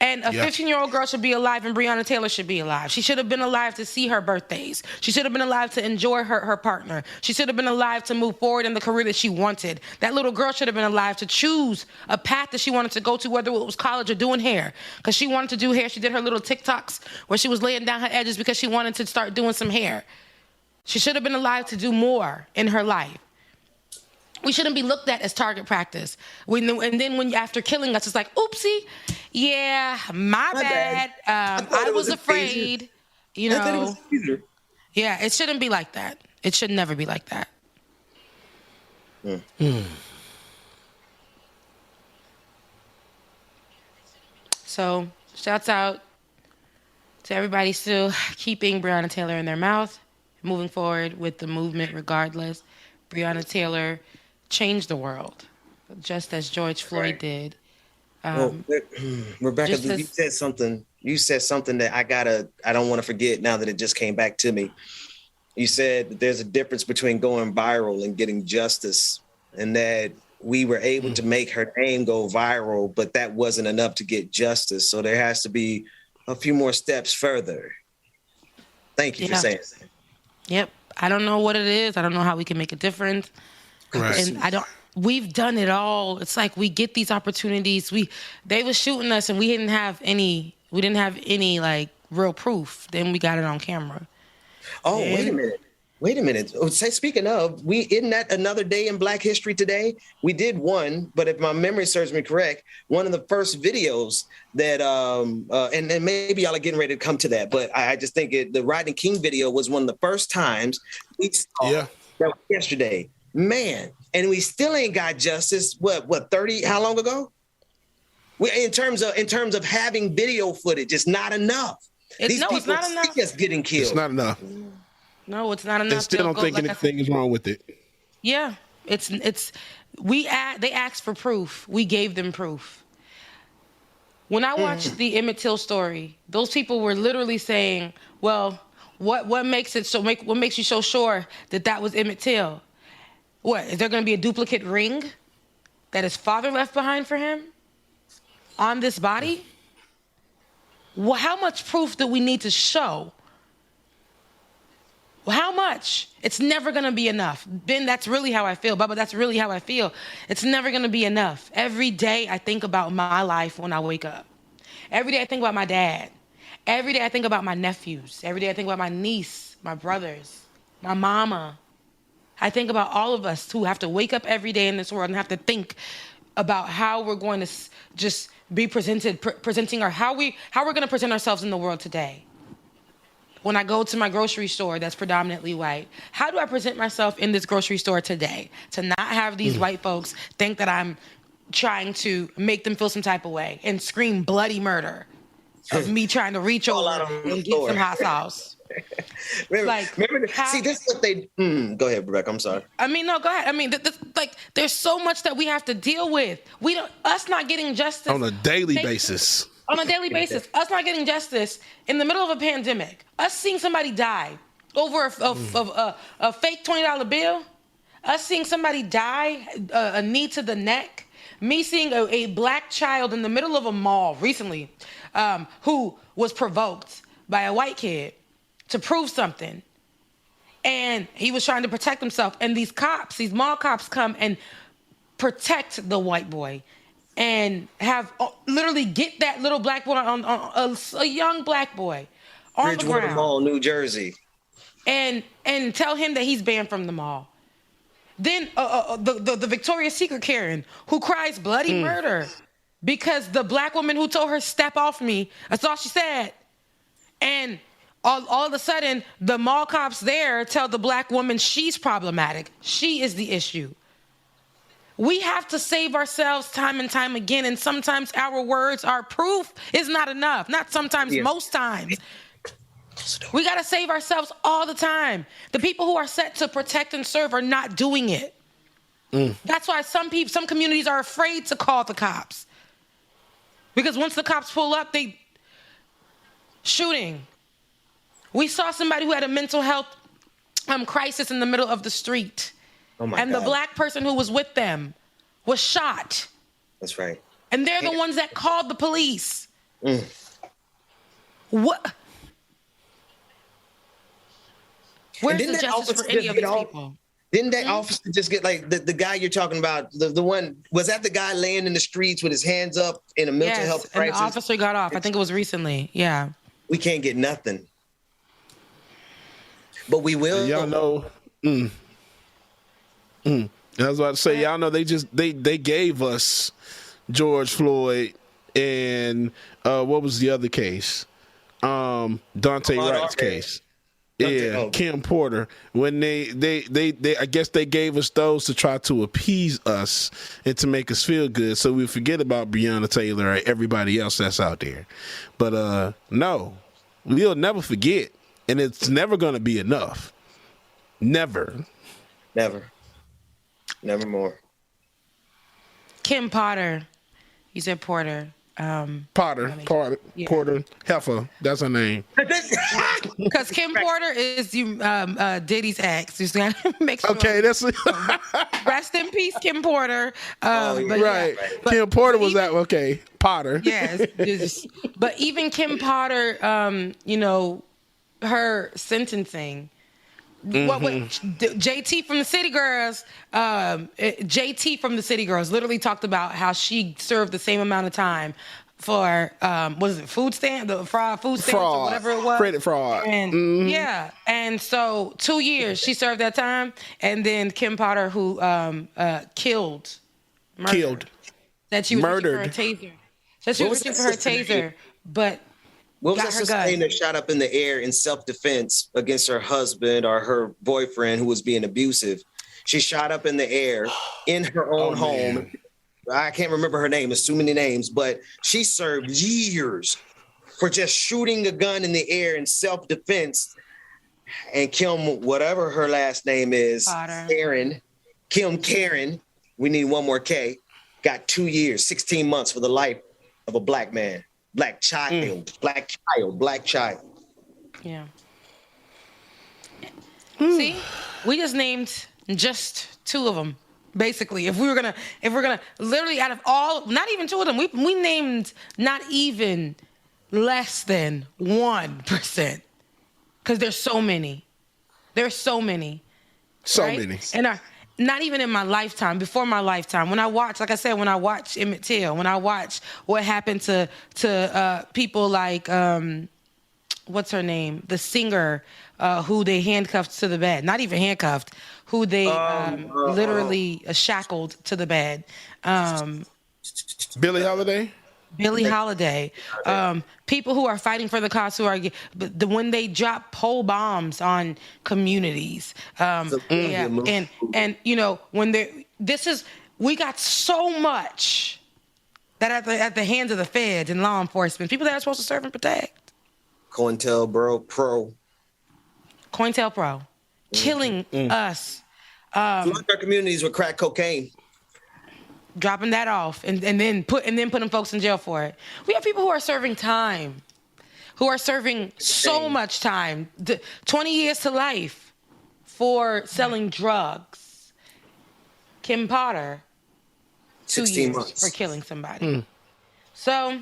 And a 15-year-old girl should be alive, and Breonna Taylor should be alive. She should have been alive to see her birthdays. She should have been alive to enjoy her partner. She should have been alive to move forward in the career that she wanted. That little girl should have been alive to choose a path that she wanted to go to, whether it was college or doing hair. Because she wanted to do hair. She did her little TikToks where she was laying down her edges because she wanted to start doing some hair. She should have been alive to do more in her life. We shouldn't be looked at as target practice. And then when after killing us, it's like, oopsie, yeah, my bad. I was afraid, you know. Yeah, it shouldn't be like that. It should never be like that. So, shouts out to everybody still keeping Breonna Taylor in their mouth, moving forward with the movement regardless. Breonna Taylor changed the world, just as George Floyd did.
Rebecca, you said something that I don't want to forget now that it just came back to me. You said that there's a difference between going viral and getting justice, and that we were able to make her name go viral, but that wasn't enough to get justice. So there has to be a few more steps further. Thank you for saying that.
Yep. I don't know what it is. I don't know how we can make a difference.
Right.
And we've done it all. It's like we get these opportunities. They were shooting us and we didn't have any like real proof. Then we got it on camera.
Oh, wait a minute. Oh, speaking of, isn't that another day in Black History today? We did one, but if my memory serves me correct, one of the first videos that, and maybe y'all are getting ready to come to that, but I just think the Rodney King video was one of the first times we saw that was yesterday. Man, and we still ain't got justice. What 30? How long ago? In terms of having video footage, it's not enough. It's not enough. Just getting killed.
It's not enough.
No, it's not enough.
They still don't think anything is wrong with it.
Yeah, they asked for proof. We gave them proof. When I watched the Emmett Till story, those people were literally saying, "Well, what makes you so sure that was Emmett Till? What, is there going to be a duplicate ring that his father left behind for him on this body? Well, how much proof do we need to show? Well, how much? It's never going to be enough. Ben, that's really how I feel. Bubba, that's really how I feel. It's never going to be enough. Every day I think about my life when I wake up. Every day I think about my dad. Every day I think about my nephews. Every day I think about my niece, my brothers, my mama. I think about all of us who have to wake up every day in this world and have to think about how we're going to just be how we're going to present ourselves in the world today. When I go to my grocery store that's predominantly white, how do I present myself in this grocery store today to not have these white folks think that I'm trying to make them feel some type of way and scream bloody murder of me trying to reach over and get some hot sauce?
See, this is what they. Go ahead, Rebecca. I'm sorry.
I mean, no, go ahead. I mean, there's so much that we have to deal with. Us not getting justice
on a daily basis.
On a daily basis, us not getting justice in the middle of a pandemic. Us seeing somebody die over a fake $20 bill. Us seeing somebody die, a knee to the neck. Me seeing a black child in the middle of a mall recently, who was provoked by a white kid to prove something. And he was trying to protect himself. And these mall cops come and protect the white boy and have literally get that little black boy on a young black boy on the ground.
Mall, New Jersey.
And tell him that he's banned from the mall. Then the Victoria's Secret Karen who cries bloody murder because the black woman who told her step off me, that's all she said. And all of a sudden, the mall cops there tell the black woman she's problematic. She is the issue. We have to save ourselves time and time again, and sometimes our words, our proof is not enough. Not sometimes, most times. We got to save ourselves all the time. The people who are set to protect and serve are not doing it. That's why some communities are afraid to call the cops. Because once the cops pull up, they shooting. We saw somebody who had a mental health crisis in the middle of the street.
Oh my God.
The black person who was with them was shot.
That's right.
And they're the ones that called the police. What? Where's the justice for any of these people?
Didn't that officer just get like the guy you're talking about? The one, was that the guy laying in the streets with his hands up in a mental health crisis?
And the officer got off. I think it was recently. Yeah.
We can't get nothing. But we will.
Y'all know. I was about to say, y'all know they gave us George Floyd and what was the other case? Dante Wright's case. Yeah, Kim Porter. When they I guess they gave us those to try to appease us and to make us feel good, so we forget about Breonna Taylor and everybody else that's out there. But no, we'll never forget, and it's never going to be enough. Never more.
Kim Potter. You said Porter.
Porter, Heifer. That's her name.
Because Kim Porter is Diddy's ex. Just gotta make sure.
Okay, that's
rest in peace, Kim Porter.
Right. Kim Porter was that okay? Potter.
Yes. But even Kim Potter, her sentencing JT from the City Girls, JT from the City Girls literally talked about how she served the same amount of time for food stamps or whatever it was,
credit fraud,
and and so 2 years she served that time, and then Kim Potter, who killed that she was reaching for her taser, so she was reaching for her taser, but
what was that sister name that shot up in the air in self-defense against her husband or her boyfriend who was being abusive? She shot up in the air in her own home. Man. I can't remember her name. There's too many names, but she served years for just shooting a gun in the air in self-defense. And Kim, whatever her last name is, Karen, we need one more K, got 2 years, 16 months for the life of a black man. Black child.
Yeah. See, we just named just 2 of them. Basically, if we're gonna literally out of all, not even 2 of them, we named not even less than 1%, because there's so many. Right? And not even in my lifetime, before my lifetime. When I watch, like I said, when I watch Emmett Till, when I watch what happened to people like, what's her name? The singer who they handcuffed to the bed. Not even handcuffed, who they literally shackled to the bed.
Billie Holiday?
Billie Holiday. People who are fighting for the cause, when they drop pole bombs on communities. And you know, we got so much that at the hands of the feds and law enforcement, people that are supposed to serve and protect.
COINTELPRO.
Killing us.
Flood our communities with crack cocaine.
Dropping that off and then putting folks in jail for it. We have people who are serving time, who are serving so much time, 20 years to life for selling drugs. Kim Potter, 2 years months for killing somebody. So,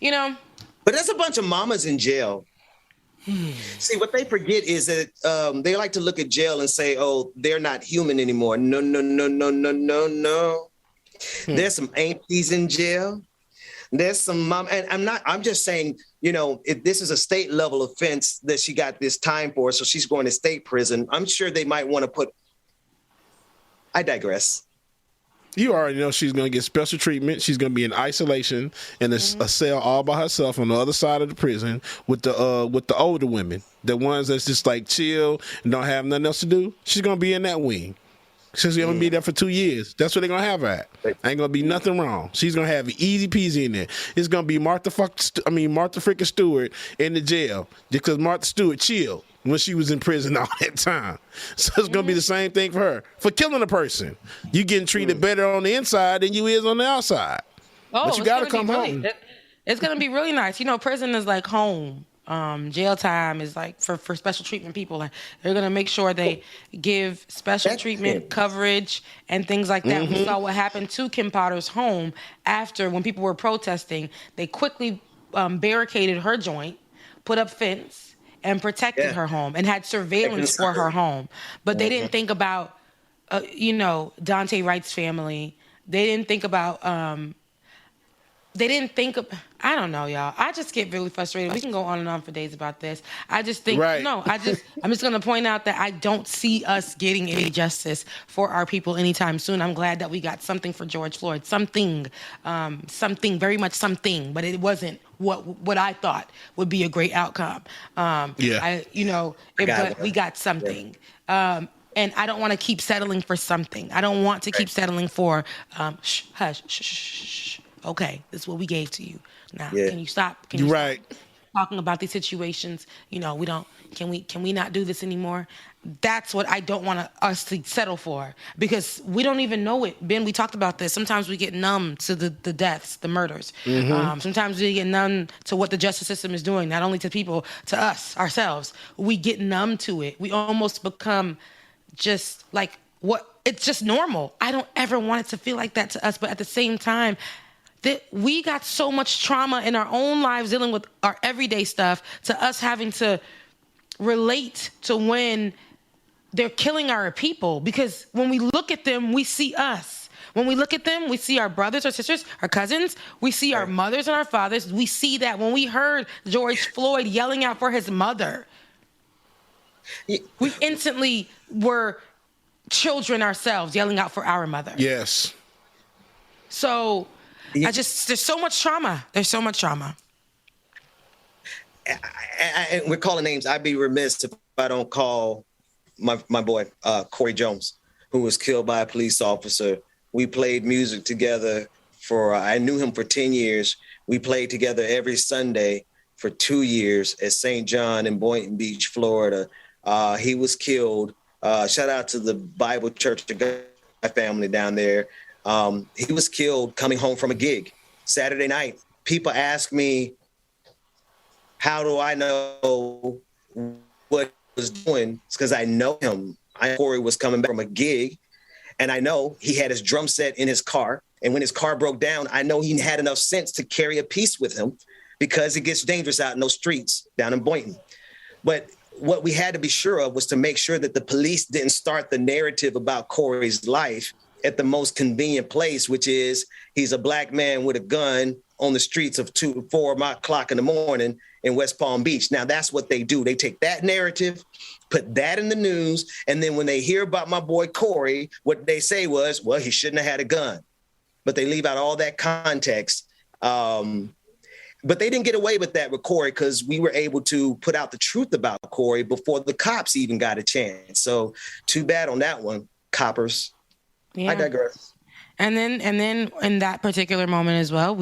you know.
But there's a bunch of mamas in jail. See, what they forget is that they like to look at jail and say, oh, they're not human anymore. No. There's some aunties in jail. There's some mom, and I'm just saying, you know, if this is a state level offense that she got this time for, so she's going to state prison. I'm sure they might want to I digress.
You already know she's going to get special treatment. She's going to be in isolation in a cell all by herself on the other side of the prison with the older women, the ones that's just like chill and don't have nothing else to do. She's going to be in that wing. She's going to be there for 2 years. That's what they're going to have her at. Ain't going to be nothing wrong. She's going to have it easy peasy in there. It's going to be Martha freaking Stewart in the jail because Martha Stewart chilled when she was in prison all that time. So it's going to be the same thing for her. For killing a person, you getting treated better on the inside than you is on the outside. But you got to come home.
It's going to be really nice. You know, prison is like home. Jail time is like for special treatment people. Like they're gonna make sure they give special treatment coverage and things like that. We saw what happened to Kim Potter's home after when people were protesting. They quickly barricaded her joint, put up fence, and protected her home and had surveillance for her home. But they didn't think about, Dante Wright's family. They didn't think about. I don't know, y'all. I just get really frustrated. We can go on and on for days about this. I just think, I'm just going to point out that I don't see us getting any justice for our people anytime soon. I'm glad that we got something for George Floyd. Something, very much something, but it wasn't what I thought would be a great outcome. But we got something. And I don't want to keep settling for something. I don't want to keep settling for, hush. Okay, this is what we gave to you. Now, can you stop? Can you stop talking about these situations? You know, we don't. Can we not do this anymore? That's what I don't want us to settle for because we don't even know it. Ben, we talked about this. Sometimes we get numb to the deaths, the murders. Sometimes we get numb to what the justice system is doing, not only to people, to us, ourselves. We get numb to it. We almost become just like it's just normal. I don't ever want it to feel like that to us, but at the same time, that we got so much trauma in our own lives dealing with our everyday stuff to us having to relate to when they're killing our people, because when we look at them, we see us. When we look at them, we see our brothers, our sisters, our cousins. We see our mothers and our fathers. We see that when we heard George Floyd yelling out for his mother, we instantly were children ourselves yelling out for our mother.
Yes.
So there's so much trauma. There's so much trauma.
And we're calling names. I'd be remiss if I don't call my boy, Corey Jones, who was killed by a police officer. We played music together I knew him for 10 years. We played together every Sunday for 2 years at St. John in Boynton Beach, Florida. He was killed. Shout out to the Bible Church, my family down there. He was killed coming home from a gig Saturday night. People ask me, how do I know what he was doing? It's because I know him. Corey was coming back from a gig, and I know he had his drum set in his car. And when his car broke down, I know he had enough sense to carry a piece with him, because it gets dangerous out in those streets down in Boynton. But what we had to be sure of was to make sure that the police didn't start the narrative about Corey's life at the most convenient place, which is he's a black man with a gun on the streets of 4 o'clock in the morning in West Palm Beach. Now, that's what they do. They take that narrative, put that in the news, and then when they hear about my boy Corey, what they say was, well, he shouldn't have had a gun. But they leave out all that context. But they didn't get away with that with Corey, because we were able to put out the truth about Corey before the cops even got a chance. So too bad on that one, coppers. Yeah. I digress.
And then in that particular moment as well,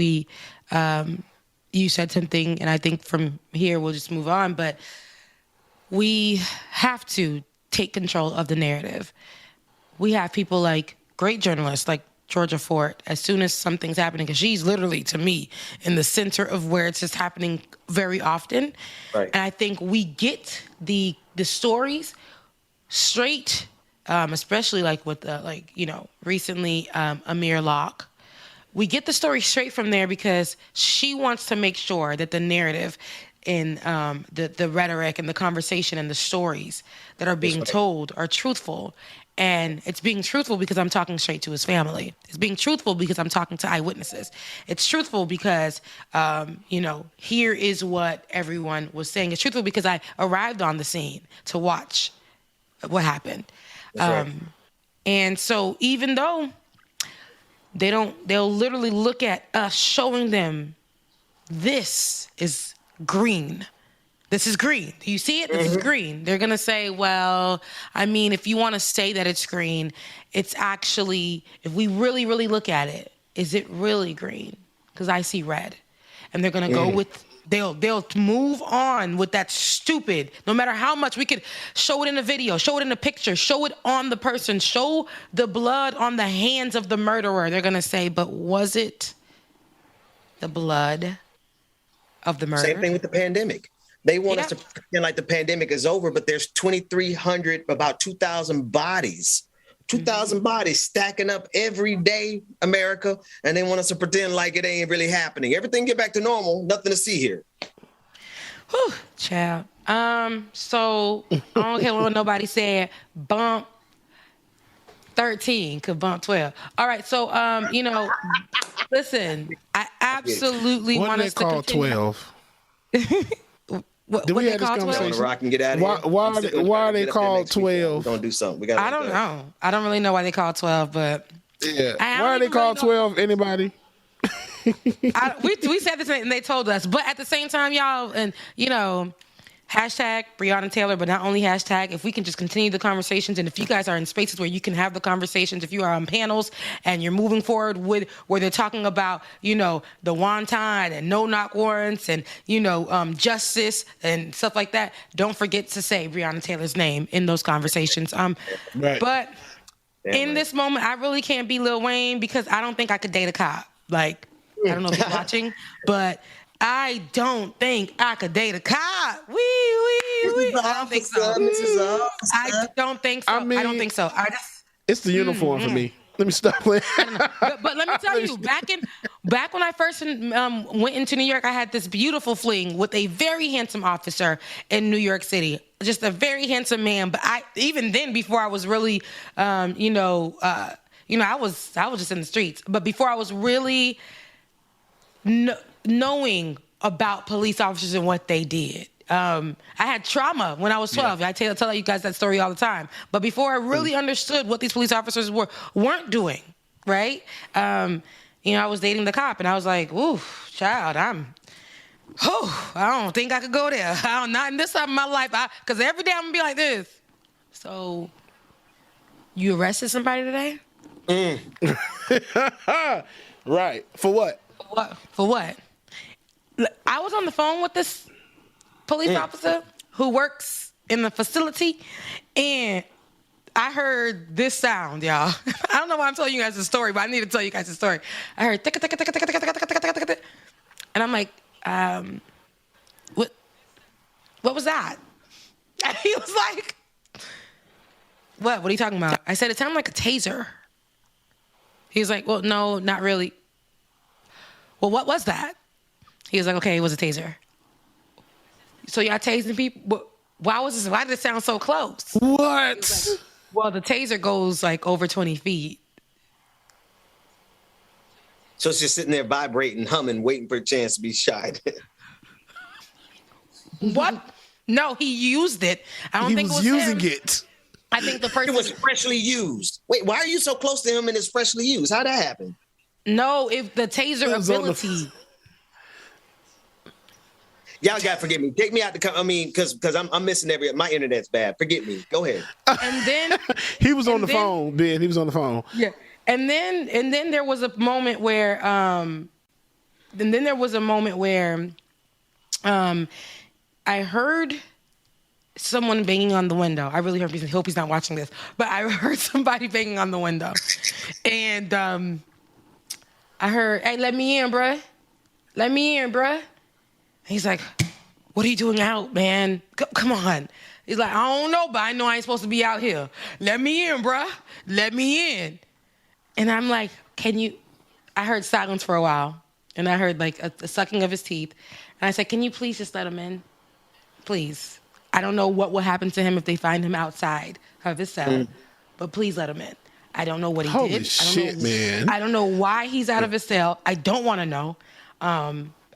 you said something, and I think from here we'll just move on, but we have to take control of the narrative. We have people like great journalists like Georgia Fort, as soon as something's happening, because she's literally, to me, in the center of where it's just happening very often. Right. And I think we get the stories straight, especially like with recently Amir Locke. We get the story straight from there because she wants to make sure that the narrative in the rhetoric and the conversation and the stories that are being told are truthful. And it's being truthful because I'm talking straight to his family. It's being truthful because I'm talking to eyewitnesses. It's truthful because, here is what everyone was saying. It's truthful because I arrived on the scene to watch what happened. Right. And so even though they'll literally look at us showing them, this is green. This is green. Do you see it? This is green. They're going to say, well, I mean, if you want to say that it's green, it's actually, if we really, really look at it, is it really green? Because I see red. And they're going to go with, they'll move on with that stupid, no matter how much we could show it in a video, show it in a picture, show it on the person, show the blood on the hands of the murderer. They're going to say, but was it the blood of the murderer?
Same thing with the pandemic. They want us to pretend like the pandemic is over, but there's 2,300, about 2,000 bodies, 2,000 bodies stacking up every day, America, and they want us to pretend like it ain't really happening. Everything get back to normal, nothing to see here.
Whew, child. So I don't care what nobody said. Bump 13 could bump 12. All right, so listen, I absolutely want us to continue.
What they call 12?
Did we have this conversation? Rock and get out of here.
Why are they called 12?
We're gonna do something.
I don't know. I don't really know why they call 12, but
yeah. Why are they called 12? Anybody?
We said this and they told us, but at the same time, y'all, and hashtag Breonna Taylor, but not only hashtag, if we can just continue the conversations, and if you guys are in spaces where you can have the conversations, if you are on panels and you're moving forward with where they're talking about, the wonton and no-knock warrants and, justice and stuff like that, don't forget to say Breonna Taylor's name in those conversations. Right. But in this moment, I really can't be Lil Wayne because I don't think I could date a cop. Like, I don't know if you're watching, but I don't think I could date a cop. Wee. I don't think so. I don't think so. I don't think so.
It's the uniform for me. Let me stop playing.
But let me tell you, back when I first went into New York, I had this beautiful fling with a very handsome officer in New York City. Just a very handsome man. But even then, before I was really, I was just in the streets. But before I was really knowing about police officers and what they did. I had trauma when I was 12. Yeah. I tell you guys that story all the time. But before I really understood what these police officers weren't doing, right? I was dating the cop, and I was like, ooh, child, I don't think I could go there. Not in this time of my life. Because every day I'm going to be like this. So, you arrested somebody today?
Right. For what?
For what? I was on the phone with this police officer who works in the facility, and I heard this sound, y'all. I don't know why I'm telling you guys the story, but I need to tell you guys the story. I heard tick, tick, tick, tick, tick, tick, tick, tick, tick, tick, and I'm like, what was that? And he was like, what are you talking about? I said, it sounded like a taser. He's like, well, no, not really. Well, what was that? He was like, okay, it was a taser. So y'all tasing people? Why did it sound so close?
What?
Like, well, the taser goes like over 20 feet.
So it's just sitting there vibrating, humming, waiting for a chance to be shot.
What? No, he used it. I don't think it was
using
him.
it.
I think the person...
It was freshly used. Wait, why are you so close to him and it's freshly used? How'd that happen?
No, if the taser ability...
Y'all gotta forgive me. Take me out because I'm missing my internet's bad. Forget me. Go ahead.
And then
he was on the phone, Ben. He was on the phone.
Yeah. And then there was a moment where I heard someone banging on the window. I really hope he's not watching this, but I heard somebody banging on the window, and I heard, "Hey, let me in, bruh. Let me in, bruh." He's like, what are you doing out, man? Come on. He's like, I don't know, but I know I ain't supposed to be out here. Let me in, bruh. Let me in. And I'm like, I heard silence for a while. And I heard like a sucking of his teeth. And I said, can you please just let him in? Please. I don't know what will happen to him if they find him outside of his cell, but please let him in. I don't know what he did.
Holy shit, man.
I don't know why he's out of his cell. I don't want to know.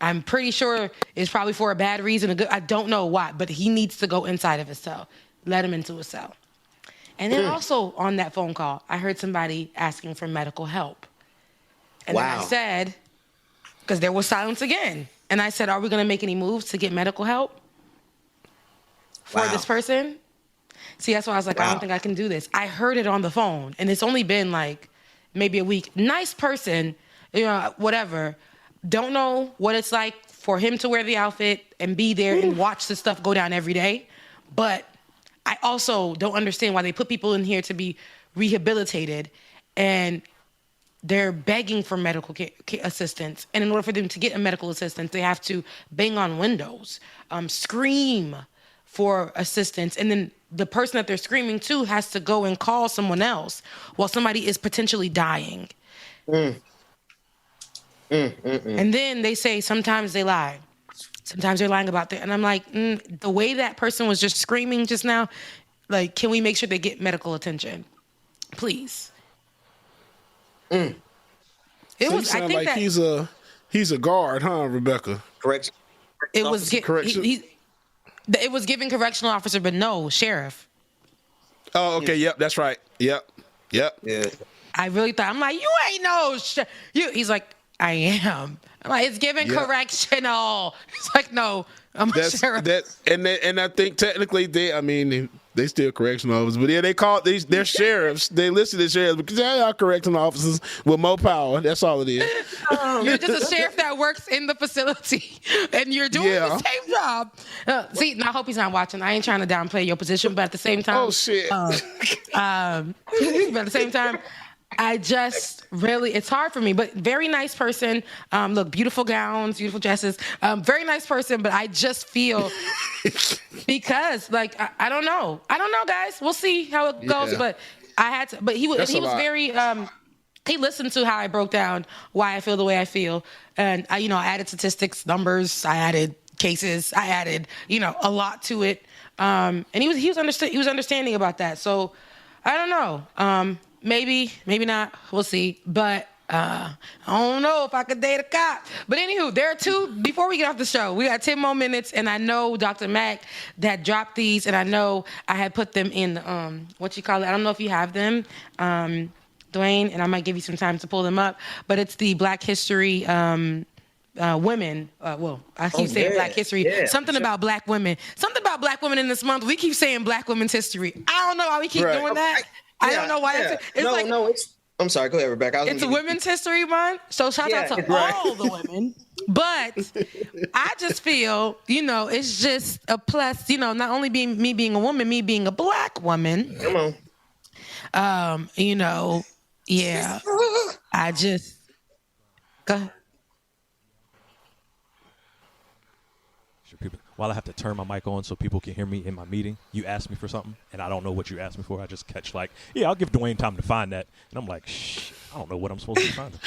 I'm pretty sure it's probably for a bad reason. I don't know why, but he needs to go inside of his cell. Let him into his cell. And then also on that phone call, I heard somebody asking for medical help. And then I said, because there was silence again. And I said, are we going to make any moves to get medical help for this person? See, that's why I was like, I don't think I can do this. I heard it on the phone, and it's only been like maybe a week. Nice person, whatever. Don't know what it's like for him to wear the outfit and be there and watch the stuff go down every day. But I also don't understand why they put people in here to be rehabilitated and they're begging for medical assistance. And in order for them to get a medical assistance, they have to bang on windows, scream for assistance. And then the person that they're screaming to has to go and call someone else while somebody is potentially dying. And then they say sometimes they lie. Sometimes they're lying about that. And I'm like, the way that person was just screaming just now, like, can we make sure they get medical attention? Please.
It was. I think like that he's a guard, huh, Rebecca?
Correct.
It was it was giving correctional officer, but no sheriff.
Oh, okay. Yep, that's right. Yep. Yeah.
I really thought, I'm like, you ain't no He's like, I am. I'm like, it's giving correctional. He's like, no, I'm a sheriff.
And I think technically they still correctional officers, but they're sheriffs. They listed as sheriffs because they are correctional officers with more power. That's all it is.
You're just a sheriff that works in the facility, and you're doing the same job. See, now I hope he's not watching. I ain't trying to downplay your position, but at the same time,
oh shit.
But at the same time, I just really, it's hard for me, but very nice person. Look, beautiful gowns, beautiful dresses. Very nice person, but I just feel because, like, I don't know. I don't know, guys. We'll see how it goes. But I had to. But he was very. he listened to how I broke down why I feel the way I feel. And I added statistics, numbers, I added cases, I added, a lot to it. And he was understanding about that. So I don't know. Maybe not. We'll see. But I don't know if I could date a cop. But anywho, there are two, before we get off the show, we got 10 more minutes, and I know Dr. Mack that dropped these, and I know I had put them in, what you call it? I don't know if you have them, Dwayne, and I might give you some time to pull them up, but it's the Black History women. I keep saying Black History. Something about Black women. Something about Black women in this month. We keep saying Black Women's History. I don't know why we keep doing that. I don't know why.
I'm sorry. Go ahead, Rebecca.
It's a Women's History Month, so shout out to all the women. But I just feel, it's just a plus. Not only me being a woman, me being a Black woman.
Come on.
Yeah. I just go ahead.
While I have to turn my mic on so people can hear me in my meeting, you asked me for something, and I don't know what you asked me for. I just catch I'll give Dwayne time to find that. And I'm like, I don't know what I'm supposed to be finding.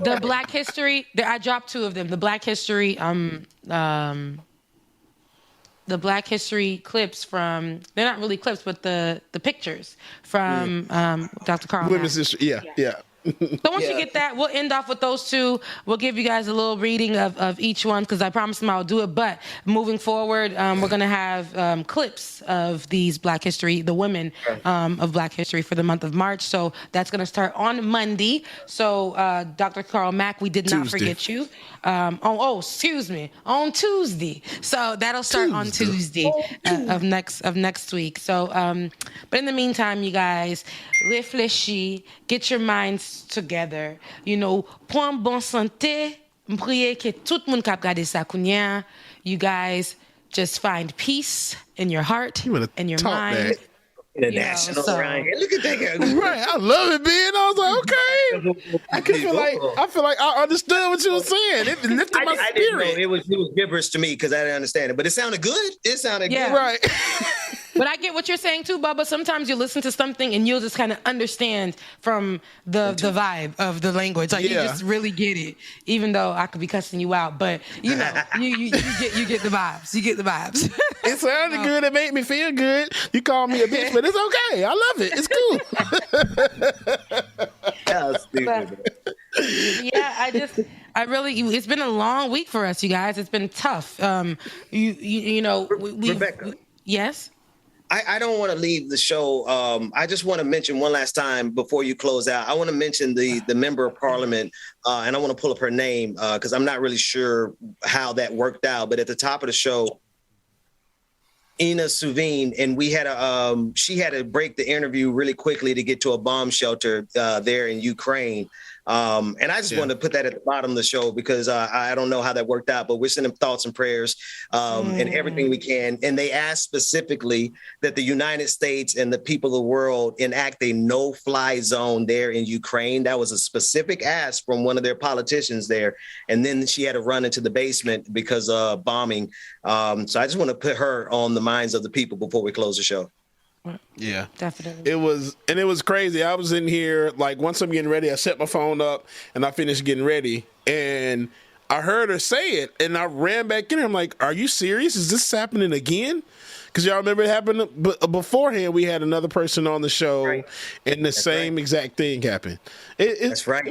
The Black History, I dropped two of them. The Black History, the Black History clips from, they're not really clips, but the pictures from Dr. Carl
Women's History, yeah.
So once you get that, we'll end off with those two. We'll give you guys a little reading of each one because I promised them I'll do it. But moving forward, we're going to have clips of these Black History, the women of Black History for the month of March. So that's going to start on Monday. So Dr. Carl Mack, we did not forget you. Excuse me, on Tuesday. So that'll start on Tuesday of next week. So, but in the meantime, you guys, réfléchis, get your minds together. Point bon santé. M'prier que tout le monde k'ap gade sa kounya. You guys just find peace in your heart and your mind.
International, right? Look at that guy.
Right, I love it, Ben. I was like, okay. I feel like I understood what you were saying. It lifted my spirit.
Didn't know. It was gibberish to me because I didn't understand it, but it sounded good. It sounded good,
right?
But I get what you're saying too, Bubba. Sometimes you listen to something and you'll just kind of understand from the vibe of the language. Like you just really get it, even though I could be cussing you out. But you get the vibes. You get the vibes.
It sounded good. It made me feel good. You called me a bitch, but it's okay. I love it. It's
cool. It's been a long week for us, you guys. It's been tough.
Rebecca.
Yes.
I don't want to leave the show. I just want to mention one last time before you close out. I want to mention the member of parliament, and I want to pull up her name because I'm not really sure how that worked out. But at the top of the show, Ina Suveen, and she had to break the interview really quickly to get to a bomb shelter there in Ukraine. And I just wanted to put that at the bottom of the show because I don't know how that worked out, but we're sending thoughts and prayers and everything we can. And they asked specifically that the United States and the people of the world enact a no-fly zone there in Ukraine. That was a specific ask from one of their politicians there. And then she had to run into the basement because of bombing. So I just want to put her on the minds of the people before we close the show.
Yeah,
definitely.
It was crazy. I was in here, like, once I'm getting ready, I set my phone up and I finished getting ready and I heard her say it and I ran back in. I'm like, are you serious? Is this happening again? Because y'all remember it happened beforehand. We had another person on the show and the same exact thing happened. It's right.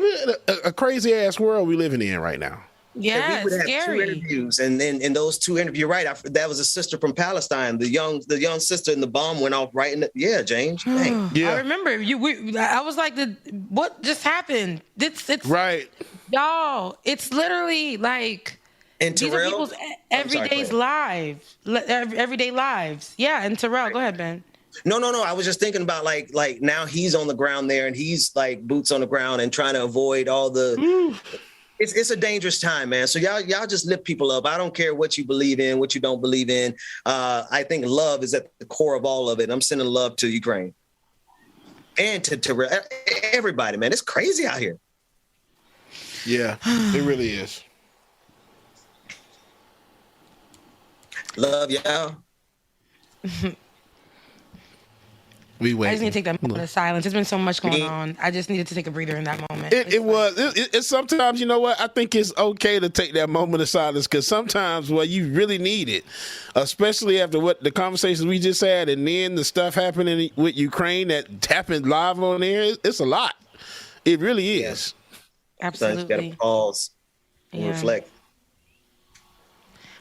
A crazy ass world we living in right now.
Yeah,
we would have
scary.
2 interviews, and then in those 2 interviews, that was a sister from Palestine. The young sister, and the bomb went off right in the James. Dang.
I remember I was like, what just happened? It's
right,
y'all. It's literally like
and
these are people's everyday lives. Yeah, and Terrell, go ahead, Ben.
No. I was just thinking about like now he's on the ground there, and he's like boots on the ground and trying to avoid all the. It's a dangerous time, man. So y'all just lift people up. I don't care what you believe in, what you don't believe in. I think love is at the core of all of it. I'm sending love to Ukraine and to everybody, man. It's crazy out here.
Yeah, it really is.
Love y'all.
We wait.
I just need to take that moment of silence. There's been so much going on. I just needed to take a breather in that moment.
It's sometimes, you know what? I think it's okay to take that moment of silence because sometimes, well, you really need it, especially after what the conversations we just had, and then the stuff happening with Ukraine that happened live on air. It's a lot. It really is.
Absolutely.
So you got to pause and reflect.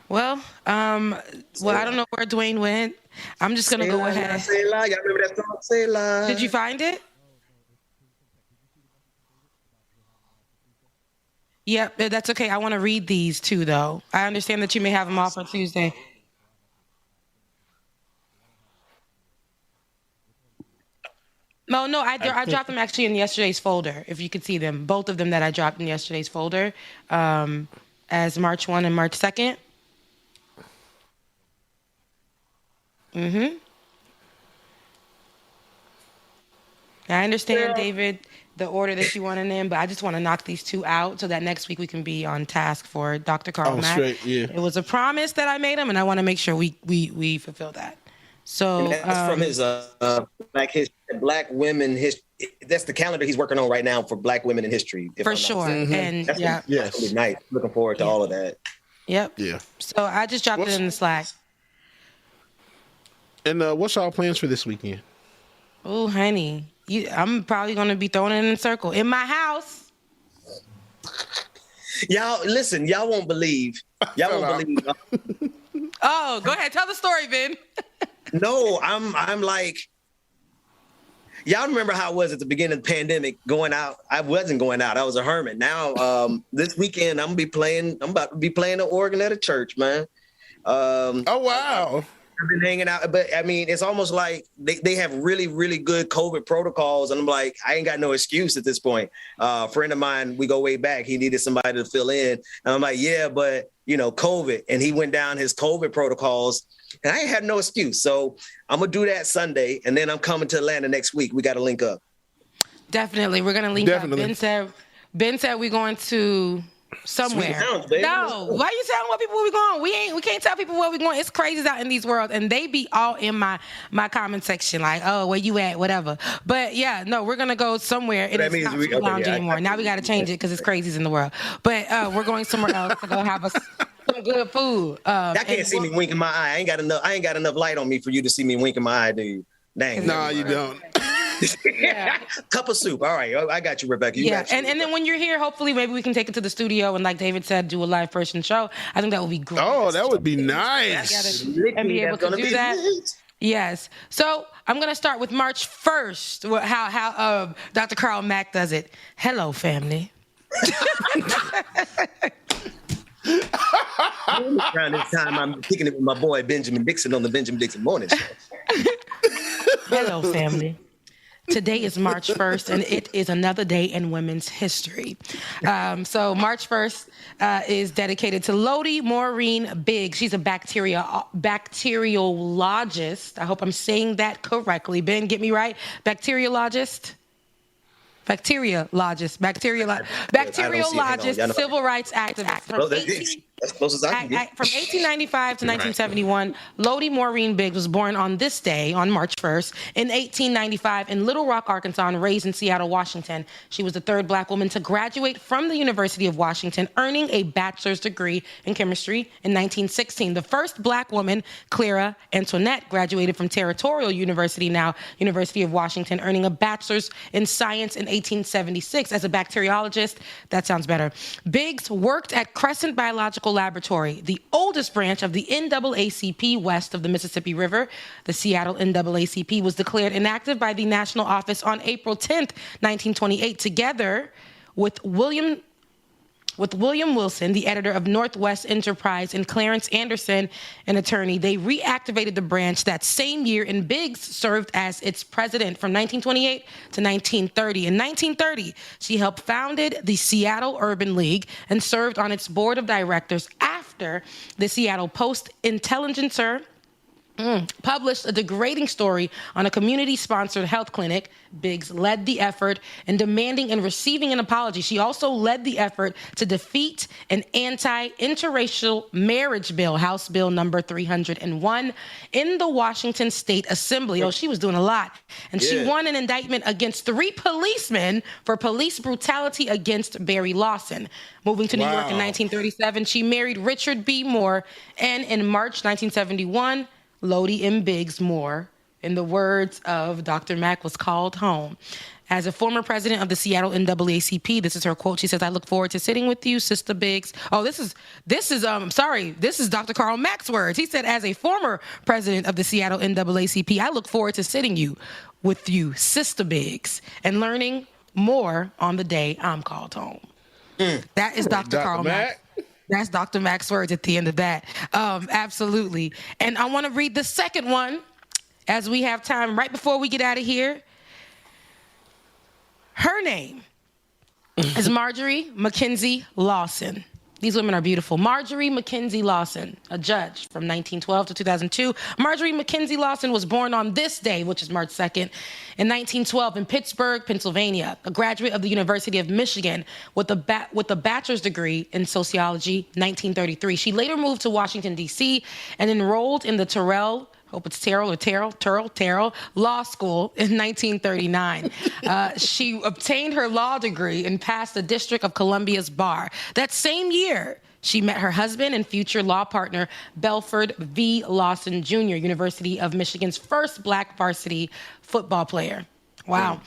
Well, I don't know where Dwayne went. I'm just gonna go ahead.
Say la. Y'all remember that song? Say la.
Did you find it? Yep, that's okay. I want to read these too, though. I understand that you may have them off on Tuesday. No, I dropped them actually in yesterday's folder. If you could see them, both of them that I dropped in yesterday's folder, as March 1 and March 2nd. I understand, David, the order that you want in them, but I just want to knock these two out so that next week we can be on task for Dr. Carl Mack.
Straight, yeah.
It was a promise that I made him, and I want to make sure we fulfill that. So
and that's from his Black women history. That's the calendar he's working on right now for Black women in history.
For sure, and
that's gonna be nice. Looking forward to all of that.
Yep.
Yeah.
So I just dropped it in the Slack.
And what's y'all plans for this weekend?
Oh, honey, I'm probably gonna be throwing it in a circle in my house.
Y'all listen. Y'all won't believe.
Oh, go ahead. Tell the story, Ben.
No, I'm like, y'all remember how it was at the beginning of the pandemic going out? I wasn't going out. I was a hermit. Now, this weekend, I'm about to be playing the organ at a church, man.
Oh, wow.
I've been hanging out, but I mean, it's almost like they have really, really good COVID protocols. And I'm like, I ain't got no excuse at this point. A friend of mine, we go way back. He needed somebody to fill in. And I'm like, yeah, but COVID. And he went down his COVID protocols and I ain't had no excuse. So I'm going to do that Sunday. And then I'm coming to Atlanta next week. We got to link up.
Definitely. We're going to link up. Ben said we're going to somewhere. No, why you telling what people where we going? We can't tell people where we going. It's crazy out in these worlds, and they be all in my comment section, like, oh, where you at, whatever. But yeah, no, we're gonna go somewhere. It is not Food Lounge anymore. Now we got to change it because it's crazies in the world. But we're going somewhere else to go have some good food.
I can't see me winking my eye. I ain't got enough light on me for you to see me winking my eye, do you? Dang.
No, you don't.
Cup of soup. All right. I got you, Rebecca.
And then when you're here, hopefully maybe we can take it to the studio and, like David said, do a live person show. I think that would be great.
Oh, that would be nice.
And be able to do that. Yes. So I'm going to start with March 1st, how Dr. Carl Mack does it. Hello, family.
Around this time, I'm kicking it with my boy Benjamin Dixon on the Benjamin Dixon Morning Show.
Hello, family. Today is March 1st, and it is another day in women's history. So March 1st is dedicated to Lottie Maureen Biggs. She's a bacteriologist. I hope I'm saying that correctly. Ben, get me right? Bacteriologist, civil rights activist.
As close as I can get.
From 1895 to 1971, Lottie Maureen Biggs was born on this day, on March 1st, in 1895 in Little Rock, Arkansas, and raised in Seattle, Washington. She was the third Black woman to graduate from the University of Washington, earning a bachelor's degree in chemistry in 1916. The first Black woman, Clara Antoinette, graduated from Territorial University, now University of Washington, earning a bachelor's in science in 1876. As a bacteriologist, that sounds better. Biggs worked at Crescent Biological Laboratory, the oldest branch of the NAACP west of the Mississippi River. The Seattle NAACP was declared inactive by the national office on April 10th, 1928, together with William Wilson, the editor of Northwest Enterprise, and Clarence Anderson, an attorney. They reactivated the branch that same year, and Biggs served as its president from 1928 to 1930. In 1930, she helped founded the Seattle Urban League and served on its board of directors after the Seattle Post-Intelligencer published a degrading story on a community-sponsored health clinic. Biggs led the effort in demanding and receiving an apology. She also led the effort to defeat an anti-interracial marriage bill, House Bill number 301, in the Washington State Assembly. Oh, she was doing a lot. And she won an indictment against 3 policemen for police brutality against Barry Lawson. Moving to New York in 1937, she married Richard B. Moore, and in March 1971, Lodi M. Biggs Moore, in the words of Dr. Mack, was called home. As a former president of the Seattle NAACP, this is her quote. She says, "I look forward to sitting with you, Sister Biggs." Oh, this is Dr. Karl Mack's words. He said, "As a former president of the Seattle NAACP, I look forward to sitting with you, Sister Biggs, and learning more on the day I'm called home." That is Dr. Karl Mack. That's Dr. Mack's words at the end of that. Absolutely. And I want to read the second one as we have time right before we get out of here. Her name is Marjorie Mackenzie Lawson. These women are beautiful. Marjorie Mackenzie Lawson, a judge from 1912 to 2002. Marjorie Mackenzie Lawson was born on this day, which is March 2nd, in 1912 in Pittsburgh, Pennsylvania, a graduate of the University of Michigan with a bachelor's degree in sociology, 1933. She later moved to Washington, D.C. and enrolled in the Terrell Law School in 1939. She obtained her law degree and passed the District of Columbia's bar. That same year, she met her husband and future law partner, Belford V. Lawson Jr., University of Michigan's first black varsity football player. Wow.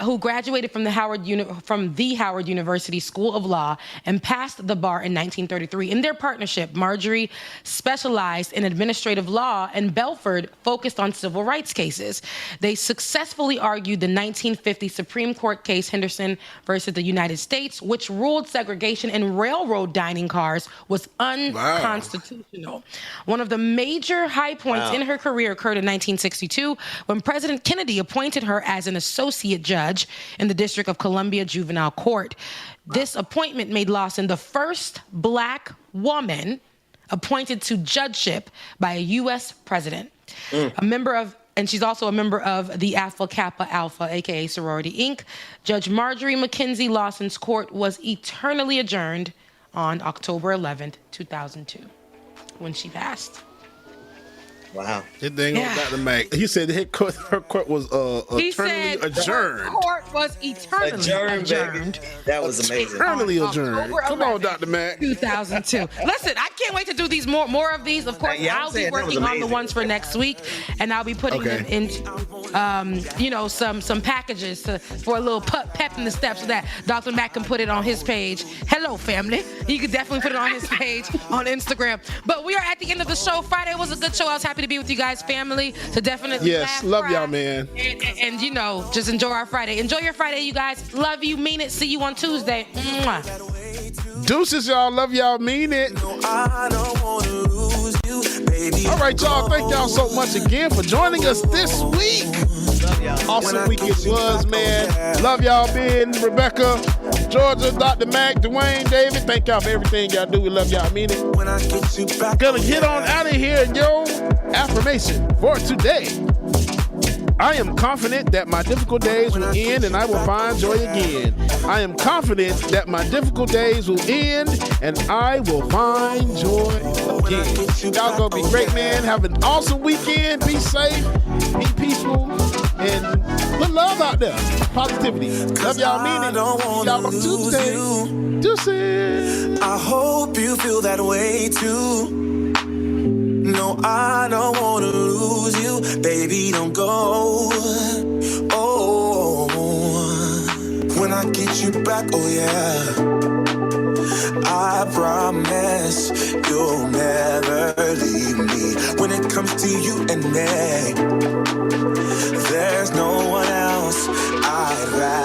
Who graduated from the Howard University School of Law and passed the bar in 1933. In their partnership, Marjorie specialized in administrative law and Belford focused on civil rights cases. They successfully argued the 1950 Supreme Court case Henderson versus the United States, which ruled segregation in railroad dining cars was unconstitutional. One of the major high points in her career occurred in 1962 when President Kennedy appointed her as an associate judge in the District of Columbia Juvenile Court. This appointment made Lawson the first black woman appointed to judgeship by a U.S. president. And she's also a member of the Alpha Kappa Alpha, aka Sorority Inc. Judge Marjorie Mackenzie Lawson's court was eternally adjourned on October 11th, 2002, when she passed.
Wow. That thing on Dr. Mack. He said her court was eternally adjourned.
Her court was eternally adjourned.
That was amazing.
Eternally adjourned. Come on, Dr. Mack.
2002. Listen, I can't wait to do these more of these. Of course, I'll be working on the ones for next week, and I'll be putting them into some packages for a little pep in the step so that Dr. Mack can put it on his page. Hello, family. You can definitely put it on his page on Instagram. But we are at the end of the show. Friday was a good show. I was happy to be with you guys, family. So definitely
love y'all, man.
And just enjoy our Friday. Enjoy your Friday, you guys. Love you, mean it. See you on Tuesday. Mwah.
Deuces, y'all. Love y'all, mean it. All right, y'all. Thank y'all so much again for joining us this week. Awesome week it was, man. Love y'all, Ben, Rebecca, Georgia, Dr. Mack, Dwayne, David. Thank y'all for everything y'all do. We love y'all, mean it. Gonna get on out of here, yo. Affirmation for today. I am confident that my difficult days will end and I will find joy again. I am confident that my difficult days will end and I will find joy again. Y'all gonna be great, man. Have an awesome weekend. Be safe, be peaceful, and put love out there. Positivity. Love y'all, mean it. Y'all on Tuesday. Deuces.
I hope you feel that way too. No, I don't wanna lose you, baby, don't go. Oh, when I get you back, oh yeah, I promise you'll never leave me. When it comes to you and me, there's no one else I'd rather.